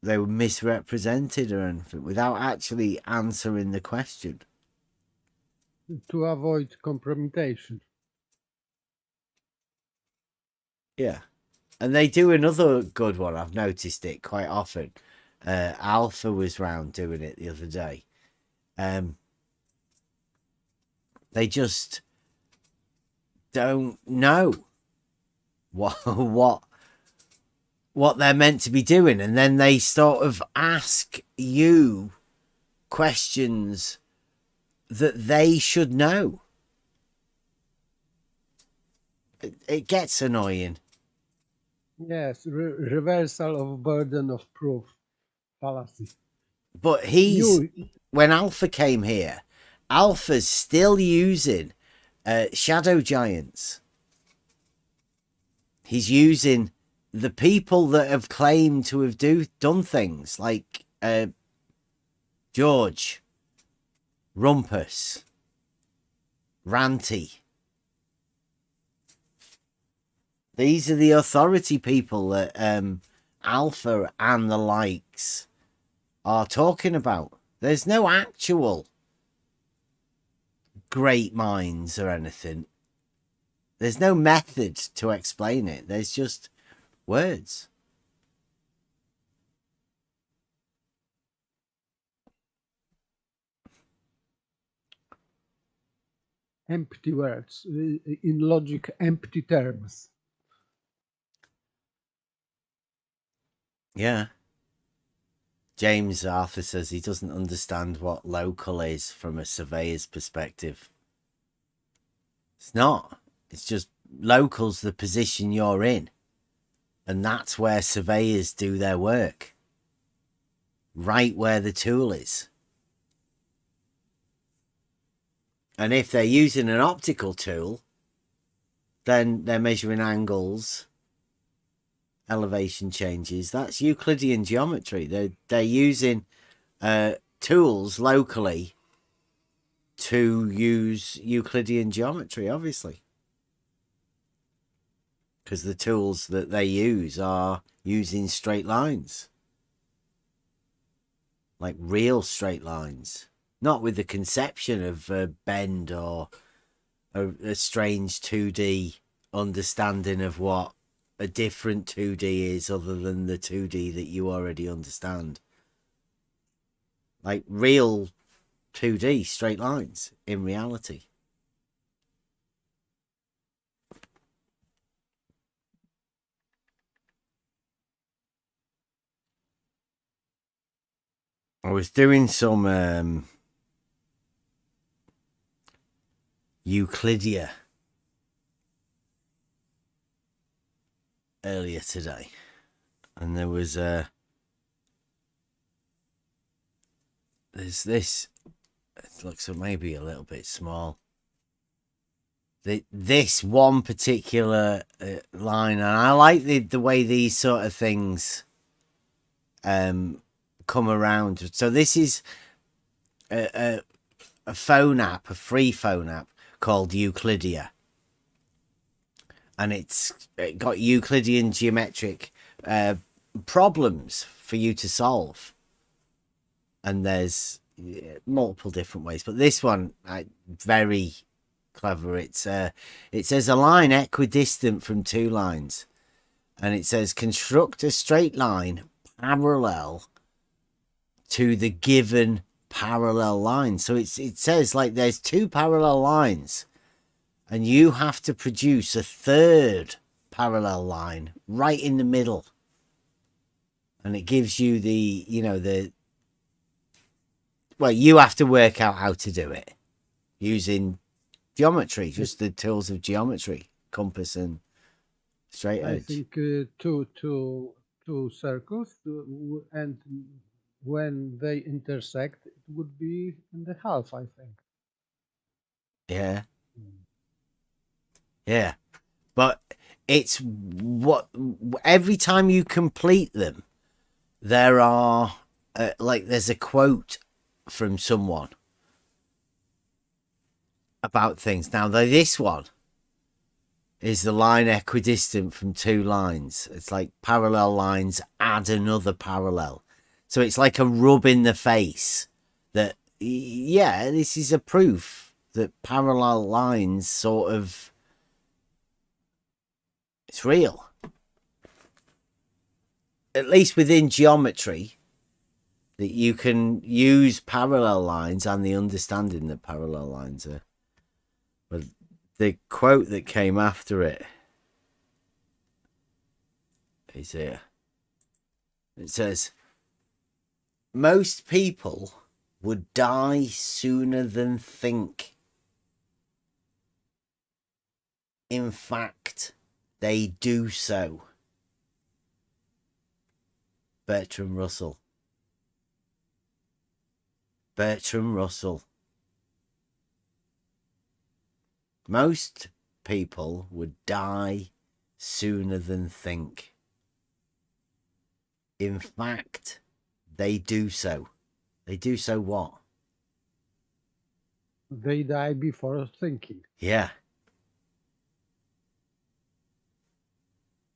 they were misrepresented or anything without actually answering the question. To avoid compromission. Yeah. And they do another good one. I've noticed it quite often. Alpha was round doing it the other day. They just don't know what they're meant to be doing, and then they sort of ask you questions that they should know. It gets annoying. Yes, reversal of burden of proof fallacy. But when Alpha came here, Alpha's still using shadow giants. He's using the people that have claimed to have done things like George, Rumpus, Ranty. These are the authority people that Alpha and the likes are talking about. There's no actual great minds or anything. There's no method to explain it. There's just words. Empty words, in logic, empty terms. Yeah. James Arthur says he doesn't understand what local is from a surveyor's perspective. It's not. It's just local's the position you're in. And that's where surveyors do their work. Right where the tool is. And if they're using an optical tool, then they're measuring angles, elevation changes. That's Euclidean geometry. They're using tools locally to use Euclidean geometry, obviously. Because the tools that they use are using straight lines. Like real straight lines. Not with the conception of a bend or a strange 2D understanding of what a different 2D is other than the 2D that you already understand. Like real 2D straight lines in reality. I was doing some Euclidia earlier today, and there was there's this. It looks maybe a little bit small. This one particular line, and I like the way these sort of things come around. So this is a phone app, a free phone app called Euclidia, and it got Euclidean geometric problems for you to solve, and there's multiple different ways, but this one very clever. It says a line equidistant from two lines, and it says construct a straight line parallel to the given parallel line. So it says like there's two parallel lines, and you have to produce a third parallel line right in the middle, and it gives you well, you have to work out how to do it using geometry, just the tools of geometry, compass and straight edge. I think two circles, and when they intersect, it would be in the half, I think. Yeah. Yeah. But it's what every time you complete them, there are there's a quote from someone about things. Now, this one is the line equidistant from two lines. It's like parallel lines add another parallel. So it's like a rub in the face that, yeah, this is a proof that parallel lines sort of, it's real. At least within geometry, that you can use parallel lines and the understanding that parallel lines are. But the quote that came after it is here. It says, most people would die sooner than think. In fact, they do so. Bertrand Russell. Bertrand Russell. Most people would die sooner than think. In fact, they do so. They do so what? They die before thinking. Yeah.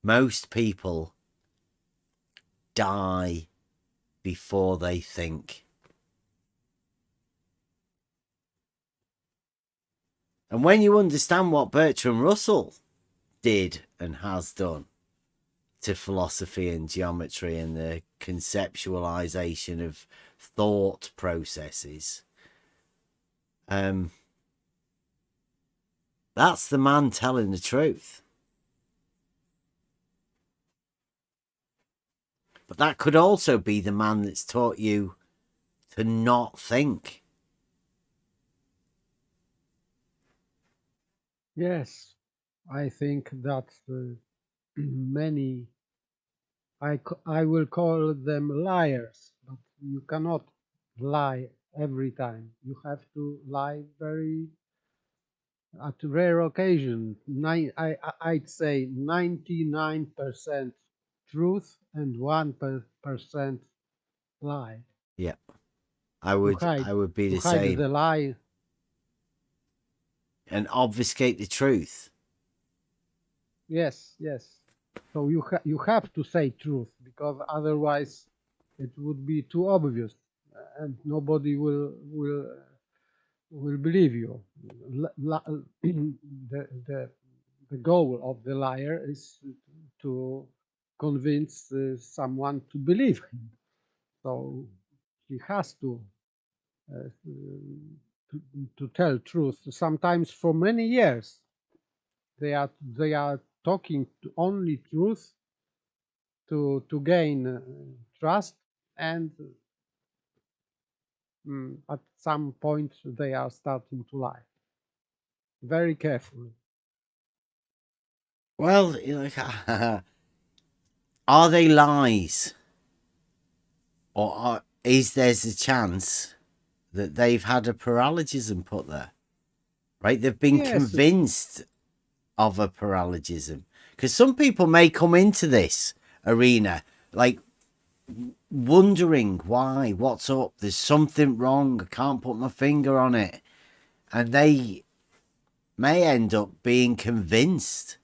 Most people die before they think. And when you understand what Bertrand Russell did and has done to philosophy and geometry and the conceptualization of thought processes, that's the man telling the truth. But that could also be the man that's taught you to not think. Yes, I think that many, I will call them liars, but you cannot lie every time. You have to lie very at rare occasion. I'd say 99% truth and 1% lie. Yeah. I would be To the hide same. the lie. And obfuscate the truth. Yes, yes. So you have to say truth, because otherwise it would be too obvious, and nobody will believe you. The goal of the liar is to convince someone to believe him. So he has uh, to tell truth. Sometimes for many years they are talking only truth to gain trust, and at some point they are starting to lie very carefully. Well, are they lies? Or is there's a chance that they've had a paralogism put there? Right? They've been Yes. convinced of a paralogism. Because some people may come into this arena like wondering why, what's up, there's something wrong, I can't put my finger on it. And they may end up being convinced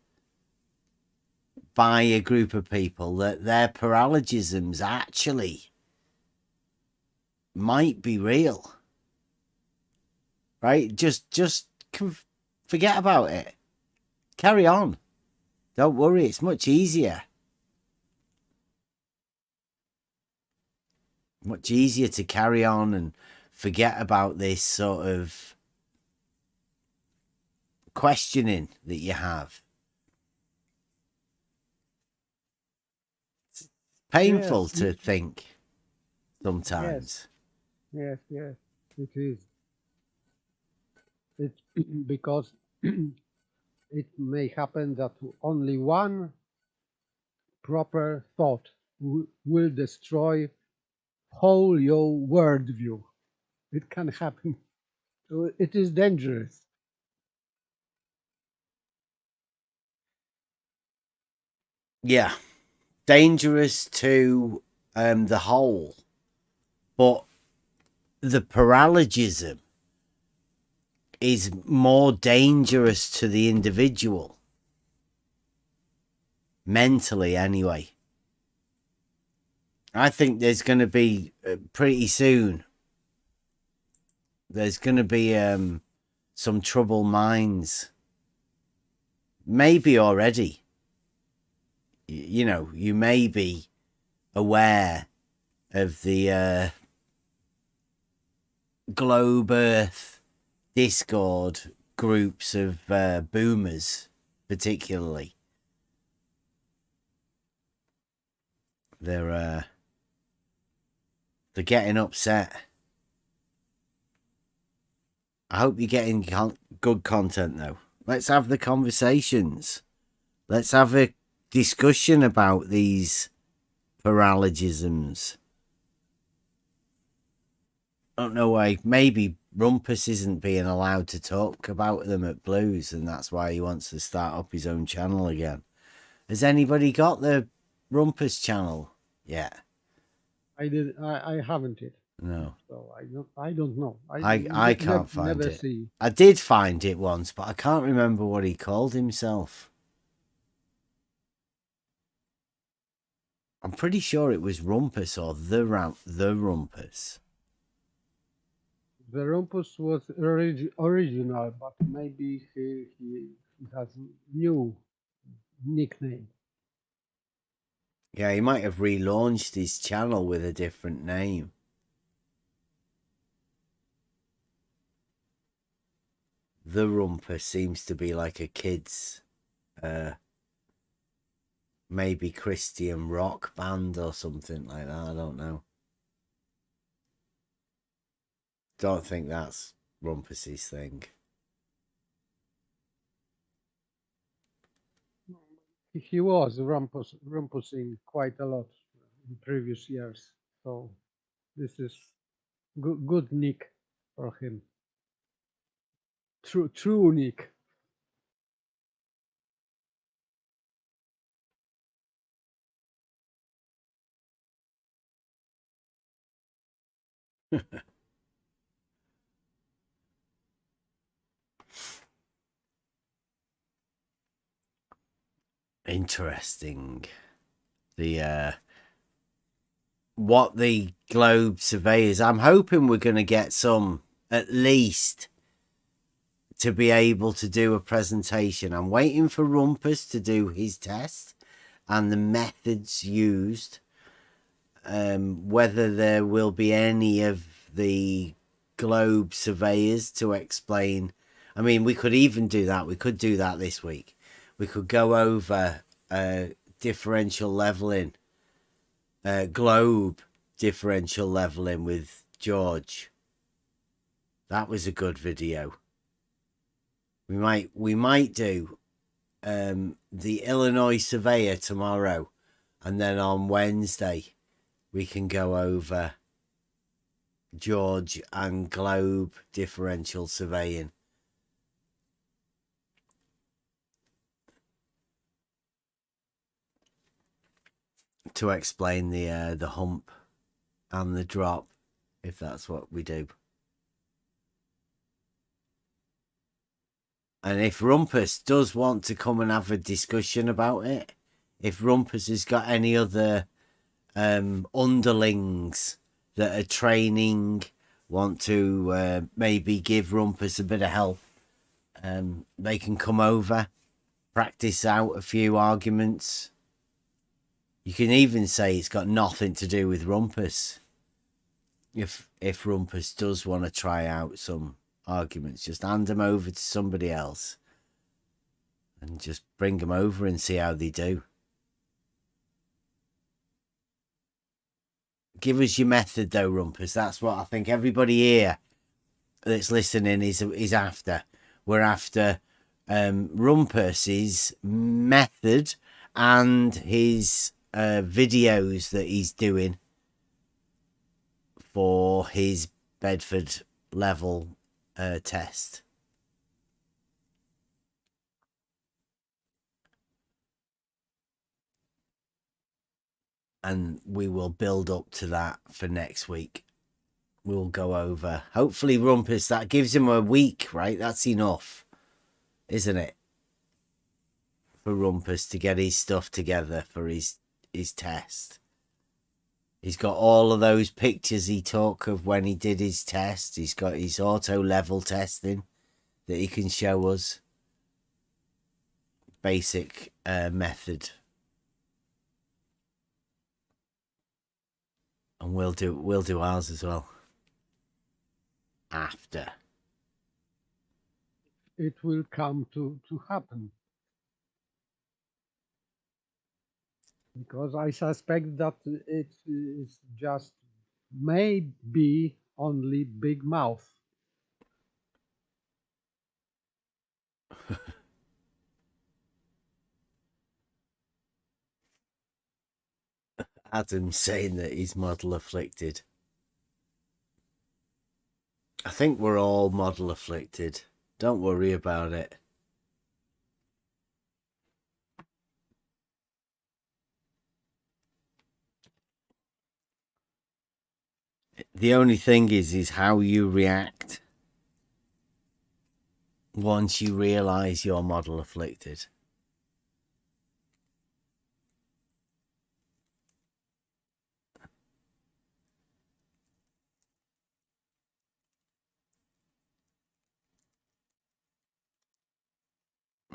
by a group of people that their paralogisms actually might be real. Right? Just forget about it. Carry on. Don't worry, it's much easier. Much easier to carry on and forget about this sort of questioning that you have. It's painful Yes. to think sometimes. Yes, it is. It's because it may happen that only one proper thought will destroy whole your worldview. It can happen. So it is dangerous. Yeah. Dangerous to the whole. But the paralogism is more dangerous to the individual. Mentally, anyway. I think there's going to be pretty soon. There's going to be some troubled minds. Maybe already. You know, you may be aware of the Globe Earth Discord groups of boomers, particularly. They're getting upset. I hope you're getting good content, though. Let's have the conversations. Let's have a discussion about these paralogisms. I don't know why. Maybe Rumpus isn't being allowed to talk about them at Blues, and that's why he wants to start up his own channel again. Has anybody got the Rumpus channel yet? I haven't it. No. So I don't know. I can't find never it. see. I did find it once, but I can't remember what he called himself. I'm pretty sure it was Rumpus or the Rumpus. The Rumpus was original, but maybe he has new nickname. Yeah, he might have relaunched his channel with a different name. The Rumpus seems to be like a kid's maybe Christian rock band or something like that. I don't know. Don't think that's Rumpus's thing. He was rumpusing quite a lot in previous years. So this is good nick for him. True nick. Interesting. The what the globe surveyors, I'm hoping we're going to get some at least to be able to do a presentation. I'm waiting for Rumpus to do his test and the methods used. Whether there will be any of the globe surveyors to explain. I mean, we could even do that. We could do that this week. We could go over differential leveling, globe differential leveling with George. That was a good video. We might do the Illinois surveyor tomorrow, and then on Wednesday we can go over George and globe differential surveying. To explain the hump and the drop, if that's what we do. And if Rumpus does want to come and have a discussion about it, if Rumpus has got any other underlings that are training, want to maybe give Rumpus a bit of help, they can come over, practice out a few arguments. You can even say it's got nothing to do with Rumpus. If Rumpus does want to try out some arguments, just hand them over to somebody else and just bring them over and see how they do. Give us your method though, Rumpus. That's what I think everybody here that's listening is after. We're after Rumpus's method and his videos that he's doing for his Bedford level test. And we will build up to that for next week. We'll go over. Hopefully, Rumpus, that gives him a week, right? That's enough, isn't it? For Rumpus to get his stuff together for his test. He's got all of those pictures he took of when he did his test. He's got his auto level testing that he can show us. Basic method. And we'll do ours as well. after. It will come to happen. Because I suspect that it is just maybe only big mouth. Adam's saying that he's model afflicted. I think we're all model afflicted. Don't worry about it. The only thing is how you react once you realize you're model afflicted.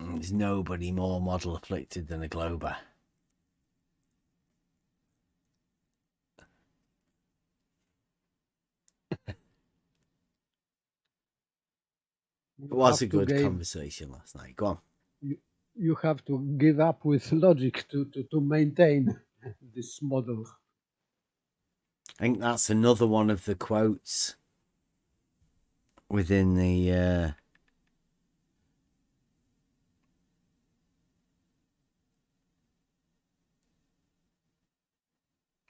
There's nobody more model afflicted than a Glober. It was a good conversation last night. Go on. You have to give up with logic to maintain this model. I think that's another one of the quotes within the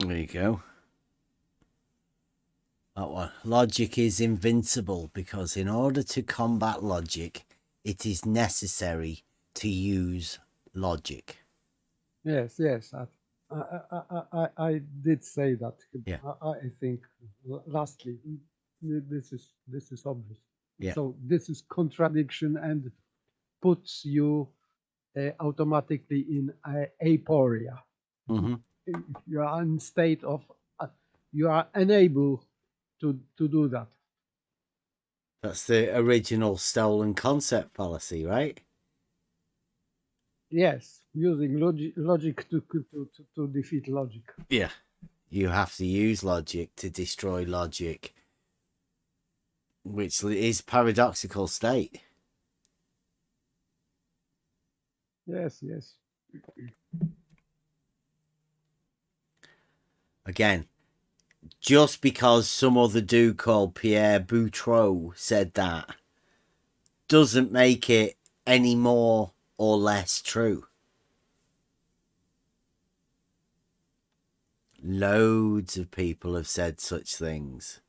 there you go. That one. Logic is invincible because in order to combat logic, it is necessary to use logic. Yes, yes. I did say that. Yeah. I think lastly, this is obvious. Yeah. So this is contradiction and puts you automatically in aporia. Mm-hmm. You are in state of you are unable to do that. That's the original stolen concept fallacy, right? Yes, using logic to defeat logic. Yeah. You have to use logic to destroy logic, which is paradoxical state. Yes, yes. Again, just because some other dude called Pierre Boutreau said that doesn't make it any more or less true. Loads of people have said such things.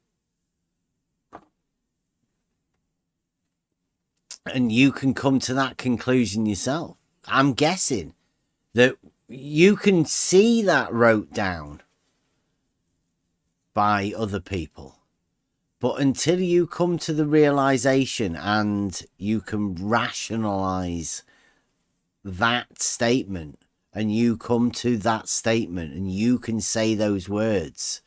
And you can come to that conclusion yourself. I'm guessing that you can see that wrote down by other people. But until you come to the realization and you can rationalize that statement, and you come to that statement and you can say those words,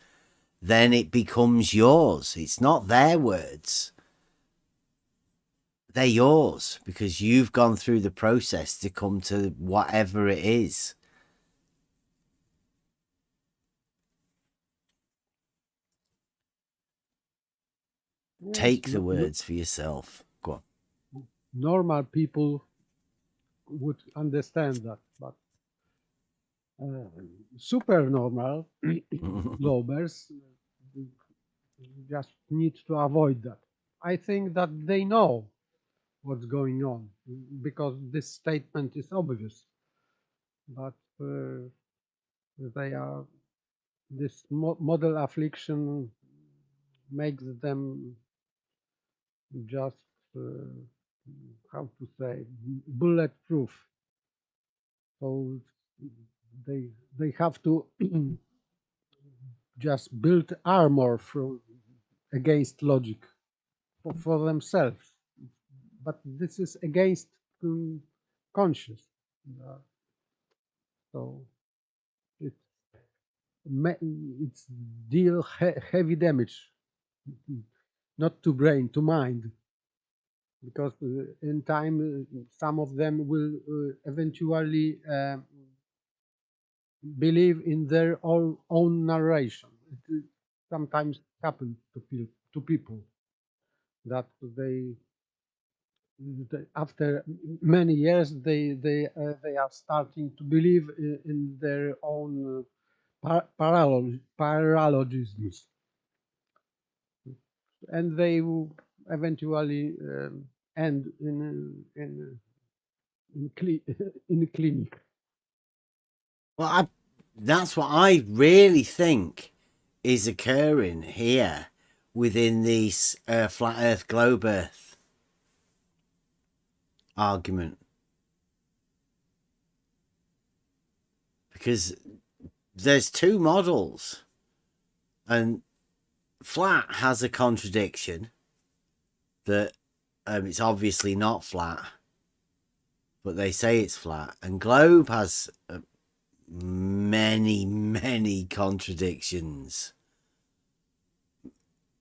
then it becomes yours. It's not their words. They're yours because you've gone through the process to come to whatever it is. Yes, Take the words for yourself. Go on. Normal people would understand that, but super normal Globers just need to avoid that. I think that they know what's going on because this statement is obvious, but they are this model affliction makes them just how to say bulletproof. So they have to just build armor against logic for themselves, but this is against conscious. So it's deal heavy damage, not to brain, to mind, because in time some of them will eventually believe in their own narration. It sometimes happens to people. that after many years they are starting to believe in their own paralogisms, and they will eventually end in a clinic. Well, that's what I really think is occurring here within this flat Earth, globe Earth argument. Because there's two models, and flat has a contradiction that it's obviously not flat, but they say it's flat, and globe has many contradictions,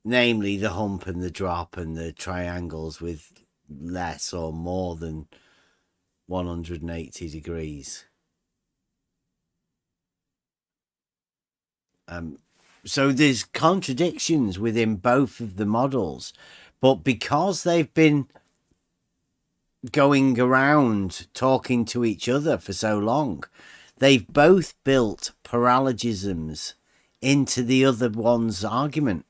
namely the hump and the drop and the triangles with less or more than 180 degrees. So there's contradictions within both of the models, but because they've been going around talking to each other for so long, they've both built paralogisms into the other one's argument.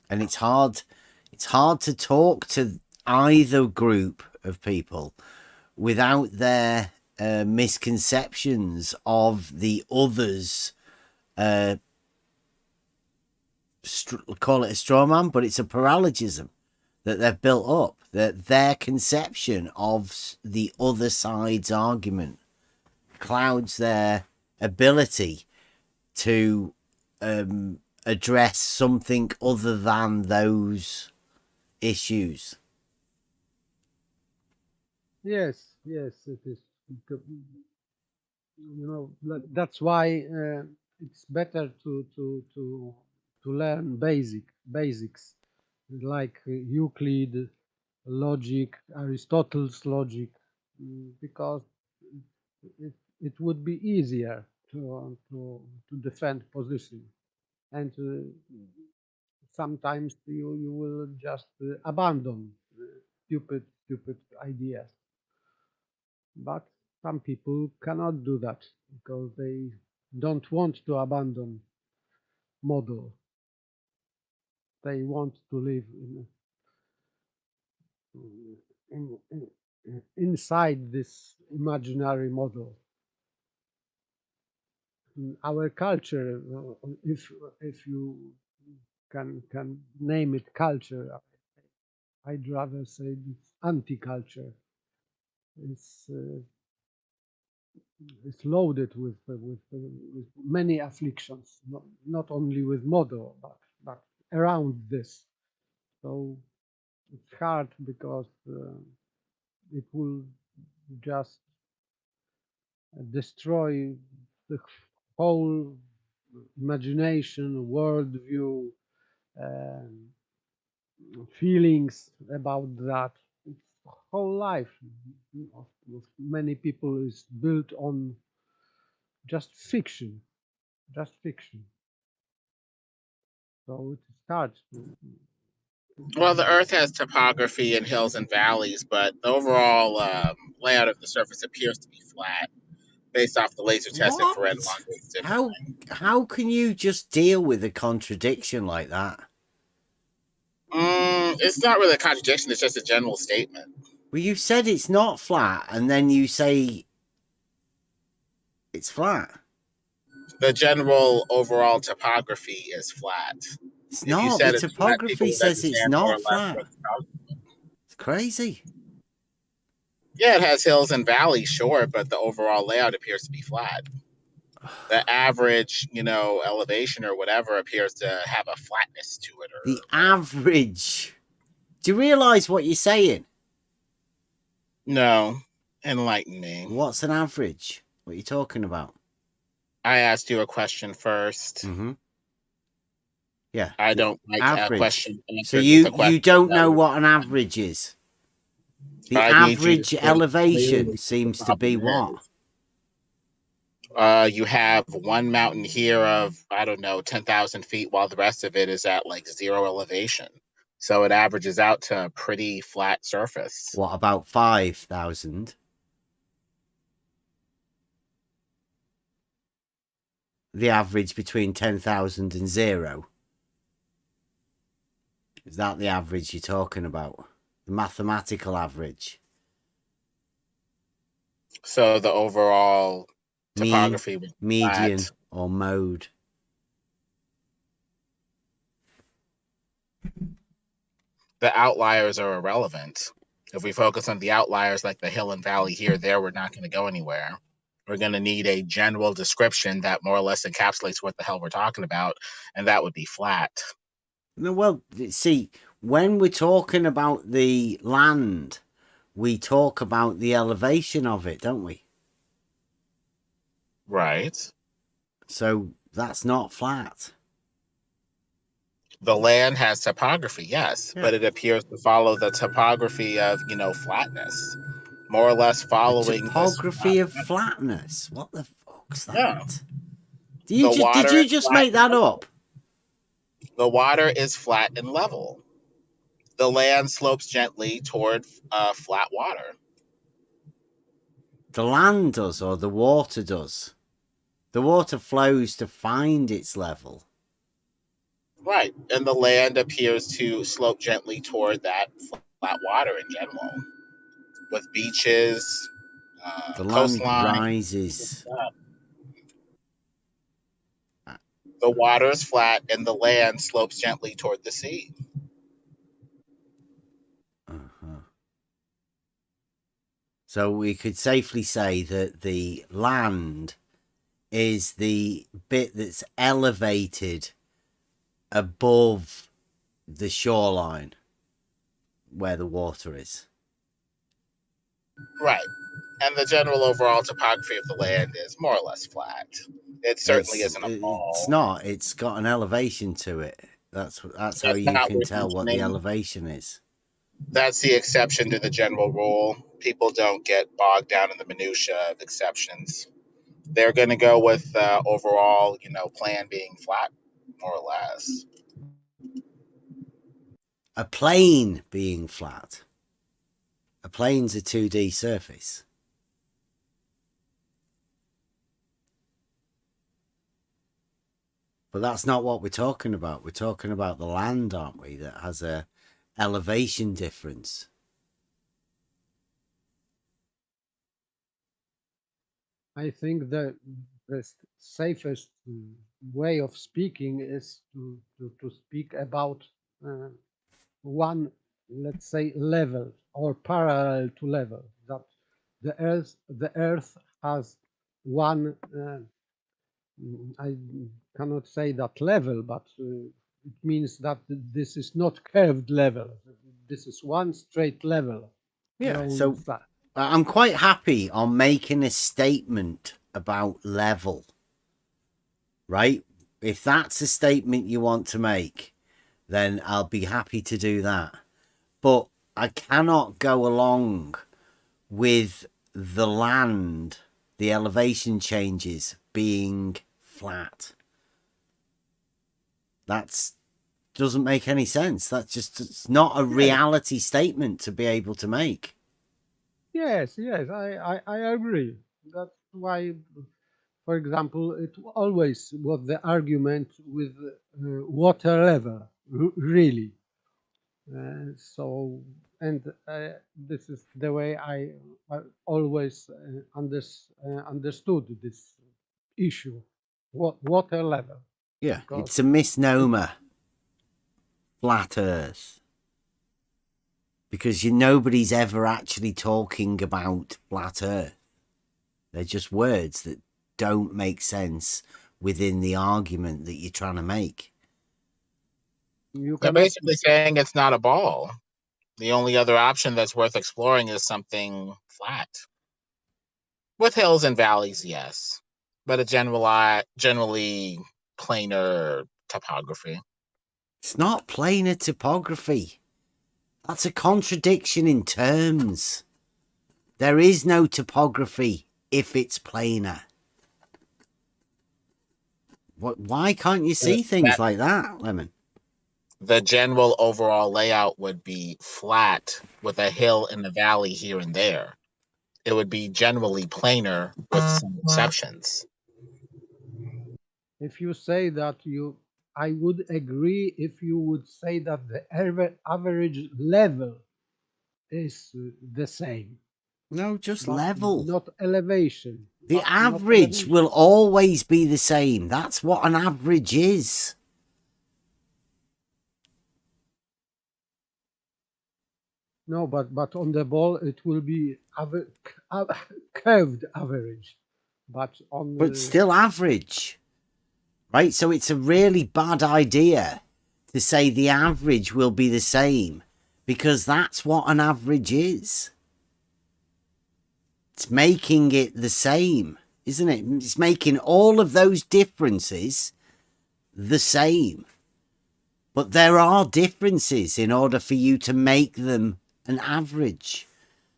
And it's hard to talk to either group of people without their misconceptions of the others. Call it a straw man, but it's a paralogism that they've built up, that their conception of the other side's argument clouds their ability to address something other than those issues. Yes, it is. That's why it's better to learn basics like Euclid logic, Aristotle's logic, because it would be easier to defend position, and sometimes you will just abandon stupid ideas. But some people cannot do that because they don't want to abandon model. They want to live inside this imaginary model. Our culture, if you can name it culture, I'd rather say it's anti-culture. It's loaded with many afflictions, not only with model, but around this. So it's hard because it will just destroy the whole imagination, worldview, feelings about that. It's whole life of many people is built on just fiction. So it starts to. Well, the Earth has topography and hills and valleys, but the overall layout of the surface appears to be flat, based off the laser test infrared What? long range. How can you just deal with a contradiction like that? It's not really a contradiction; it's just a general statement. Well, you said it's not flat, and then you say it's flat. The general overall topography is flat. It's If you not. said The it's flat, people topography would says it's understand more or not less flat. what's about. It's crazy. Yeah, it has hills and valleys, sure, but the overall layout appears to be flat. The average, elevation or whatever appears to have a flatness to it. The average. Do you realize what you're saying? No, enlighten me. What's an average? What are you talking about? I asked you a question first. Mm-hmm. Yeah. I don't like average. A question. So you don't know what an average is? The average elevation seems to be what? You have one mountain here of, I don't know, 10,000 feet, while the rest of it is at like 0 elevation. So it averages out to a pretty flat surface. What about 5,000? The average between 10,000 and 0. Is that the average you're talking about? The mathematical average? So the overall Mean, topography was median, flat. or mode? The outliers are irrelevant. If we focus on the outliers like the hill and valley here, there, we're not going to go anywhere. We're going to need a general description that more or less encapsulates what the hell we're talking about, and that would be flat. No, well, see, when we're talking about the land, we talk about the elevation of it, don't we? Right. So that's not flat. The land has topography, yes, Yeah. but it appears to follow the topography of, flatness, more or less The following this. topography of flatness. What the fuck's that? Yeah. Did you just make that up? The water is flat and level. The land slopes gently toward flat water. The land does, or the water does? The water flows to find its level. Right, and the land appears to slope gently toward that flat water in general, with beaches, The land coastline. rises. The water is flat, and the land slopes gently toward the sea. Uh-huh. So we could safely say that the land is the bit that's elevated above the shoreline where the water is. Right, and the general overall topography of the land is more or less flat. It certainly isn't a ball. It's not. It's got an elevation to it. That's how It's you not can tell what the reducing. elevation is. That's the exception to the general rule. People don't get bogged down in the minutia of exceptions. They're going to go with overall, plan being flat, more or less. A plane being flat. A plane's a 2D surface. But that's not what we're talking about. We're talking about the land, aren't we? That has a elevation difference. I think the safest way of speaking is to speak about one, let's say, level or parallel to level. That the Earth has one. I cannot say that level, but it means that this is not curved level. This is one straight level. Yeah, so I'm quite happy on making a statement about level, right? If that's a statement you want to make, then I'll be happy to do that. But I cannot go along with the land, the elevation changes being flat. That's doesn't make any sense. That's just, it's not a reality statement to be able to make. Yes, I agree. That's why, for example, it always was the argument with water level, really. This is the way I always understood this issue, water level. Yeah, Because it's a misnomer, flat Earth. Because nobody's ever actually talking about flat Earth. They're just words that don't make sense within the argument that you're trying to make. They're basically saying it's not a ball. The only other option that's worth exploring is something flat. With hills and valleys, yes, but a generally planar topography. It's not planar topography. That's a contradiction in terms. There is no topography if it's planar. Why can't you see things like that, Lemon? The general overall layout would be flat with a hill in the valley here and there. It would be generally planar with some exceptions. If you say that I would agree if you would say that the average level is the same. No, just But level. not elevation. The But not average elevation. will always be the same. That's what an average is. No, but on the ball it will be curved average. But on But still average. Right? So it's a really bad idea to say the average will be the same, because that's what an average is. It's making it the same, isn't it? It's making all of those differences the same. But there are differences in order for you to make them an average.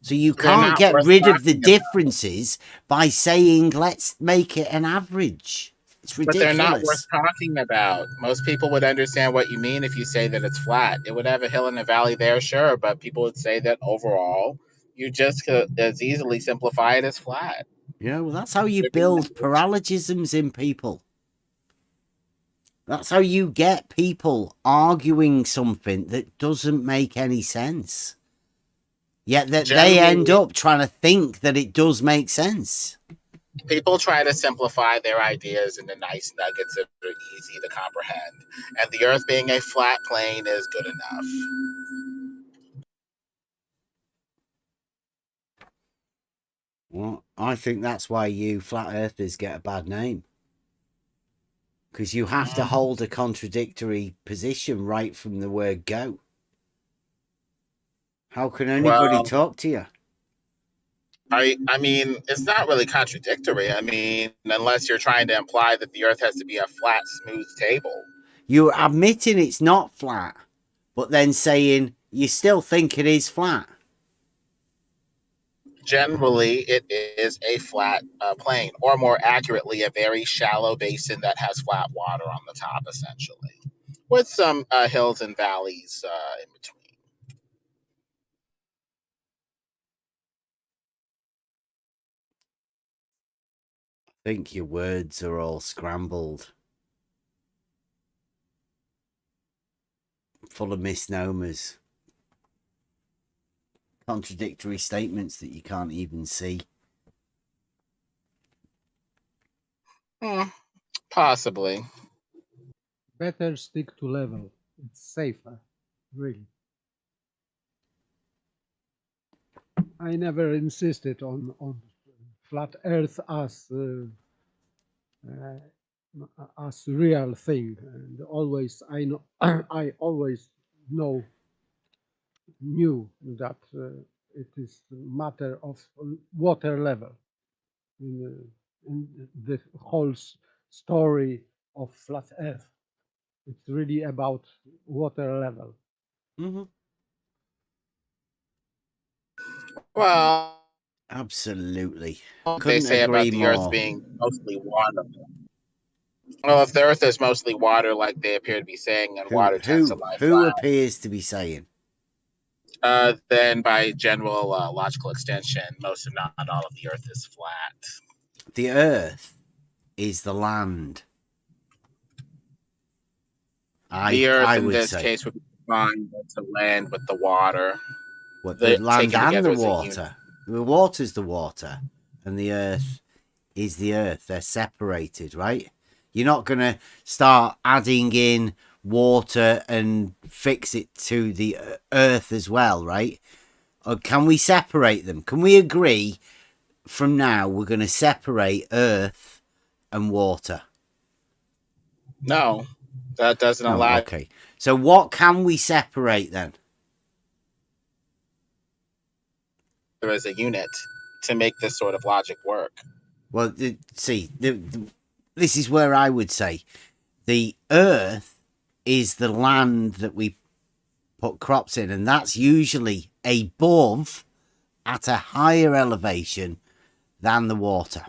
So you can't get rid of the differences by saying, let's make it an average. It's ridiculous. But they're not worth talking about. Most people would understand what you mean if you say that it's flat. It would have a hill and a valley there, sure, but people would say that overall, you just could as easily simplify it as flat. Yeah, well, that's how you build paralogisms in people. That's how you get people arguing something that doesn't make any sense. Yet that they end up trying to think that it does make sense. People try to simplify their ideas into nice nuggets that are easy to comprehend. And the Earth being a flat plane is good enough. Well, I think that's why you flat earthers get a bad name. Because you have to hold a contradictory position right from the word go. How can anybody talk to you? I mean, it's not really contradictory. I mean, unless you're trying to imply that the Earth has to be a flat, smooth table. You're admitting it's not flat, but then saying you still think it is flat. Generally, it is a flat plane, or more accurately, a very shallow basin that has flat water on the top, essentially, with some hills and valleys in between. I think your words are all scrambled, full of misnomers, contradictory statements that you can't even see. Possibly. Better stick to level. It's safer, really. I never insisted on flat Earth as real thing, and always I always knew that it is a matter of water level in the whole story of flat Earth. It's really about water level. Mm-hmm. Well, absolutely. They say about the Earth being mostly water. Well, if the Earth is mostly water, like they appear to be saying, and water tends to lie who flat, appears to be saying? Then by general logical extension, most, if not all, of the Earth is flat. The Earth is the land. The Earth in this case would be defined to land with the water. What, the land and the water? The water's the water, and the Earth is the Earth. They're separated, right? You're not going to start adding in water and fix it to the Earth as well, right? Or can we separate them? Can we agree from now we're going to separate Earth and water? No, that doesn't allow. Okay, so what can we separate then? There is a unit to make this sort of logic work. Well, see, this is where I would say the Earth is the land that we put crops in, and that's usually above, at a higher elevation than the water.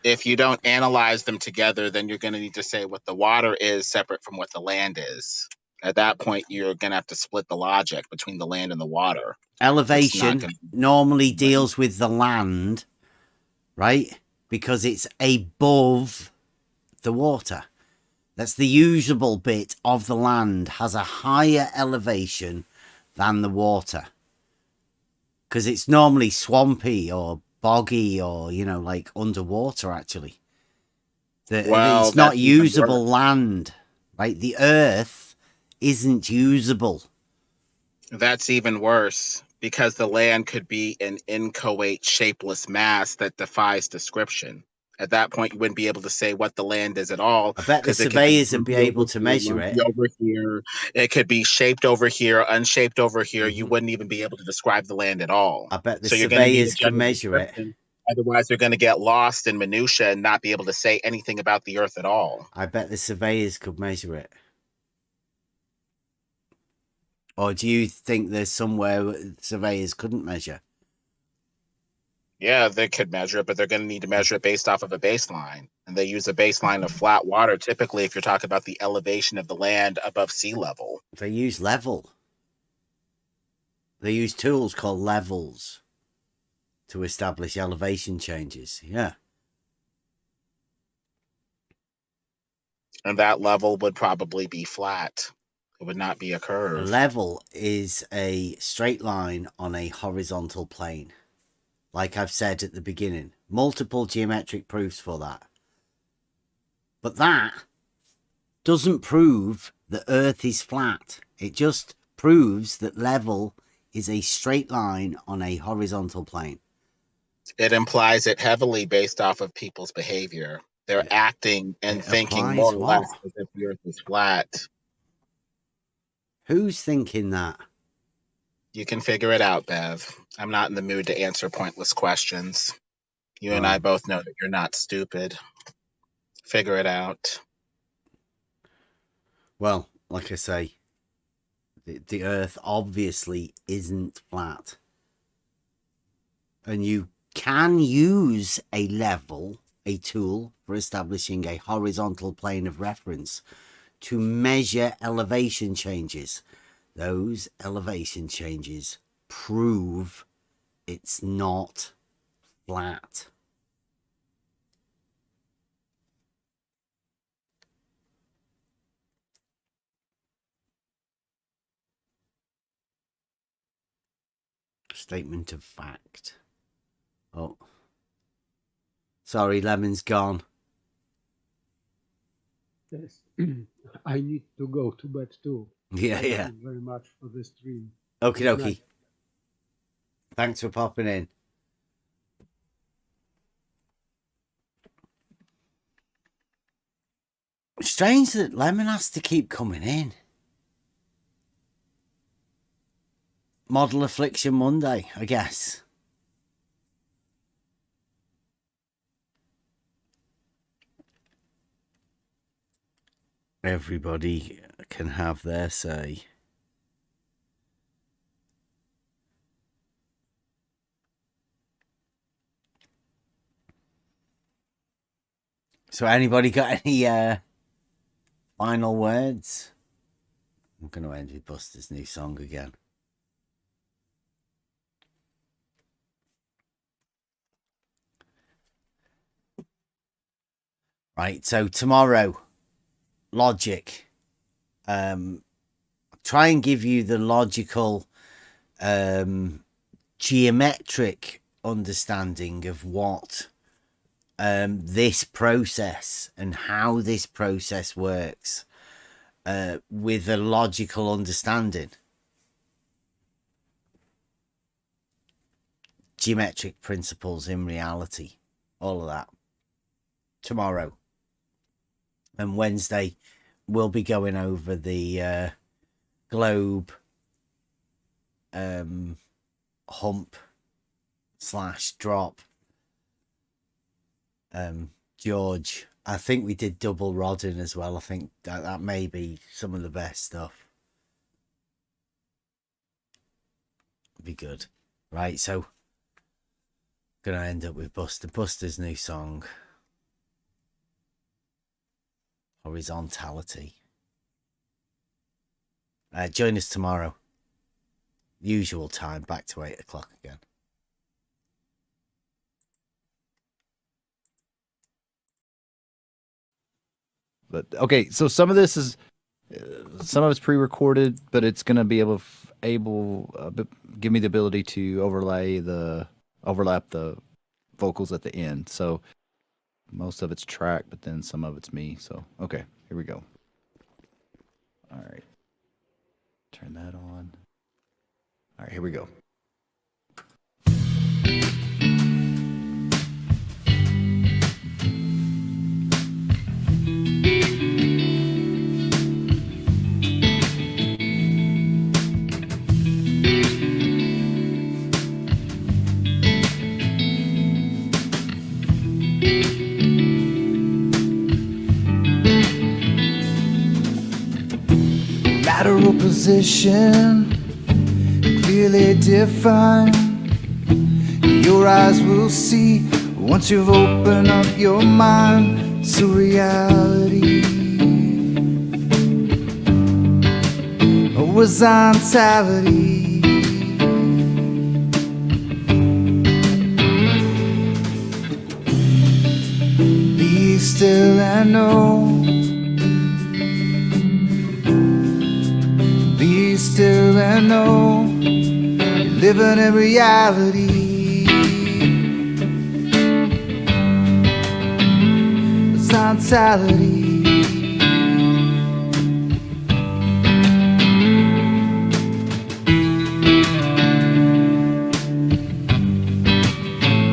if you don't analyze them together, then you're going to need to say what the water is separate from what the land is. At that point, you're going to have to split the logic between the land and the water. Elevation normally deals with the land, right? Because it's above the water. That's the usable bit of the land has a higher elevation than the water. Because it's normally swampy or boggy or, you know, like underwater, actually. It's not usable land, right? The earth isn't usable. That's even worse because the land could be an inchoate, shapeless mass that defies description. At that point, you wouldn't be able to say what the land is at all. I bet the surveyors would be able to measure it. Over here, it could be shaped over here, unshaped over here. You wouldn't even be able to describe the land at all. I bet the surveyors can measure it. Otherwise, they're going to get lost in minutia and not be able to say anything about the earth at all. I bet the surveyors could measure it. Or do you think there's somewhere surveyors couldn't measure? Yeah, they could measure it, but they're going to need to measure it based off of a baseline. And they use a baseline of flat water, typically, if you're talking about the elevation of the land above sea level. They use level. They use tools called levels to establish elevation changes. Yeah. And that level would probably be flat. It would not be a curve. A level is a straight line on a horizontal plane. Like I've said at the beginning, multiple geometric proofs for that. But that doesn't prove the Earth is flat. It just proves that level is a straight line on a horizontal plane. It implies it heavily based off of people's behavior. They're acting and thinking more or less as if the Earth is flat. Who's thinking that? You can figure it out, Bev. I'm not in the mood to answer pointless questions. You and I both know that you're not stupid. Figure it out. Well, like I say, the Earth obviously isn't flat. And you can use a level, a tool for establishing a horizontal plane of reference to measure elevation changes. Those elevation changes prove it's not flat. Statement of fact. Oh. Sorry, Lemon's gone. Yes. I need to go to bed too. Yeah. Thank you very much for the stream. Okie dokie. Thanks for popping in. Strange that Lemon has to keep coming in. Model Affliction Monday, I guess. Everybody can have their say. So anybody got any final words? I'm going to end with Buster's new song again. Right, so tomorrow, logic. Try and give you the logical, geometric understanding of what this process and how this process works with a logical understanding. Geometric principles in reality, all of that. Tomorrow. And Wednesday, we'll be going over the globe hump / drop. George, I think we did double rodding as well. I think that may be some of the best stuff. Be good. Right, so gonna end up with Buster's new song. Horizontality. Join us tomorrow. Usual time, back to 8 o'clock again. But okay, so some of this is some of it's pre-recorded, but it's gonna be give me the ability to overlap the vocals at the end. So most of it's track, but then some of it's me. So okay, here we go. All right, turn that on. All right, here we go. Lateral position, clearly defined. Your eyes will see once you've opened up your mind to reality. Horizontality. Be still and know. Be still and know. Living in reality. Horizontality.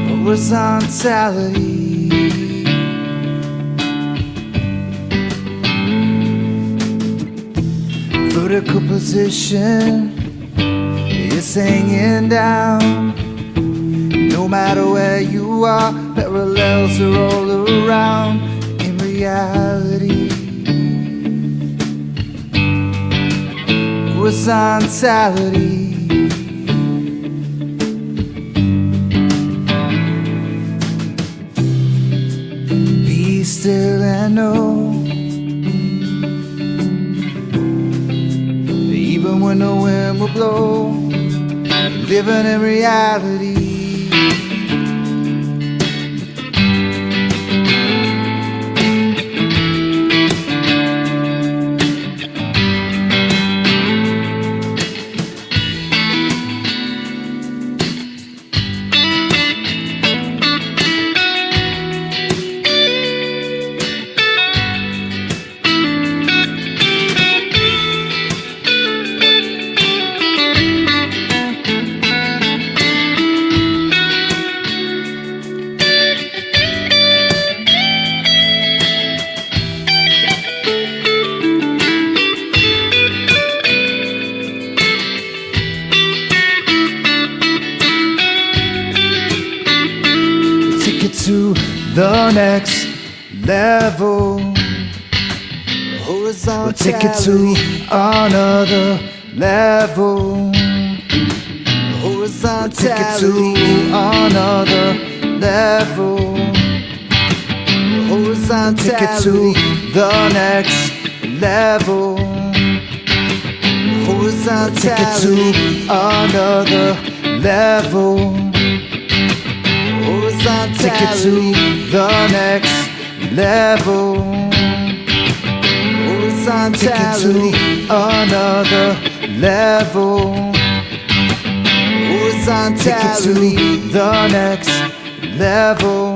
Horizontality. Vertical position is hanging down. No matter where you are, parallels are all around in reality. Horizontality. Be still and know. Even when the wind will blow, living in reality. To the next level. We'll take it to another level. We'll take it to another level. Take it to the next level. Take it to another level. Take it to the next level. Take it to another level. Take it to the next level.